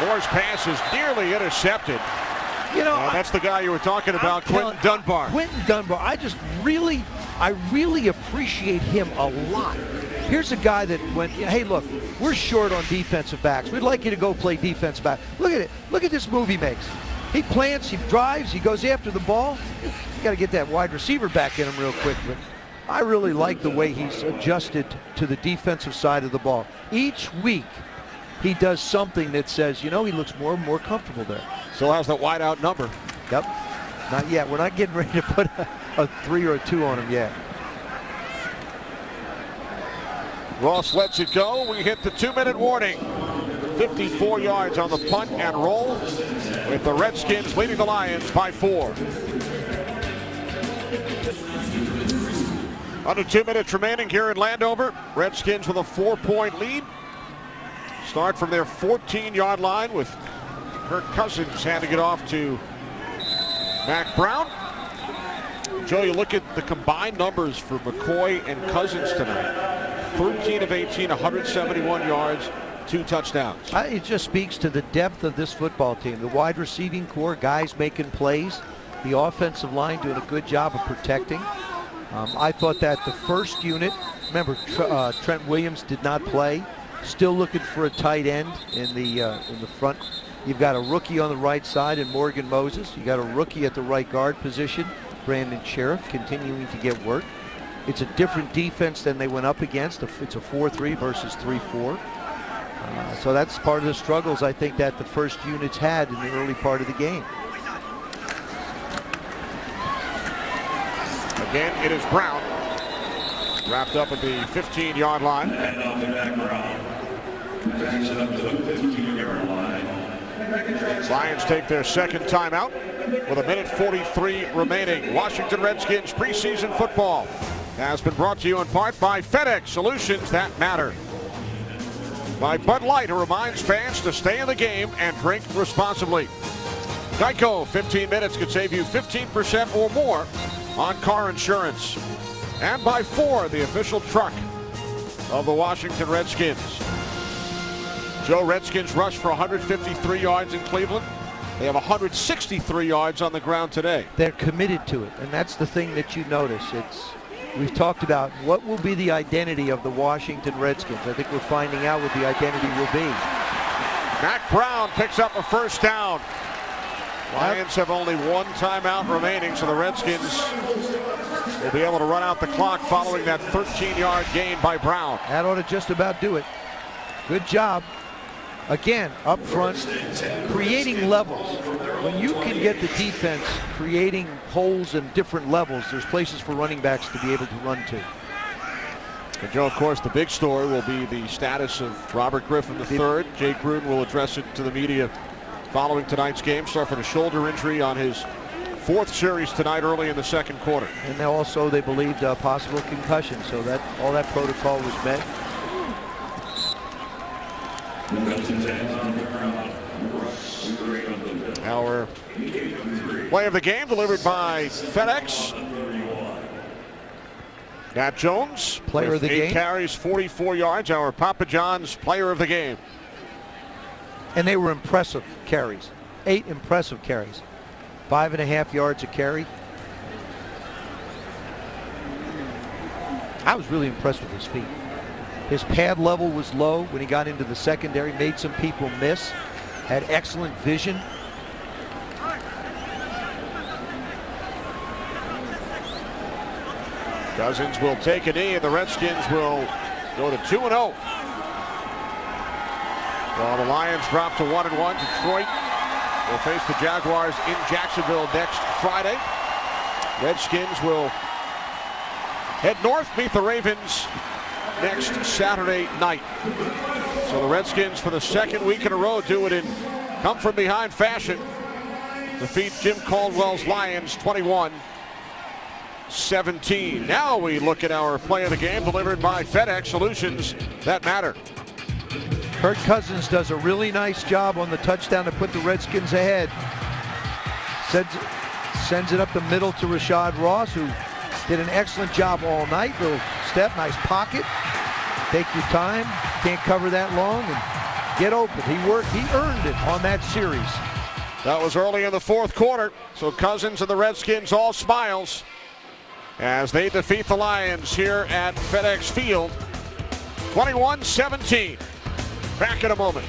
Moore's pass is nearly intercepted. You know, that's the guy you were talking about, Quentin Dunbar. Quentin Dunbar. I really appreciate him a lot. Here's a guy that went, hey, look, we're short on defensive backs. We'd like you to go play defensive back. Look at it. Look at this move he makes. He plants, he drives, he goes after the ball. You got to get that wide receiver back in him real quick. But I really like the way he's adjusted to the defensive side of the ball. Each week, he does something that says, you know, he looks more and more comfortable there. Still has that wide out number. Yep. Not yet. We're not getting ready to put a 3 or a 2 on him yet. Ross lets it go. We hit the 2-minute warning. 54 yards on the punt and roll, with the Redskins leading the Lions by 4. Under 2 minutes remaining here in Landover. Redskins with a 4-point lead. Start from their 14-yard line with Kirk Cousins handing it off to Mac Brown. Joe, you look at the combined numbers for McCoy and Cousins tonight. 13 of 18, 171 yards, 2 touchdowns. It just speaks to the depth of this football team. The wide receiving core, guys making plays. The offensive line doing a good job of protecting. I thought that the first unit, remember Trent Williams did not play. Still looking for a tight end in the front. You've got a rookie on the right side in Morgan Moses. You got a rookie at the right guard position, Brandon Sheriff, continuing to get work. It's a different defense than they went up against. It's a 4-3 versus 3-4. So that's part of the struggles I think that the first units had in the early part of the game. Again, it is Brown. Wrapped up at the 15-yard line. And on the back Brown. Backs it up to the 15-yard line. Lions take their second timeout with 1:43 remaining. Washington Redskins preseason football has been brought to you in part by FedEx Solutions That Matter. By Bud Light, who reminds fans to stay in the game and drink responsibly. Geico, 15 minutes could save you 15% or more on car insurance. And by Ford, the official truck of the Washington Redskins. Joe, Redskins rushed for 153 yards in Cleveland. They have 163 yards on the ground today. They're committed to it, and that's the thing that you notice. We've talked about what will be the identity of the Washington Redskins. I think we're finding out what the identity will be. Mac Brown picks up a first down. Lions have only 1 timeout remaining, so the Redskins will be able to run out the clock following that 13-yard gain by Brown. That ought to just about do it. Good job. Again, up front, creating levels. When you can get the defense creating holes in different levels, there's places for running backs to be able to run to. And Joe, of course, the big story will be the status of Robert Griffin III. Jay Gruden will address it to the media following tonight's game. Suffered a shoulder injury on his 4th series tonight early in the second quarter. And now also they believed a possible concussion, so that all that protocol was met. Our play of the game delivered by FedEx. Nat Jones, player of the game. 8 carries, 44 yards. Our Papa John's player of the game. And they were impressive carries. 8 impressive carries. 5.5 yards a carry. I was really impressed with his feet. His pad level was low when he got into the secondary, made some people miss, had excellent vision. Cousins will take a knee, and the Redskins will go to 2-0. Well, the Lions drop to 1-1. Detroit will face the Jaguars in Jacksonville next Friday. Redskins will head north, meet the Ravens next Saturday night. So the Redskins, for the second week in a row, do it in come-from-behind fashion. Defeat Jim Caldwell's Lions 21-17. 21-17. Now we look at our play of the game delivered by FedEx Solutions that matter. Kirk Cousins does a really nice job on the touchdown to put the Redskins ahead. Sends it up the middle to Rashad Ross, who did an excellent job all night. Little step, nice pocket. Take your time. Can't cover that long and get open. He earned it on that series. That was early in the fourth quarter. So Cousins and the Redskins all smiles as they defeat the Lions here at FedEx Field. 21-17. Back in a moment.